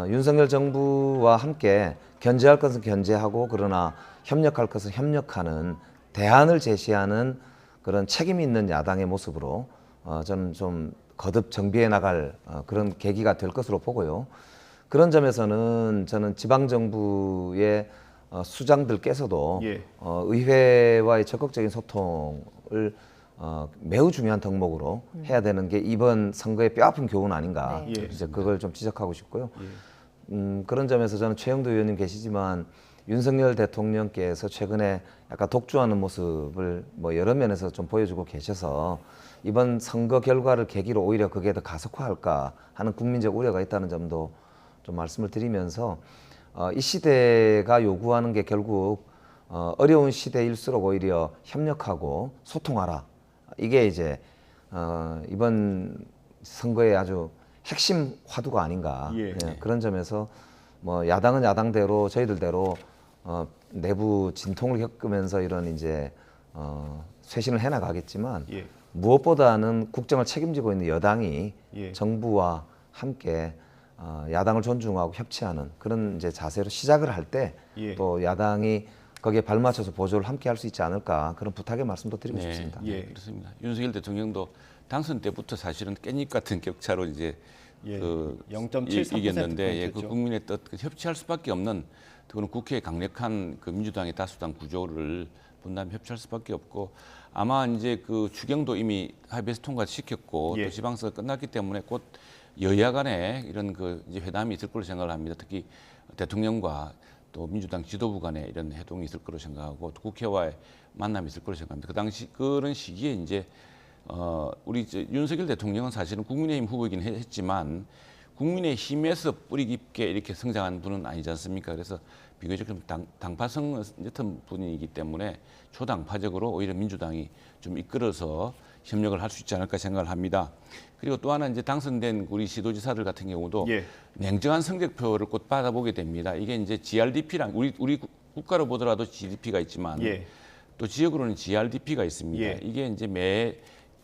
S22: 윤석열 정부와 함께 견제할 것은 견제하고 그러나 협력할 것은 협력하는 대안을 제시하는 그런 책임 있는 야당의 모습으로 저는 좀 거듭 정비해 나갈 그런 계기가 될 것으로 보고요. 그런 점에서는 저는 지방정부의 수장들께서도 의회와의 적극적인 소통을 매우 중요한 덕목으로 해야 되는 게 이번 선거의 뼈아픈 교훈 아닌가. 이제 그걸 좀 지적하고 싶고요. 그런 점에서 저는 최영도 의원님 계시지만 윤석열 대통령께서 최근에 약간 독주하는 모습을 뭐 여러 면에서 좀 보여주고 계셔서 이번 선거 결과를 계기로 오히려 그게 더 가속화할까 하는 국민적 우려가 있다는 점도 좀 말씀을 드리면서 이 시대가 요구하는 게 결국 어려운 시대일수록 오히려 협력하고 소통하라. 이게 이제 이번 선거의 아주 핵심 화두가 아닌가. 그런 점에서 뭐 야당은 야당대로 저희들대로 내부 진통을 겪으면서 이런 이제 쇄신을 해나가겠지만 무엇보다는 국정을 책임지고 있는 여당이 정부와 함께 야당을 존중하고 협치하는 그런 이제 자세로 시작을 할 때 또 야당이 거기에 발맞춰서 보조를 함께 할 수 있지 않을까 그런 부탁의 말씀도 드리고 싶습니다.
S21: 그렇습니다. 윤석열 대통령도 당선 때부터 사실은 깻잎 같은 격차로 이제
S1: 0.73%
S21: 이겼는데 그 국민의 뜻 협치할 수밖에 없는 그런 국회의 강력한 그 민주당의 다수당 구조를 본다면 협치할 수밖에 없고 아마 이제 그 추경도 이미 하이베이스 통과시켰고 또 지방선거 끝났기 때문에 곧 여야 간에 이런 그 이제 회담이 있을 거로 생각을 합니다. 특히 대통령과 또 민주당 지도부 간에 이런 회동이 있을 거로 생각하고 또 국회와의 만남이 있을 거로 생각합니다. 그 당시 그런 시기에 이제 우리 윤석열 대통령은 사실은 국민의힘 후보이긴 했지만 국민의힘에서 뿌리 깊게 이렇게 성장한 분은 아니지 않습니까? 그래서 비교적 좀 당파성 같은 분이기 때문에 초당파적으로 오히려 민주당이 좀 이끌어서 협력을 할 수 있지 않을까 생각을 합니다. 그리고 또 하나 이제 당선된 우리 시도지사들 같은 경우도 냉정한 성적표를 곧 받아보게 됩니다. 이게 이제 GRDP랑 우리 국가로 보더라도 GDP가 있지만 또 지역으로는 GRDP가 있습니다. 이게 이제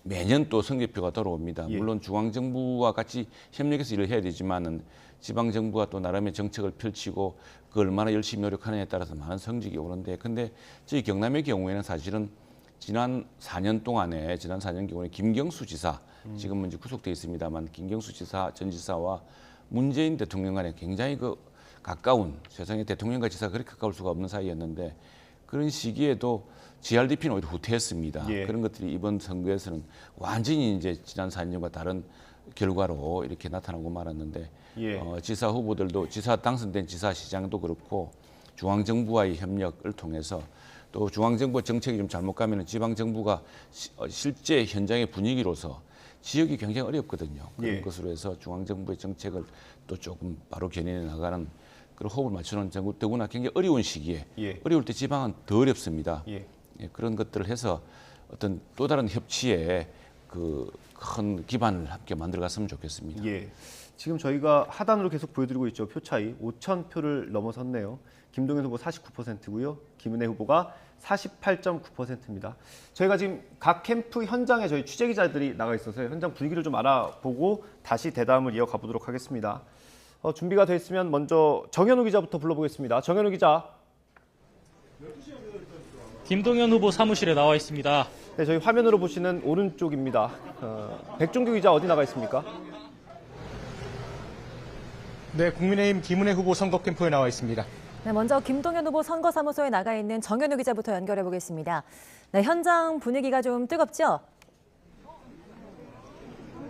S21: 매년 또 성적표가 돌아옵니다. 물론 중앙정부와 같이 협력해서 일을 해야 되지만은 지방정부가 또 나름의 정책을 펼치고 그 얼마나 열심히 노력하느냐에 따라서 많은 성적이 오는데 근데 저희 경남의 경우에는 사실은 지난 4년 경우에 김경수 지사 지금은 이제 구속돼 있습니다만 김경수 지사 전 지사와 문재인 대통령 간에 굉장히 그 가까운 세상에 대통령과 지사가 그렇게 가까울 수가 없는 사이였는데 그런 시기에도 GRDP는 오히려 후퇴했습니다. 그런 것들이 이번 선거에서는 완전히 이제 지난 4년과 다른 결과로 이렇게 나타나고 말았는데 지사 후보들도 지사 당선된 지사시장도 그렇고 중앙정부와의 협력을 통해서 또 중앙정부 정책이 좀 잘못 가면 지방정부가 실제 현장의 분위기로서 지역이 굉장히 어렵거든요. 그런 것으로 해서 중앙정부의 정책을 또 조금 바로 견인해 나가는 그런 호흡을 맞추는 정부 더구나 굉장히 어려운 시기에 어려울 때 지방은 더 어렵습니다. 그런 것들을 해서 어떤 또 다른 협치에 그 큰 기반을 함께 만들어갔으면 좋겠습니다.
S1: 지금 저희가 하단으로 계속 보여드리고 있죠. 표 차이 5천 표를 넘어섰네요. 김동연 후보 49%고요. 김은혜 후보가 48.9%입니다. 저희가 지금 각 캠프 현장에 저희 취재 기자들이 나가 있어서 현장 분위기를 좀 알아보고 다시 대담을 이어가 보도록 하겠습니다. 준비가 돼 있으면 먼저 정현우 기자부터 불러보겠습니다. 정현우 기자.
S7: 김동연 후보 사무실에 나와 있습니다.
S1: 네, 저희 화면으로 보시는 오른쪽입니다. 백종규 기자 어디 나가 있습니까?
S6: 네, 국민의힘 김은혜 후보 선거 캠프에 나와 있습니다.
S2: 네, 먼저 김동연 후보 선거사무소에 나가 있는 정현우 기자부터 연결해 보겠습니다. 네, 현장 분위기가 좀 뜨겁죠?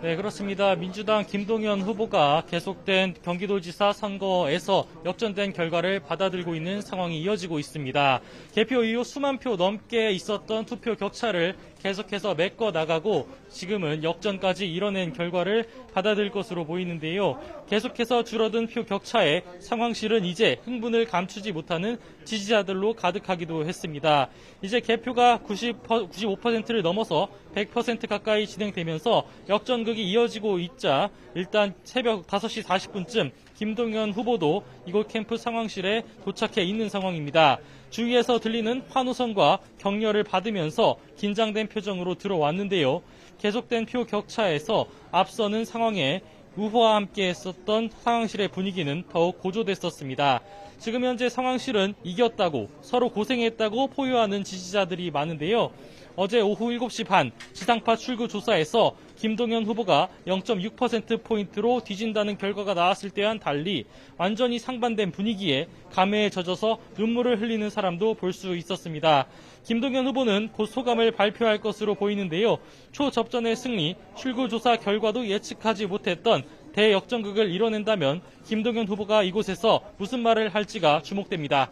S7: 네, 그렇습니다. 민주당 김동연 후보가 계속된 경기도지사 선거에서 역전된 결과를 받아들고 있는 상황이 이어지고 있습니다. 개표 이후 수만 표 넘게 있었던 투표 격차를 계속해서 메꿔 나가고 지금은 역전까지 이뤄낸 결과를 받아들 것으로 보이는데요. 계속해서 줄어든 표 격차에 상황실은 이제 흥분을 감추지 못하는 지지자들로 가득하기도 했습니다. 이제 개표가 95%를 넘어서 100% 가까이 진행되면서 역전극이 이어지고 있자 일단 새벽 5시 40분쯤 김동연 후보도 이곳 캠프 상황실에 도착해 있는 상황입니다. 주위에서 들리는 환호성과 격려를 받으면서 긴장된 표정으로 들어왔는데요. 계속된 표 격차에서 앞서는 상황에 우호와 함께 했었던 상황실의 분위기는 더욱 고조됐었습니다. 지금 현재 상황실은 이겼다고 서로 고생했다고 포효하는 지지자들이 많은데요. 어제 오후 7시 반 지상파 출구 조사에서 김동연 후보가 0.6%포인트로 뒤진다는 결과가 나왔을 때와는 달리 완전히 상반된 분위기에 감회에 젖어서 눈물을 흘리는 사람도 볼 수 있었습니다. 김동연 후보는 곧 소감을 발표할 것으로 보이는데요. 초접전의 승리, 출구 조사 결과도 예측하지 못했던 대역전극을 이뤄낸다면 김동연 후보가 이곳에서 무슨 말을 할지가 주목됩니다.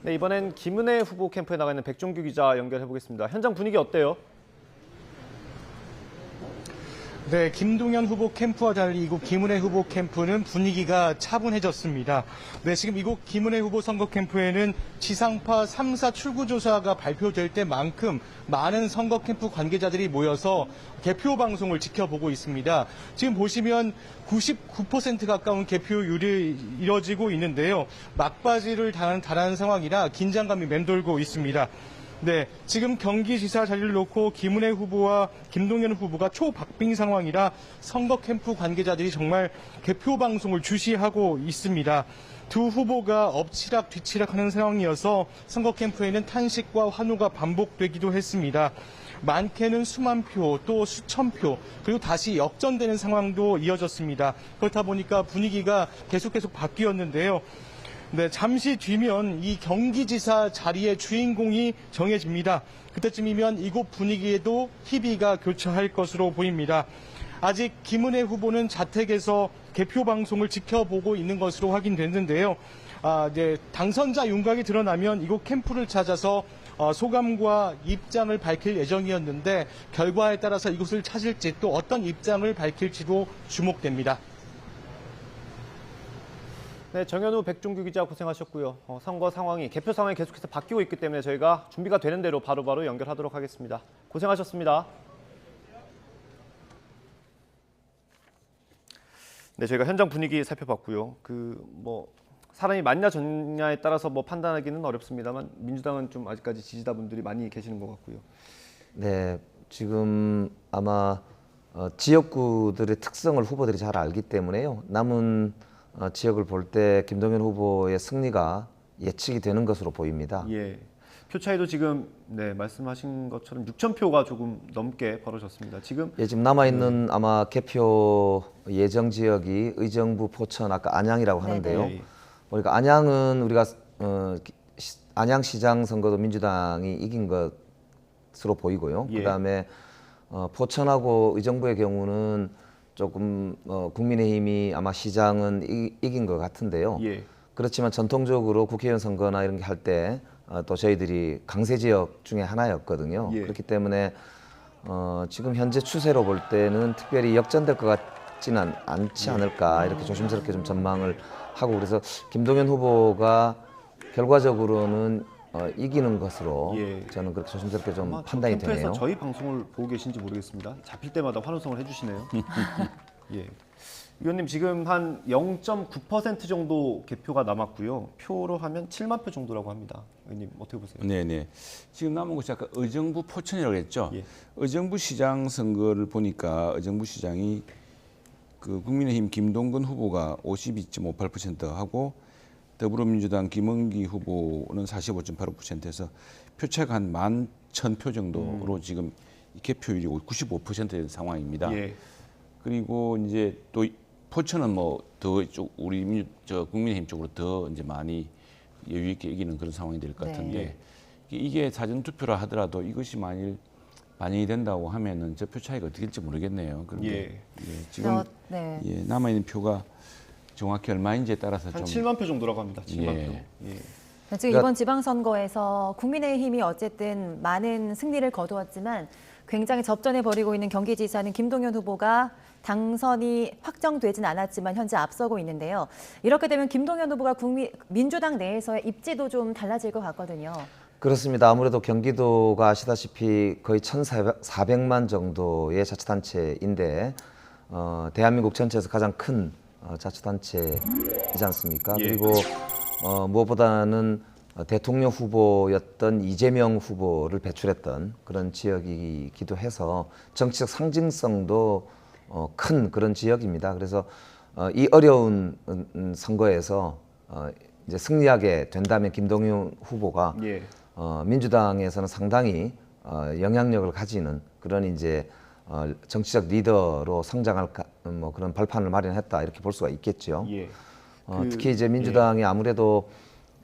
S1: 네, 이번엔 김은혜 후보 캠프에 나가 있는 백종규 기자 연결해 보겠습니다. 현장 분위기 어때요?
S6: 네, 김동연 후보 캠프와 달리 이곳 김은혜 후보 캠프는 분위기가 차분해졌습니다. 네, 지금 이곳 김은혜 후보 선거 캠프에는 지상파 3사 출구조사가 발표될 때만큼 많은 선거 캠프 관계자들이 모여서 개표 방송을 지켜보고 있습니다. 지금 보시면 99% 가까운 개표율이 이뤄지고 있는데요. 막바지를 달하는 상황이라 긴장감이 맴돌고 있습니다. 네, 지금 경기지사 자리를 놓고 김은혜 후보와 김동연 후보가 초박빙 상황이라 선거 캠프 관계자들이 정말 개표 방송을 주시하고 있습니다. 두 후보가 엎치락 뒤치락하는 상황이어서 선거 캠프에는 탄식과 환호가 반복되기도 했습니다. 많게는 수만 표, 또 수천 표, 그리고 다시 역전되는 상황도 이어졌습니다. 그렇다 보니까 분위기가 계속 바뀌었는데요. 네, 잠시 뒤면 이 경기지사 자리의 주인공이 정해집니다. 그때쯤이면 이곳 분위기에도 희비가 교차할 것으로 보입니다. 아직 김은혜 후보는 자택에서 개표 방송을 지켜보고 있는 것으로 확인됐는데요. 네, 당선자 윤곽이 드러나면 이곳 캠프를 찾아서 소감과 입장을 밝힐 예정이었는데 결과에 따라서 이곳을 찾을지 또 어떤 입장을 밝힐지도 주목됩니다.
S1: 네, 정현우, 백종규 기자 고생하셨고요. 선거 상황이, 개표 상황이 계속해서 바뀌고 있기 때문에 저희가 준비가 되는 대로 바로바로 연결하도록 하겠습니다. 고생하셨습니다. 네, 저희가 현장 분위기 살펴봤고요. 사람이 많냐 적냐에 따라서 판단하기는 어렵습니다만 민주당은 좀 아직까지 지지자분들이 많이 계시는 것 같고요.
S22: 네, 지금 아마 지역구들의 특성을 후보들이 잘 알기 때문에요. 남은 지역을 볼 때 김동연 후보의 승리가 예측이 되는 것으로 보입니다.
S1: 예, 표 차이도 지금 말씀하신 것처럼 6천 표가 조금 넘게 벌어졌습니다. 지금
S22: 남아 있는 아마 개표 예정 지역이 의정부, 포천, 아까 안양이라고 하는데요. 그러니까 안양은 우리가 안양시장 선거도 민주당이 이긴 것으로 보이고요. 그다음에 포천하고 의정부의 경우는 조금 국민의힘이 아마 시장은 이긴 것 같은데요. 그렇지만 전통적으로 국회의원 선거나 이런 게 할 때 또 저희들이 강세 지역 중에 하나였거든요. 그렇기 때문에 지금 현재 추세로 볼 때는 특별히 역전될 것 같지는 않지 않을까 이렇게 조심스럽게 좀 전망을 하고, 그래서 김동연 후보가 결과적으로는 이기는 것으로 저는 그렇게 조심스럽게 좀 판단이 되네요.
S1: 캠프에서 저희 방송을 보고 계신지 모르겠습니다. 잡힐 때마다 환호성을 해주시네요. 예, 의원님 지금 한 0.9% 정도 개표가 남았고요. 표로 하면 7만 표 정도라고 합니다. 의원님 어떻게 보세요?
S21: 네네. 지금 남은 곳이 아까 의정부 포천이라고 했죠. 의정부 시장 선거를 보니까 의정부 시장이 국민의힘 김동근 후보가 52.58%하고 더불어민주당 김은기 후보는 45.85%에서 표차가 한 11,000표 정도로 지금 개표율이 95% 된 상황입니다.
S1: 예.
S21: 그리고 이제 또 포천은 뭐 더 우리 국민의힘 쪽으로 더 이제 많이 여유 있게 이기는 그런 상황이 될 것 같은데
S1: 네.
S21: 이게 사전 투표라 하더라도 이것이 만일 반영이 된다고 하면은 저 표 차이가 어떻게 될지 모르겠네요. 그런데 지금
S2: 네.
S21: 남아 있는 표가 정확히 얼마인지에 따라서
S1: 한
S21: 좀
S1: 7만 표 정도라고 합니다. 7만 표. 예.
S2: 지금 이번 지방선거에서 국민의힘이 어쨌든 많은 승리를 거두었지만 굉장히 접전해 벌이고 있는 경기지사는 김동연 후보가 당선이 확정되진 않았지만 현재 앞서고 있는데요. 이렇게 되면 김동연 후보가 민주당 내에서의 입지도 좀 달라질 것 같거든요.
S22: 그렇습니다. 아무래도 경기도가 아시다시피 거의 1,400만 정도의 자치단체인데 대한민국 전체에서 가장 큰 자치단체이지 않습니까?
S1: 예.
S22: 그리고 무엇보다는 대통령 후보였던 이재명 후보를 배출했던 그런 지역이기도 해서 정치적 상징성도 큰 그런 지역입니다. 그래서 이 어려운 선거에서 이제 승리하게 된다면 김동연 후보가
S1: 예.
S22: 민주당에서는 상당히 영향력을 가지는 그런 이제 정치적 리더로 성장할 뭐 그런 발판을 마련했다 이렇게 볼 수가 있겠죠.
S1: 예.
S22: 특히 이제 민주당이 아무래도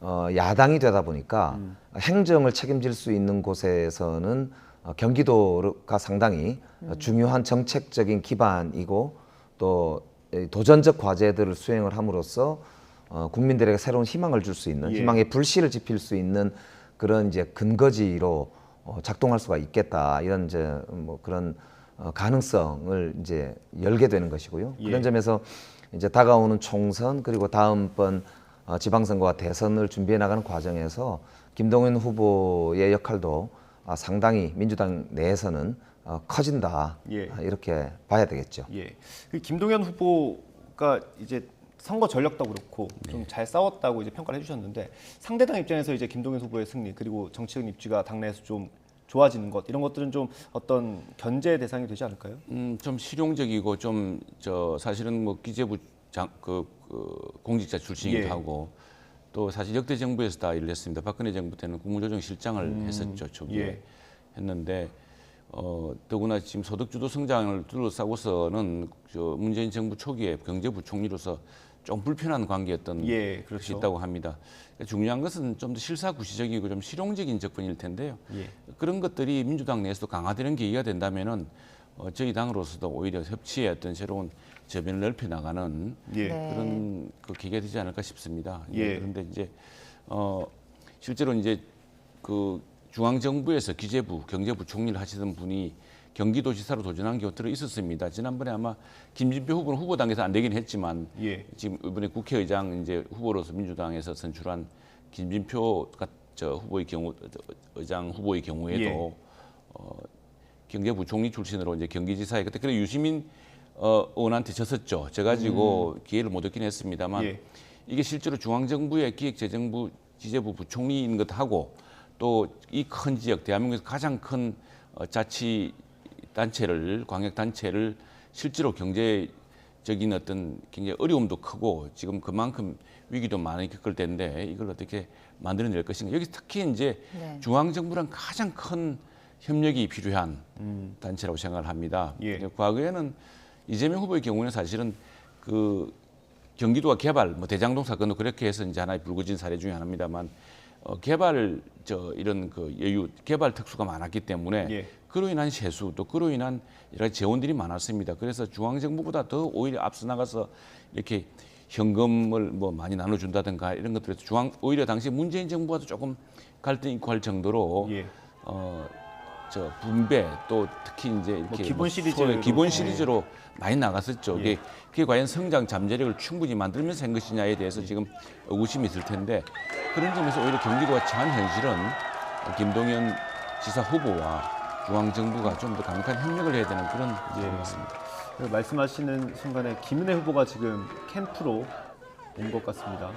S22: 야당이 되다 보니까 행정을 책임질 수 있는 곳에서는 경기도가 상당히 중요한 정책적인 기반이고 또 도전적 과제들을 수행을 함으로써 국민들에게 새로운 희망을 줄 수 있는 희망의 불씨를 지필 수 있는 그런 이제 근거지로 작동할 수가 있겠다 이런 이제 뭐 그런 가능성을 이제 열게 되는 것이고요. 그런 점에서 이제 다가오는 총선 그리고 다음번 지방선거와 대선을 준비해 나가는 과정에서 김동연 후보의 역할도 상당히 민주당 내에서는 커진다 이렇게 봐야 되겠죠.
S1: 예. 그 김동연 후보가 이제 선거 전력도 그렇고 좀 잘 싸웠다고 이제 평가를 해주셨는데 상대당 입장에서 이제 김동연 후보의 승리 그리고 정치적 입지가 당내에서 좀 좋아지는 것 이런 것들은 좀 어떤 견제 대상이 되지 않을까요?
S21: 좀 실용적이고 좀 사실은 뭐 기재부 공직자 출신이기도 하고 또 사실 역대 정부에서 다 일을 했습니다. 박근혜 정부 때는 국무조정실장을 했었죠. 초기에 했는데 더구나 지금 소득주도 성장을 둘러싸고서는 문재인 정부 초기에 경제부총리로서 좀 불편한 관계였던 것이 있다고 합니다. 중요한 것은 좀 더 실사구시적이고 좀 실용적인 접근일 텐데요. 그런 것들이 민주당 내에서도 강화되는 계기가 된다면은 저희 당으로서도 오히려 협치의 어떤 새로운 저변을 넓혀 나가는 그런 그 계기가 되지 않을까 싶습니다. 그런데 이제 실제로 이제 그 중앙정부에서 기재부, 경제부총리를 하시던 분이 경기도지사로 도전한 경우 들어 있었습니다. 지난번에 아마 김진표 후보는 후보당에서 안 되긴 했지만 지금 이번에 국회의장 이제 후보로서 민주당에서 선출한 김진표 후보의 경우 의장 후보의 경우에도 경제부총리 출신으로 이제 경기지사에 그때 그래 유시민 의원한테 졌었죠. 져가지고 기회를 못 얻긴 했습니다만 이게 실제로 중앙정부의 기획재정부 기재부 부총리인 것하고 또 이 큰 지역 대한민국에서 가장 큰 자치단체를 광역단체를 실제로 경제적인 어떤 굉장히 어려움도 크고 지금 그만큼 위기도 많이 겪을 텐데 이걸 어떻게 만들어낼 것인가. 여기 특히 이제 중앙정부랑 가장 큰 협력이 필요한 단체라고 생각을 합니다. 과거에는 이재명 후보의 경우에는 사실은 그 경기도가 개발, 뭐 대장동 사건도 그렇게 해서 이제 하나의 불거진 사례 중에 하나입니다만 개발 이런 그 여유, 개발 특수가 많았기 때문에 그로 인한 세수 또 그로 인한 여러 가지 재원들이 많았습니다. 그래서 중앙정부보다 더 오히려 앞서 나가서 이렇게 현금을 뭐 많이 나눠준다든가 이런 것들에서 오히려 당시 문재인 정부와도 조금 갈등이 있고 할 정도로 분배 또 특히 이제 이렇게 기본 시리즈로 많이 나갔었죠. 그게 과연 성장 잠재력을 충분히 만들면서 한 것이냐에 대해서 지금 의구심이 있을 텐데 그런 점에서 오히려 경기도가 처한 현실은 김동연 지사 후보와 중앙정부가 좀 더 강력한 협력을 해야 되는 그런 것 같습니다.
S1: 말씀하시는 순간에 김은혜 후보가 지금 캠프로 온 것 같습니다.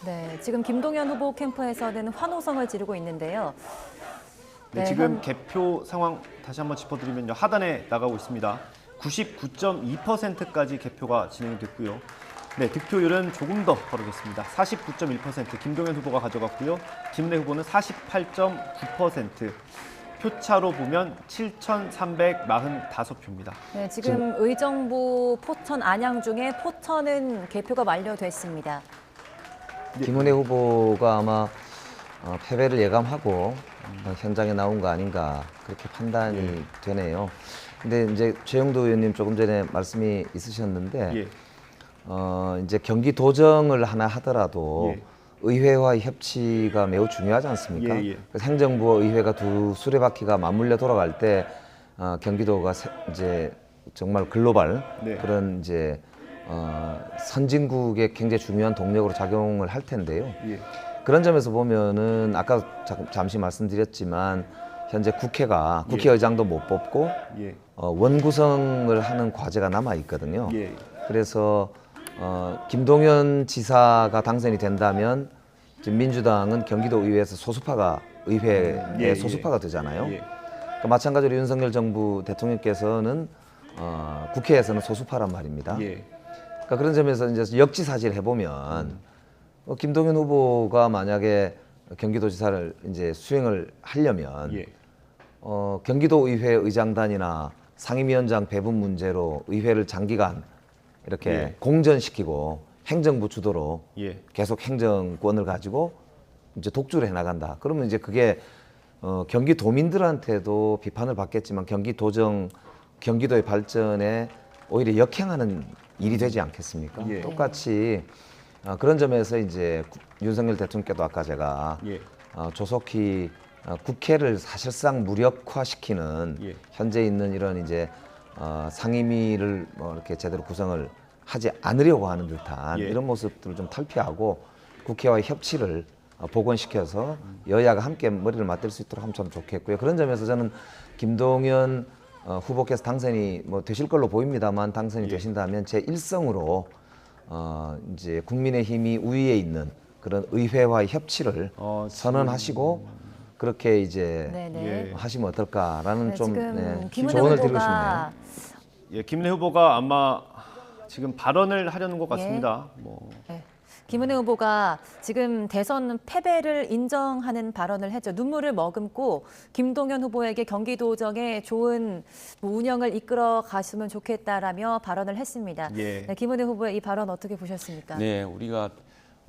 S2: 네, 지금 김동연 후보 캠프에서는 환호성을 지르고 있는데요.
S1: 지금 개표 상황 다시 한번 짚어드리면요. 하단에 나가고 있습니다. 99.2%까지 개표가 진행이 됐고요. 네, 득표율은 조금 더 벌어졌습니다. 49.1% 김동연 후보가 가져갔고요. 김은혜 후보는 48.9%. 표차로 보면 7,345표입니다.
S2: 네, 지금 의정부, 포천, 안양 중에 포천은 개표가 완료됐습니다.
S22: 김은혜 후보가 아마 패배를 예감하고 현장에 나온 거 아닌가 그렇게 판단이 되네요. 근데 이제 최영도 의원님 조금 전에 말씀이 있으셨는데 이제 경기 도정을 하나 하더라도 의회와 협치가 매우 중요하지 않습니까? 그래서 행정부와 의회가 두 수레바퀴가 맞물려 돌아갈 때 경기도가 이제 정말 글로벌 그런 이제 선진국의 굉장히 중요한 동력으로 작용을 할 텐데요. 그런 점에서 보면은 아까 잠시 말씀드렸지만 현재 국회가 국회의장도 못 뽑고 원구성을 하는 과제가 남아 있거든요. 그래서 김동연 지사가 당선이 된다면 지금 민주당은 경기도 의회에서 소수파가 의회의 소수파가 되잖아요. 그러니까 마찬가지로 윤석열 정부 대통령께서는 국회에서는 소수파란 말입니다. 그러니까 그런 점에서 이제 역지사지를 해보면 김동연 후보가 만약에 경기도지사를 이제 수행을 하려면 경기도 의회 의장단이나 상임위원장 배분 문제로 의회를 장기간 이렇게 공전시키고 행정부 주도로 계속 행정권을 가지고 이제 독주를 해나간다. 그러면 이제 그게 경기도민들한테도 비판을 받겠지만 경기도의 발전에 오히려 역행하는 일이 되지 않겠습니까? 똑같이 그런 점에서 이제 윤석열 대통령께도 아까 제가 조속히 국회를 사실상 무력화시키는 현재 있는 이런 이제 상임위를 뭐 이렇게 제대로 구성을 하지 않으려고 하는 듯한 이런 모습들을 좀 탈피하고 국회와의 협치를 복원시켜서 여야가 함께 머리를 맞댈 수 있도록 하면 참 좋겠고요. 그런 점에서 저는 김동연 후보께서 당선이 뭐 되실 걸로 보입니다만 당선이 되신다면 제 일성으로 이제 국민의힘이 우위에 있는 그런 의회와의 협치를 선언하시고 그렇게 이제 하시면 어떨까라는 좀 조언을 드리고 싶네요.
S1: 김은혜 후보가 아마 지금 발언을 하려는 것 같습니다.
S2: 김은혜 후보가 지금 대선 패배를 인정하는 발언을 했죠. 눈물을 머금고 김동연 후보에게 경기도정에 좋은 운영을 이끌어 갔으면 좋겠다라며 발언을 했습니다. 네, 김은혜 후보의 이 발언 어떻게 보셨습니까?
S21: 네, 우리가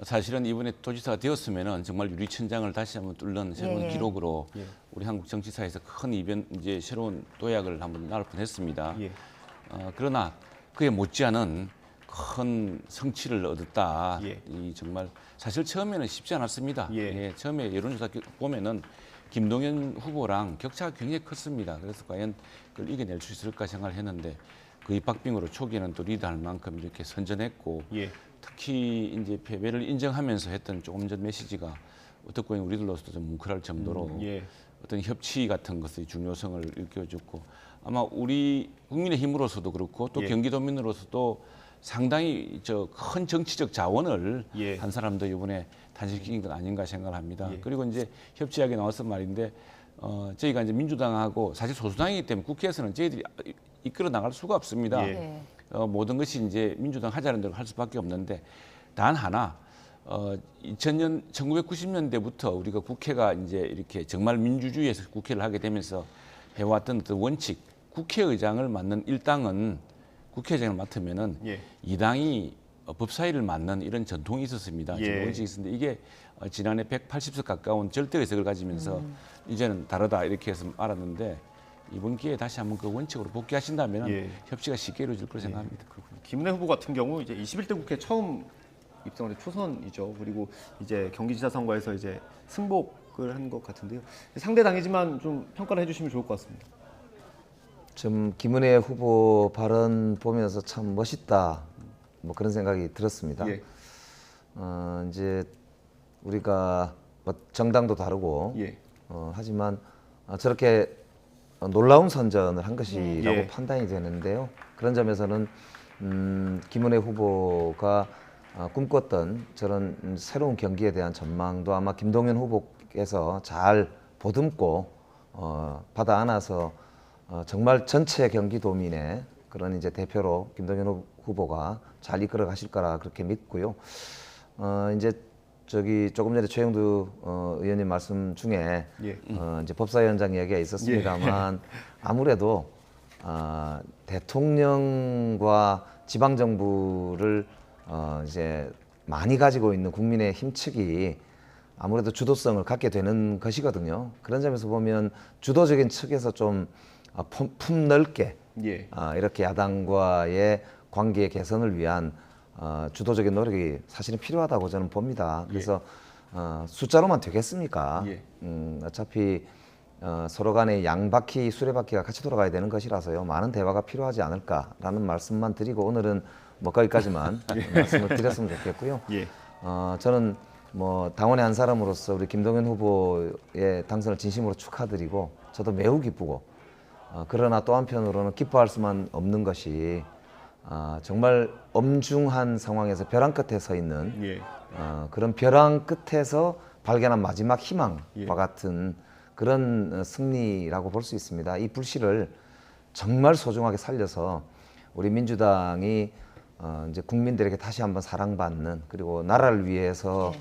S21: 사실은 이번에 도지사가 되었으면은 정말 유리천장을 다시 한번 뚫는 새로운 기록으로 우리 한국 정치사에서 큰 이제 새로운 도약을 한번 낳을 뻔했습니다. 그러나 그에 못지않은 큰 성취를 얻었다. 이 정말 사실 처음에는 쉽지 않았습니다. 처음에 여론조사 보면은 김동연 후보랑 격차가 굉장히 컸습니다. 그래서 과연 그걸 이겨낼 수 있을까 생각을 했는데 그 입박빙으로 초기에는 또 리드할 만큼 이렇게 선전했고 특히 이제 패배를 인정하면서 했던 조금 전 메시지가 어떻게 보면 우리들로서도 좀 뭉클할 정도로 어떤 협치 같은 것의 중요성을 일깨워줬고 아마 우리 국민의힘으로서도 그렇고 또 경기도민으로서도 상당히 큰 정치적 자원을 한 사람도 이번에 탄생시킨 것 아닌가 생각을 합니다. 그리고 이제 협치하게 나와서 말인데 저희가 이제 민주당하고 사실 소수당이기 때문에 국회에서는 저희들이 이끌어 나갈 수가 없습니다. 모든 것이 이제 민주당 하자는 대로 할 수밖에 없는데 단 하나 1990년대부터 우리가 국회가 이제 이렇게 정말 민주주의에서 국회를 하게 되면서 해왔던 어떤 원칙, 국회의장을 맡는 1당은 국회의장을 맡으면은 2당이 법사위를 맡는 이런 전통이 있었습니다. 원칙이 있었는데 이게 지난해 180석 가까운 절대의석을 가지면서 이제는 다르다 이렇게 해서 알았는데 이번 기회에 다시 한번 그 원칙으로 복귀하신다면 협치가 쉽게 이루어질 거라 생각합니다.
S1: 김은혜 후보 같은 경우 이제 21대 국회 처음 입성을 초선이죠. 그리고 이제 경기지사 선거에서 이제 승복을 한 것 같은데요. 상대 당이지만 좀 평가를 해주시면 좋을 것 같습니다.
S22: 좀 김은혜 후보 발언 보면서 참 멋있다. 뭐 그런 생각이 들었습니다. 이제 우리가 뭐 정당도 다르고 하지만 저렇게 놀라운 선전을 한 것이라고 판단이 되는데요. 그런 점에서는 김은혜 후보가 꿈꿨던 저런 새로운 경기에 대한 전망도 아마 김동연 후보께서 잘 보듬고 받아 안아서 정말 전체 경기도민의 그런 이제 대표로 김동연 후보가 잘 이끌어 가실 거라 그렇게 믿고요. 이제 저기 조금 전에 최영두 의원님 말씀 중에
S1: 예.
S22: 이제 법사위원장 이야기가 있었습니다만 아무래도 대통령과 지방 정부를 이제 많이 가지고 있는 국민의힘 측이 아무래도 주도성을 갖게 되는 것이거든요. 그런 점에서 보면 주도적인 측에서 좀 품넓게
S1: 예.
S22: 이렇게 야당과의 관계 개선을 위한 주도적인 노력이 사실은 필요하다고 저는 봅니다. 그래서 숫자로만 되겠습니까?
S1: 예.
S22: 어차피 서로 간에 양바퀴 수레바퀴가 같이 돌아가야 되는 것이라서요. 많은 대화가 필요하지 않을까라는 말씀만 드리고 오늘은 뭐 거기까지만 말씀을 드렸으면 좋겠고요.
S1: 예.
S22: 저는 뭐 당원의 한 사람으로서 우리 김동연 후보의 당선을 진심으로 축하드리고 저도 매우 기쁘고 그러나 또 한편으로는 기뻐할 수만 없는 것이 정말 엄중한 상황에서 벼랑 끝에 서 있는
S1: 예.
S22: 그런 벼랑 끝에서 발견한 마지막 희망과
S1: 예.
S22: 같은 그런 승리라고 볼 수 있습니다. 이 불씨를 정말 소중하게 살려서 우리 민주당이 이제 국민들에게 다시 한번 사랑받는 그리고 나라를 위해서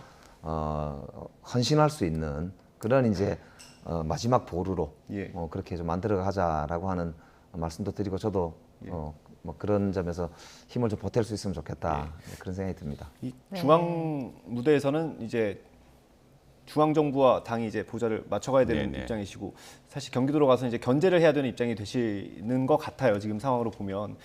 S22: 헌신할 수 있는 그런 이제 마지막 보루로
S1: 예.
S22: 그렇게 좀 만들어 가자라고 하는 말씀도 드리고 저도 뭐 그런 점에서 힘을 좀 보탤 수 있으면 좋겠다 그런 생각이 듭니다.
S1: 이 중앙 무대에서는 이제 중앙 정부와 당이 이제 보좌를 맞춰가야 되는 입장이시고 사실 경기도로 가서 이제 견제를 해야 되는 입장이 되시는 것 같아요. 지금 상황으로 보면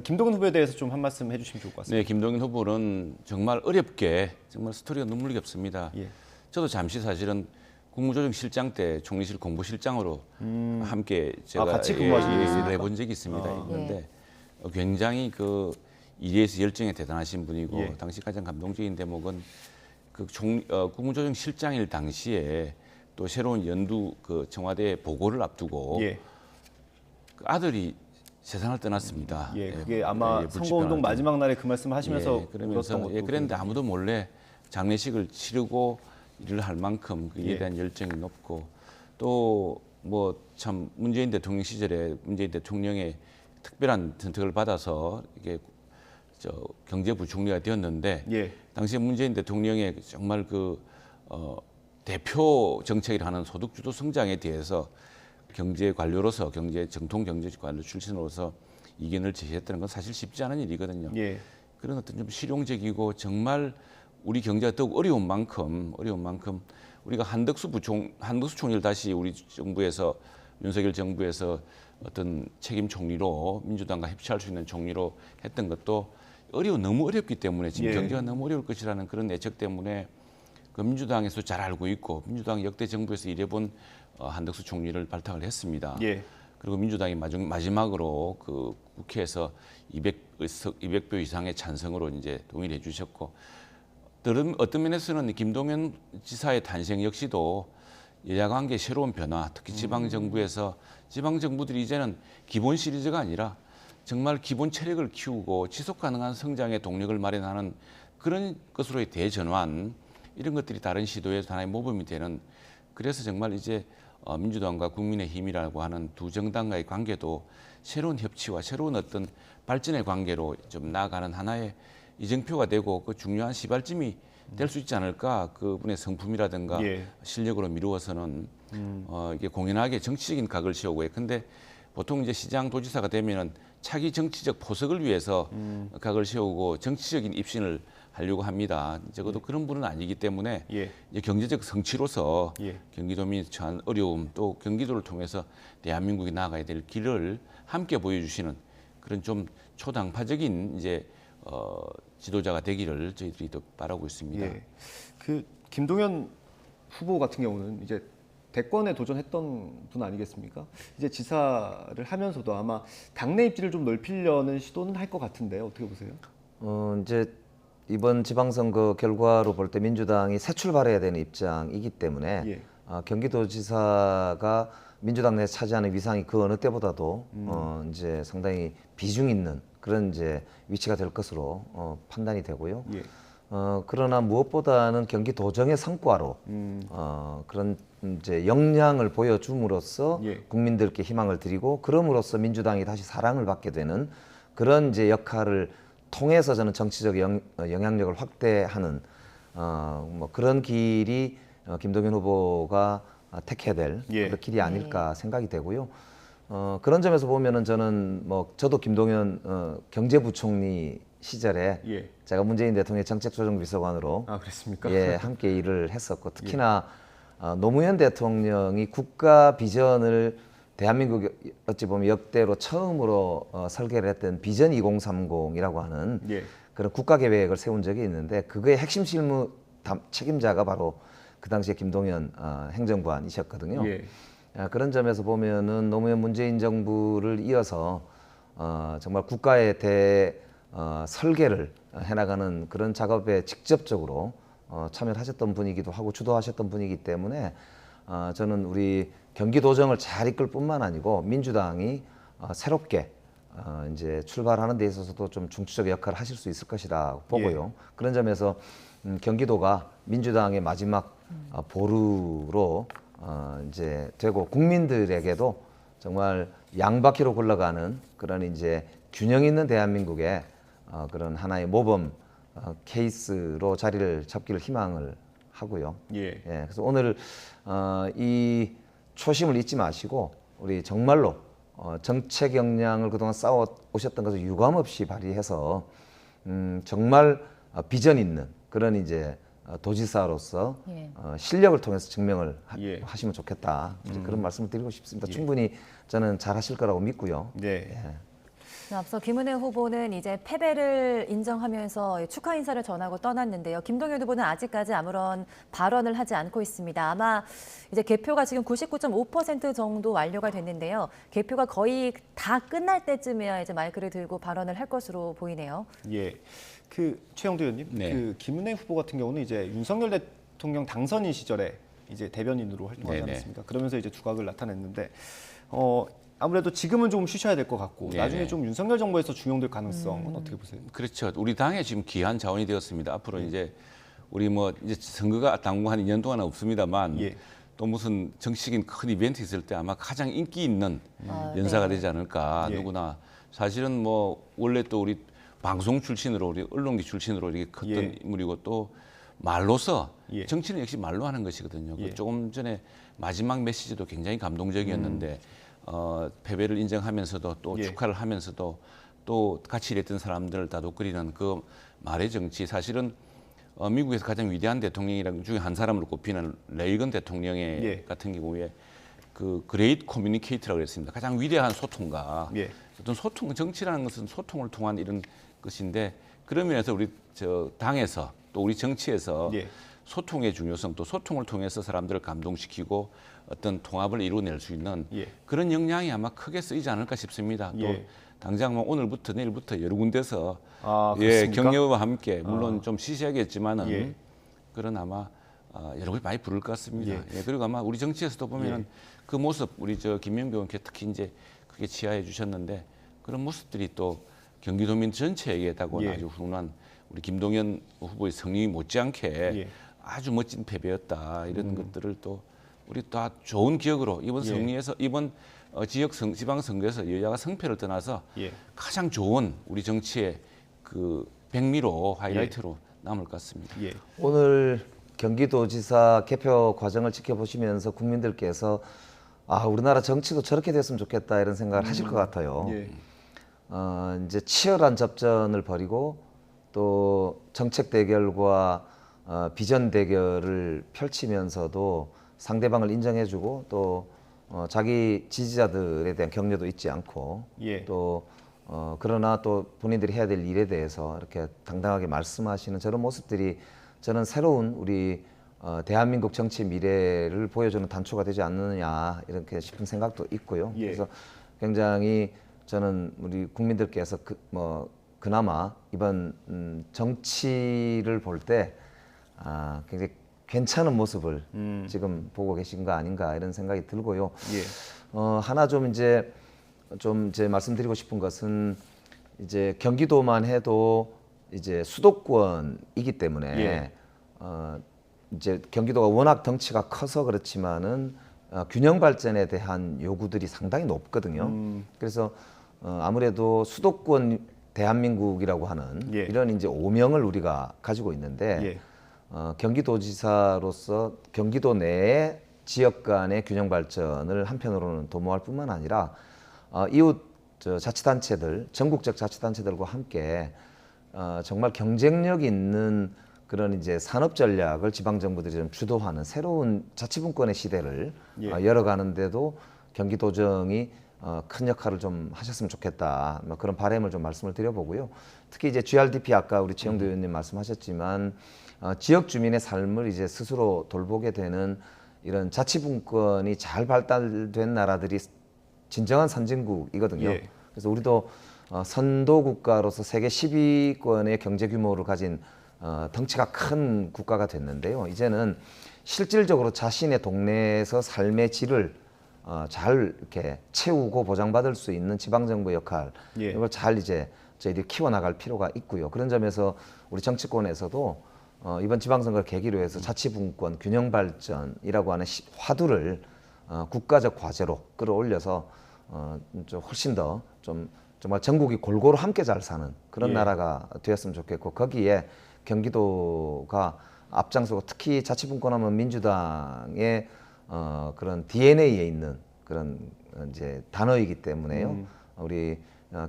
S1: 김동연 후보에 대해서 좀 한 말씀 해주시면 좋을 것 같습니다.
S21: 네, 김동연 후보는 정말 어렵게 정말 스토리가 눈물겹습니다.
S1: 예.
S21: 저도 잠시 사실은 국무조정실장 때 총리실 공보실장으로 함께 제가
S1: 같이 근무하신 적이 있습니까?
S21: 해본 적이 있습니다. 있는데
S2: 예.
S21: 굉장히 그 일에서 열정이 대단하신 분이고
S1: 예.
S21: 당시 가장 감동적인 대목은 그 국무조정실장일 당시에 또 새로운 연두 그 청와대 보고를 앞두고
S1: 예.
S21: 그 아들이 세상을 떠났습니다.
S1: 예, 그게 아마 선거운동 마지막 날에 그 말씀 하시면서
S21: 그러면서 그랬는데 아무도 몰래 장례식을 치르고 일을 할 만큼 그에
S1: 예.
S21: 대한 열정이 높고 또 뭐 참 문재인 대통령 시절에 문재인 대통령의 특별한 선택을 받아서 이게 경제부총리가 되었는데
S1: 예.
S21: 당시에 문재인 대통령의 정말 그 대표 정책이라는 소득주도 성장에 대해서 경제 관료로서 정통 경제 관료 출신으로서 이견을 제시했다는 건 사실 쉽지 않은 일이거든요.
S1: 예.
S21: 그런 어떤 좀 실용적이고 정말 우리 경제가 더욱 어려운 만큼 우리가 한덕수 총리를 다시 우리 정부에서 윤석열 정부에서 어떤 책임 총리로 민주당과 협치할 수 있는 총리로 했던 것도 너무 어렵기 때문에 지금
S1: 예.
S21: 경제가 너무 어려울 것이라는 그런 예측 때문에 그 민주당에서 잘 알고 있고 민주당 역대 정부에서 일해본 한덕수 총리를 발탁을 했습니다.
S1: 예.
S21: 그리고 민주당이 마지막으로 그 국회에서 200표 이상의 찬성으로 이제 동의를 해주셨고 어떤 면에서는 김동연 지사의 탄생 역시도 여야 관계 새로운 변화, 특히 지방 정부에서 지방 정부들이 이제는 기본 시리즈가 아니라 정말 기본 체력을 키우고 지속 가능한 성장의 동력을 마련하는 그런 것으로의 대전환 이런 것들이 다른 시도의 하나의 모범이 되는 그래서 정말 이제 민주당과 국민의힘이라고 하는 두 정당과의 관계도 새로운 협치와 새로운 어떤 발전의 관계로 좀 나아가는 하나의 이정표가 되고 그 중요한 시발점이 될 수 있지 않을까 그분의 성품이라든가
S1: 예.
S21: 실력으로 미루어서는 이게 공연하게 정치적인 각을 세우고 근데 보통 이제 시장 도지사가 되면은 차기 정치적 포석을 위해서 각을 세우고 정치적인 입신을 하려고 합니다. 적어도 그런 분은 아니기 때문에
S1: 예.
S21: 이제 경제적 성취로서
S1: 예.
S21: 경기도민이 처한 어려움 또 경기도를 통해서 대한민국이 나아가야 될 길을 함께 보여주시는 그런 좀 초당파적인 이제 지도자가 되기를 저희들이 또 바라고 있습니다.
S1: 예. 그 김동연 후보 같은 경우는 이제 대권에 도전했던 분 아니겠습니까? 이제 지사를 하면서도 아마 당내 입지를 좀 넓히려는 시도는 할 것 같은데 어떻게 보세요?
S22: 이제 이번 지방선거 결과로 볼 때 민주당이 새 출발해야 되는 입장이기 때문에
S1: 예.
S22: 경기도지사가 민주당 내에서 차지하는 위상이 그 어느 때보다도 이제 상당히 비중 있는 그런 이제 위치가 될 것으로 판단이 되고요.
S1: 예.
S22: 그러나 무엇보다는 경기도정의 성과로 그런 이제 역량을 보여줌으로써
S1: 예.
S22: 국민들께 희망을 드리고 그럼으로써 민주당이 다시 사랑을 받게 되는 그런 이제 역할을 통해서 저는 정치적 영향력을 확대하는 뭐 그런 길이 김동연 후보가 택해야 될
S1: 예.
S22: 그런 길이 아닐까 생각이 되고요. 그런 점에서 보면은 저는 뭐 저도 김동연 경제부총리 시절에
S1: 예.
S22: 제가 문재인 대통령의 정책조정비서관으로
S1: 그랬습니까?
S22: 예, 함께 일을 했었고 특히나 노무현 대통령이 국가 비전을 대한민국 어찌 보면 역대로 처음으로 설계를 했던 비전 2030이라고 하는
S1: 예.
S22: 그런 국가 계획을 세운 적이 있는데 그거의 핵심 실무 책임자가 바로 그 당시에 김동연 행정관이셨거든요.
S1: 예.
S22: 그런 점에서 보면은 노무현 문재인 정부를 이어서 정말 국가의 설계를 해나가는 그런 작업에 직접적으로 참여를 하셨던 분이기도 하고 주도하셨던 분이기 때문에 저는 우리 경기도정을 잘 이끌 뿐만 아니고 민주당이 새롭게 이제 출발하는 데 있어서도 좀 중추적 역할을 하실 수 있을 것이라 보고요. 그런 점에서 경기도가 민주당의 마지막 보루로 이제 되고 국민들에게도 정말 양바퀴로 굴러가는 그런 이제 균형 있는 대한민국의 그런 하나의 모범 케이스로 자리를 잡기를 희망을 하고요.
S1: 예.
S22: 그래서 오늘 이 초심을 잊지 마시고 우리 정말로 정책 역량을 그동안 쌓아 오셨던 것을 유감 없이 발휘해서 정말 비전 있는 그런 이제 도지사로서 실력을 통해서 증명을 하시면 좋겠다. 그런 말씀을 드리고 싶습니다. 충분히 저는 잘하실 거라고 믿고요.
S2: 앞서 김은혜 후보는 이제 패배를 인정하면서 축하 인사를 전하고 떠났는데요. 김동연 후보는 아직까지 아무런 발언을 하지 않고 있습니다. 아마 이제 개표가 지금 99.5% 정도 완료가 됐는데요. 개표가 거의 다 끝날 때쯤에야 이제 마이크를 들고 발언을 할 것으로 보이네요.
S1: 예. 그 최영도 의원님, 그 김은혜 후보 같은 경우는 이제 윤석열 대통령 당선인 시절에 이제 대변인으로 활동하지 않았습니까? 그러면서 이제 두각을 나타냈는데 아무래도 지금은 좀 쉬셔야 될 것 같고 나중에 좀 윤석열 정부에서 중용될 가능성은 어떻게 보세요?
S21: 그렇죠. 우리 당에 지금 귀한 자원이 되었습니다. 앞으로 이제 우리 뭐 이제 선거가 당분 한 2년 동안은 없습니다만 또 무슨 정치적인 큰 이벤트 있을 때 아마 가장 인기 있는 연사가 되지 않을까. 누구나 사실은 뭐 원래 또 우리 방송 출신으로 우리 언론계 출신으로 이렇게 컸던 인물이고 또 말로서 정치는 역시 말로 하는 것이거든요. 그 조금 전에 마지막 메시지도 굉장히 감동적이었는데 패배를 인정하면서도 또 축하를 하면서도 또 같이 일했던 사람들을 다독거리는 그 말의 정치. 사실은 미국에서 가장 위대한 대통령이라는 중에 한 사람으로 꼽히는 레이건 대통령의 같은 경우에 그 그레이트 커뮤니케이터라고 그랬습니다. 가장 위대한 소통가. 어떤 소통, 정치라는 것은 소통을 통한 이런 것인데 그런 면에서 우리 저 당에서 또 우리 정치에서 소통의 중요성 또 소통을 통해서 사람들을 감동시키고 어떤 통합을 이루어낼 수 있는 그런 역량이 아마 크게 쓰이지 않을까 싶습니다. 또 당장 뭐 오늘부터 내일부터 여러 군데서 격려와 함께 물론 좀 시시하겠지만은 그런 아마 여러 걸 많이 부를 것 같습니다. 그리고 아마 우리 정치에서도 보면은 그 모습 우리 저 김명배 의원께 특히 이제 크게 치하해 주셨는데 그런 모습들이 또 경기도민 전체에게 다가온 아주 훈훈한 우리 김동연 후보의 성령이 못지않게 아주 멋진 패배였다 이런 것들을 또 우리 다 좋은 기억으로 이번 승리에서 이번 지방 선거에서 여야가 성패를 떠나서 가장 좋은 우리 정치의 그 백미로 하이라이트로 남을 것 같습니다.
S22: 오늘 경기도지사 개표 과정을 지켜보시면서 국민들께서 우리나라 정치도 저렇게 됐으면 좋겠다 이런 생각을 하실 것 같아요. 이제 치열한 접전을 벌이고 또 정책 대결과 비전 대결을 펼치면서도 상대방을 인정해주고 또 자기 지지자들에 대한 격려도 잊지 않고 또 그러나 또 본인들이 해야 될 일에 대해서 이렇게 당당하게 말씀하시는 저런 모습들이 저는 새로운 우리 대한민국 정치 미래를 보여주는 단초가 되지 않느냐 이렇게 싶은 생각도 있고요. 그래서 굉장히 저는 우리 국민들께서 그나마 이번 정치를 볼 때 굉장히 괜찮은 모습을 지금 보고 계신 거 아닌가 이런 생각이 들고요. 하나 좀 이제 말씀드리고 싶은 것은 이제 경기도만 해도 이제 수도권이기 때문에
S1: 예.
S22: 이제 경기도가 워낙 덩치가 커서 그렇지만은 균형 발전에 대한 요구들이 상당히 높거든요. 그래서 아무래도 수도권 대한민국이라고 하는
S1: 예.
S22: 이런 이제 오명을 우리가 가지고 있는데
S1: 예.
S22: 경기도지사로서 경기도 내에 지역 간의 균형 발전을 한편으로는 도모할 뿐만 아니라 이웃 자치단체들, 전국적 자치단체들과 함께 정말 경쟁력 있는 그런 이제 산업 전략을 지방 정부들이 좀 주도하는 새로운 자치분권의 시대를
S1: 예.
S22: 열어가는데도 경기도정이 큰 역할을 좀 하셨으면 좋겠다. 뭐 그런 바람을 좀 말씀을 드려보고요. 특히 이제 GRDP 아까 우리 최영도 의원님 말씀하셨지만 지역 주민의 삶을 이제 스스로 돌보게 되는 이런 자치분권이 잘 발달된 나라들이 진정한 선진국이거든요.
S1: 예.
S22: 그래서 우리도 선도 국가로서 세계 10위권의 경제 규모를 가진 덩치가 큰 국가가 됐는데요. 이제는 실질적으로 자신의 동네에서 삶의 질을 잘 이렇게 채우고 보장받을 수 있는 지방정부의 역할,
S1: 예.
S22: 이걸 잘 이제 저희들이 키워나갈 필요가 있고요. 그런 점에서 우리 정치권에서도 이번 지방선거를 계기로 해서 자치분권, 균형발전이라고 하는 화두를 국가적 과제로 끌어올려서 좀 훨씬 더 좀 정말 전국이 골고루 함께 잘 사는 그런
S1: 예.
S22: 나라가 되었으면 좋겠고, 거기에 경기도가 앞장서고, 특히 자치분권하면 민주당의 그런 DNA에 있는 그런 이제 단어이기 때문에요. 우리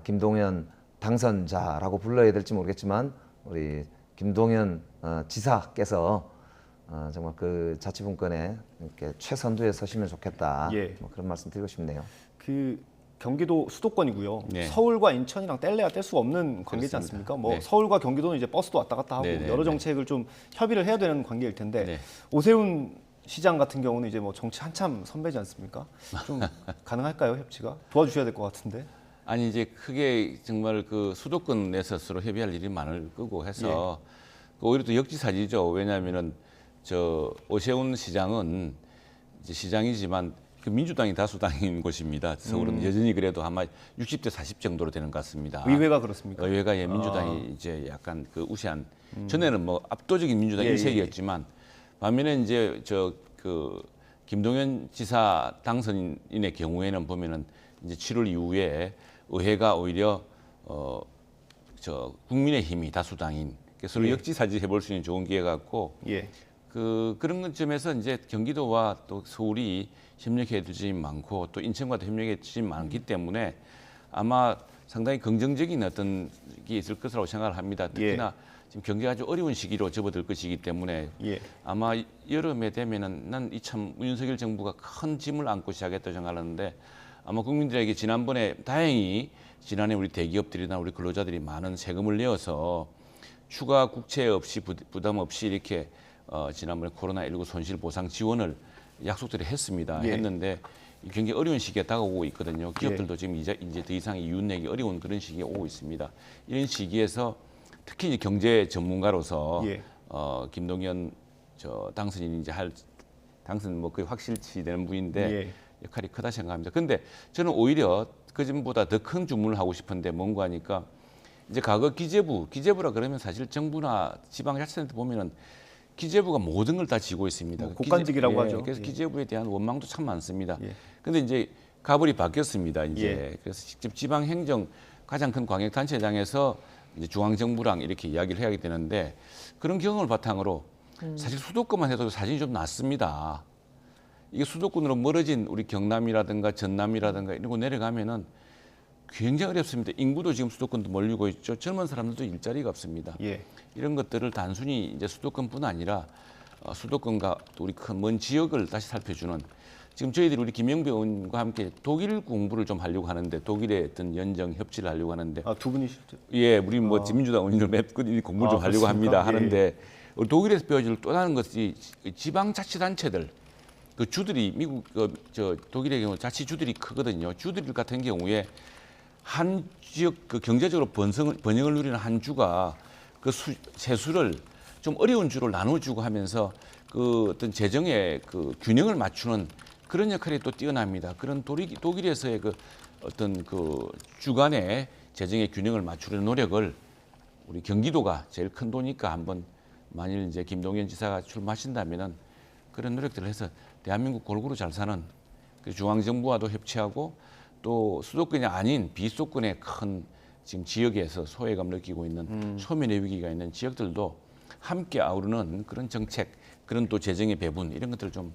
S22: 김동연 당선자라고 불러야 될지 모르겠지만 우리 김동연 지사께서 정말 그 자치분권에 이렇게 최선두에 서시면 좋겠다.
S1: 예.
S22: 뭐 그런 말씀 드리고 싶네요.
S1: 그 경기도 수도권이고요.
S22: 네.
S1: 서울과 인천이랑 뗄래야 뗄 수 없는 관계지
S22: 그렇습니다.
S1: 않습니까? 뭐
S22: 네.
S1: 서울과 경기도는 이제 버스도 왔다 갔다 하고
S22: 네, 네,
S1: 여러
S22: 네.
S1: 정책을 좀 협의를 해야 되는 관계일 텐데
S22: 네.
S1: 오세훈 시장 같은 경우는 이제 뭐 정치 한참 선배지 않습니까? 좀 가능할까요, 협치가? 도와주셔야 될 것 같은데.
S21: 아니 이제 크게 정말 그 수도권 내에서 서로 협의할 일이 많을 거고 해서 오히려 또 역지사지죠. 왜냐하면은 저 오세훈 시장은 이제 시장이지만 그 민주당이 다수당인 곳입니다. 서울은 여전히 그래도 아마 60대 40 정도로 되는 것 같습니다.
S1: 의회가 그렇습니까?
S21: 의회가 예, 민주당이 이제 약간 그 우세한 전에는 뭐 압도적인 민주당
S1: 예,
S21: 일색이었지만 반면에 이제 저 그 김동연 지사 당선인의 경우에는 보면은 이제 7월 이후에 의회가 오히려 저 국민의힘이 다수당인 서로
S1: 예.
S21: 역지사지 해볼 수 있는 좋은 기회 같고
S1: 예.
S21: 그런 점에서 이제 경기도와 또 서울이 협력해 줄 점이 많고 또 인천과도 협력해 줄 점이 많기 때문에 아마 상당히 긍정적인 어떤 게 있을 것이라고 생각을 합니다. 특히나 지금 경기가 아주 어려운 시기로 접어들 것이기 때문에 아마 여름에 되면은 난 이참 윤석열 정부가 큰 짐을 안고 시작했다고 생각하는데 아마 국민들에게 지난번에 다행히 지난해 우리 대기업들이나 우리 근로자들이 많은 세금을 내어서 추가 국채 없이 부담 없이 이렇게 지난번에 코로나19 손실 보상 지원을 약속들이 했습니다.
S1: 예.
S21: 했는데 굉장히 어려운 시기에 다가오고 있거든요. 기업들도 지금 이제 더 이상 이윤 내기 어려운 그런 시기에 오고 있습니다. 이런 시기에서 특히 이제 경제 전문가로서 김동연 저 당선인이 이제 할 당선 뭐 거의 확실치 되는 분인데 역할이 크다 생각합니다. 근데 저는 오히려 그 전보다 더 큰 주문을 하고 싶은데 뭔가 하니까 이제 과거 기재부라 그러면 사실 정부나 지방자치단체 보면은 기재부가 모든 걸 다 지고 있습니다.
S1: 뭐 국간직이라고 하죠.
S21: 그래서
S1: 예.
S21: 기재부에 대한 원망도 참 많습니다.
S1: 예.
S21: 근데 이제 가벌이 바뀌었습니다. 이제
S1: 예.
S21: 그래서 직접 지방 행정 가장 큰 광역단체장에서 이제 중앙정부랑 이렇게 이야기를 해야 되는데 그런 경험을 바탕으로 사실 수도권만 해도 사진이 좀 낫습니다. 이게 수도권으로 멀어진 우리 경남이라든가 전남이라든가 이런 거 내려가면은 굉장히 어렵습니다. 인구도 지금 수도권도 몰리고 있죠. 젊은 사람들도 일자리가 없습니다.
S1: 예.
S21: 이런 것들을 단순히 이제 수도권뿐 아니라 수도권과 또 우리 큰 먼 지역을 다시 살펴주는 지금 저희들이 우리 김영배 의원과 함께 독일 공부를 좀 하려고 하는데 독일의 어떤 연정 협치를 하려고 하는데
S1: 두 분이시죠?
S21: 예, 우리 뭐 민주당 의원들 몇 분이 공부를 좀 하려고 합니다. 하는데 우리 독일에서 배워줄 또 다른 것이 지방자치단체들 그 주들이 미국 저 독일의 경우 자치주들이 크거든요. 주들 같은 경우에 한 지역 그 경제적으로 번영을 누리는 한 주가 그 세수를 좀 어려운 주로 나눠주고 하면서 그 어떤 재정의 그 균형을 맞추는 그런 역할이 또 뛰어납니다. 그런 독일에서의 그 어떤 그 주간의 재정의 균형을 맞추려는 노력을 우리 경기도가 제일 큰 도니까 한번 만일 이제 김동연 지사가 출마하신다면은 그런 노력들을 해서 대한민국 골고루 잘 사는 그 중앙정부와도 협치하고 또 수도권이 아닌 비수도권의 큰 지금 지역에서 소외감 느끼고 있는 소면의 위기가 있는 지역들도 함께 아우르는 그런 정책, 그런 또 재정의 배분 이런 것들을 좀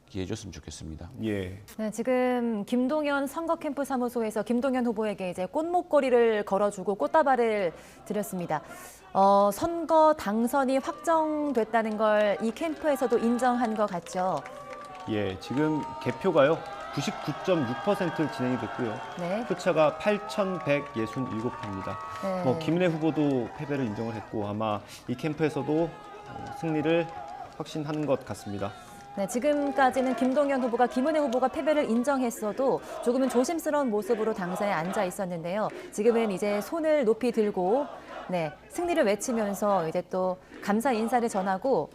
S21: 기회해 줬으면 좋겠습니다.
S1: 예.
S2: 네, 지금 김동연 선거 캠프 사무소에서 김동연 후보에게 이제 꽃목걸이를 걸어주고 꽃다발을 드렸습니다. 선거 당선이 확정됐다는 걸 이 캠프에서도 인정한 것 같죠?
S1: 예, 지금 개표가요 99.6% 진행이 됐고요.
S2: 네.
S1: 표차가 8,167표입니다.
S2: 네.
S1: 뭐 김은혜 후보도 패배를 인정을 했고 아마 이 캠프에서도 승리를 확신한 것 같습니다.
S2: 네, 지금까지는 김동연 후보가 김은혜 후보가 패배를 인정했어도 조금은 조심스러운 모습으로 당사에 앉아 있었는데요. 지금은 이제 손을 높이 들고 네, 승리를 외치면서 이제 또 감사 인사를 전하고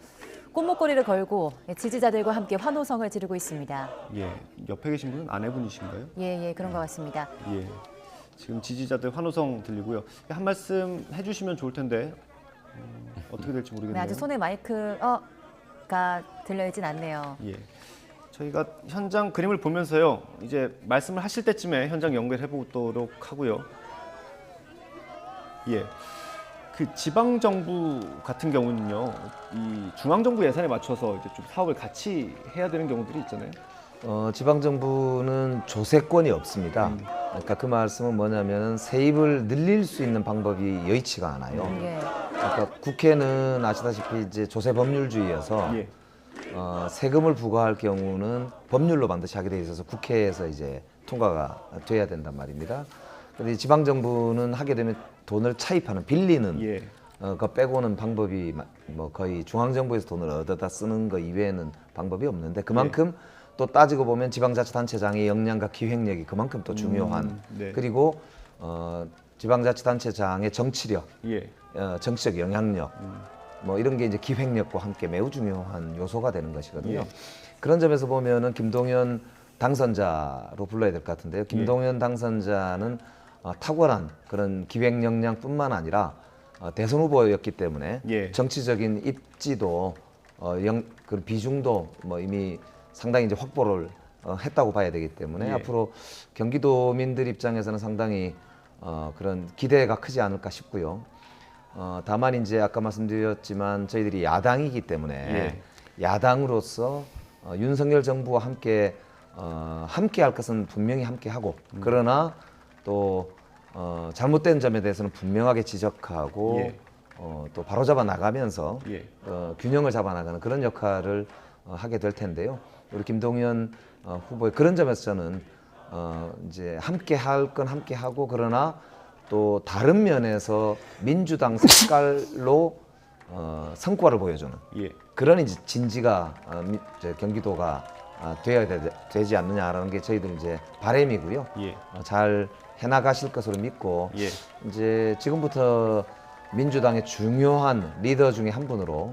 S2: 꽃목걸이를 걸고 지지자들과 함께 환호성을 지르고 있습니다.
S1: 예, 옆에 계신 분은 아내분이신가요?
S2: 예, 그런 것 같습니다.
S1: 예, 지금 지지자들 환호성 들리고요. 한 말씀 해주시면 좋을 텐데 어떻게 될지 모르겠네요.
S2: 네, 아직 손에 마이크가 들려있진 않네요.
S1: 예, 저희가 현장 그림을 보면서요. 이제 말씀을 하실 때쯤에 현장 연결해 보도록 하고요. 예. 그 지방 정부 같은 경우는요, 이 중앙 정부 예산에 맞춰서 이제 좀 사업을 같이 해야 되는 경우들이 있잖아요.
S22: 지방 정부는 조세권이 없습니다. 그러니까 그 말씀은 뭐냐면 세입을 늘릴 수 있는 방법이 여의치가 않아요. 그러니까 국회는 아시다시피 이제 조세 법률주의여서 세금을 부과할 경우는 법률로 반드시 하게 돼 있어서 국회에서 이제 통과가 돼야 된단 말입니다. 그런데 지방 정부는 하게 되면 돈을 차입하는 빌리는 거 빼고는 방법이 뭐 거의 중앙 정부에서 돈을 얻어다 쓰는 거 이외에는 방법이 없는데 그만큼 또 따지고 보면 지방자치단체장의 역량과 기획력이 그만큼 또 중요한 그리고 지방자치단체장의 정치력, 정치적 영향력 뭐 이런 게 이제 기획력과 함께 매우 중요한 요소가 되는 것이거든요. 그런 점에서 보면은 김동연 당선자로 불러야 될 것 같은데요. 김동연 당선자는 탁월한 그런 기획 역량뿐만 아니라 대선 후보였기 때문에 정치적인 입지도 그 비중도 뭐 이미 상당히 이제 확보를 했다고 봐야 되기 때문에 앞으로 경기도민들 입장에서는 상당히 그런 기대가 크지 않을까 싶고요. 다만 이제 아까 말씀드렸지만 저희들이 야당이기 때문에 야당으로서 윤석열 정부와 함께 할 것은 분명히 함께 하고 그러나 또 잘못된 점에 대해서는 분명하게 지적하고 또 바로잡아 나가면서 균형을 잡아 나가는 그런 역할을 하게 될 텐데요. 우리 김동연 후보의 그런 점에서 저는 이제 함께 할 건 함께 하고 그러나 또 다른 면에서 민주당 색깔로 성과를 보여주는 그런 이제 진지가 경기도가 되어야 되지 않느냐라는 게 저희들 이제 바람이고요. 잘 해나가실 것으로 믿고 이제 지금부터 민주당의 중요한 리더 중에 한 분으로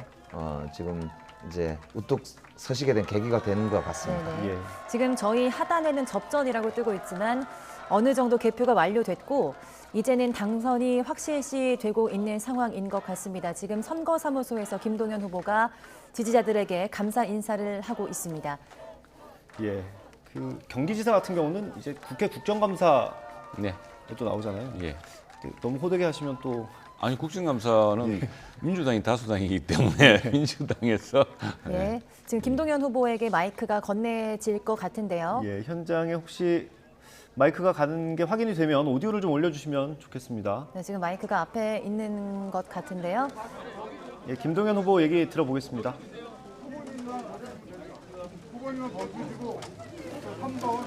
S22: 지금 이제 우뚝 서시게 된 계기가 되는 것 같습니다.
S2: 지금 저희 하단에는 접전이라고 뜨고 있지만 어느 정도 개표가 완료됐고 이제는 당선이 확실시되고 있는 상황인 것 같습니다. 지금 선거사무소에서 김동연 후보가 지지자들에게 감사 인사를 하고 있습니다.
S1: 예, 그 경기지사 같은 경우는 이제 국회 국정감사 또 나오잖아요. 너무 호되게 하시면 또
S21: 아니 국정감사는 민주당이 다수당이기 때문에 민주당에서
S2: 지금 김동연 후보에게 마이크가 건네질 것 같은데요.
S1: 현장에 혹시 마이크가 가는 게 확인이 되면 오디오를 좀 올려주시면 좋겠습니다.
S2: 네, 지금 마이크가 앞에 있는 것 같은데요.
S1: 김동연 후보 얘기 들어보겠습니다.
S4: 후보님은 버티시고 3번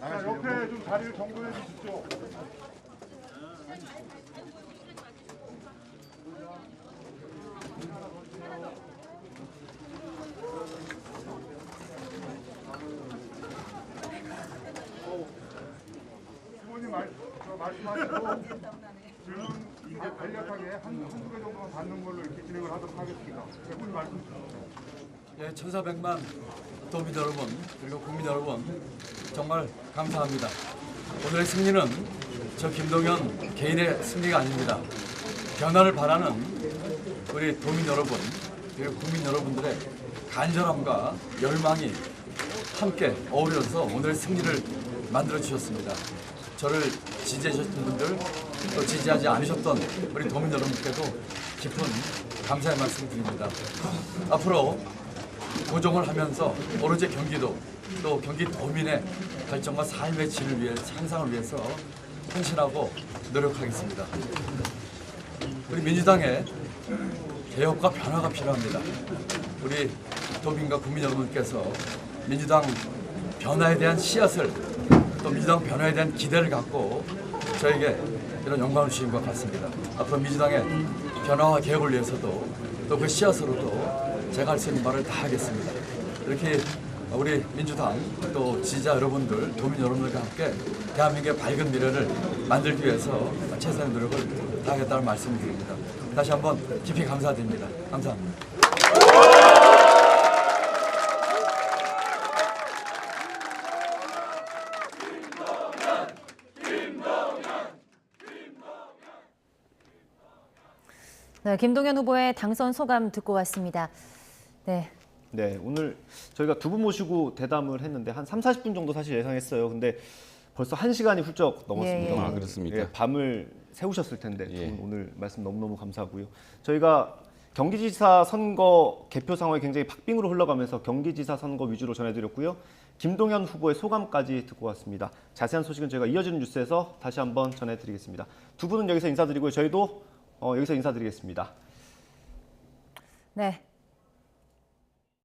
S4: 자, 옆에 좀 자리를 정돈해 주십시오. 후보님 말씀하시고 질문 이제 간략하게 한두 개 정도만 받는 걸로 이렇게 진행을 하도록 하겠습니다. 후보님 말씀 주십시오.
S9: 예, 1,400만 도민 여러분 그리고 국민 여러분 정말 감사합니다. 오늘의 승리는 저 김동연 개인의 승리가 아닙니다. 변화를 바라는 우리 도민 여러분 그리고 국민 여러분들의 간절함과 열망이 함께 어우러서 오늘의 승리를 만들어 주셨습니다. 저를 지지해주셨던 분들 또 지지하지 않으셨던 우리 도민 여러분께도 깊은 감사의 말씀 드립니다. 앞으로 고정을 하면서 오로지 경기도 또 경기 도민의 발전과 삶의 질을 위해 향상을 위해서 헌신하고 노력하겠습니다. 우리 민주당의 개혁과 변화가 필요합니다. 우리 도민과 국민 여러분께서 민주당 변화에 대한 씨앗을 또 민주당 변화에 대한 기대를 갖고 저에게 이런 영광을 주신 것 같습니다. 앞으로 민주당의 변화와 개혁을 위해서도 또 그 씨앗으로도 제가 할 수 있는 말을 다 하겠습니다. 이렇게 우리 민주당 또 지지자 여러분들, 도민 여러분들과 함께 대한민국의 밝은 미래를 만들기 위해서 최선의 노력을 다하겠다는 말씀을 드립니다. 다시 한번 깊이 감사드립니다. 감사합니다.
S2: 네, 김동연 후보의 당선 소감 듣고 왔습니다.
S1: 네, 오늘 저희가 두 분 모시고 대담을 했는데 한 30-40분 정도 사실 예상했어요. 근데 벌써 1시간이 훌쩍 넘었습니다.
S2: 예, 예.
S21: 아, 그렇습니까?
S1: 예, 밤을 새우셨을 텐데 두 분 오늘 말씀 너무너무 감사하고요. 저희가 경기지사 선거 개표 상황이 굉장히 박빙으로 흘러가면서 경기지사 선거 위주로 전해드렸고요. 김동연 후보의 소감까지 듣고 왔습니다. 자세한 소식은 저희가 이어지는 뉴스에서 다시 한번 전해드리겠습니다. 두 분은 여기서 인사드리고요. 저희도 여기서 인사드리겠습니다.
S2: 네.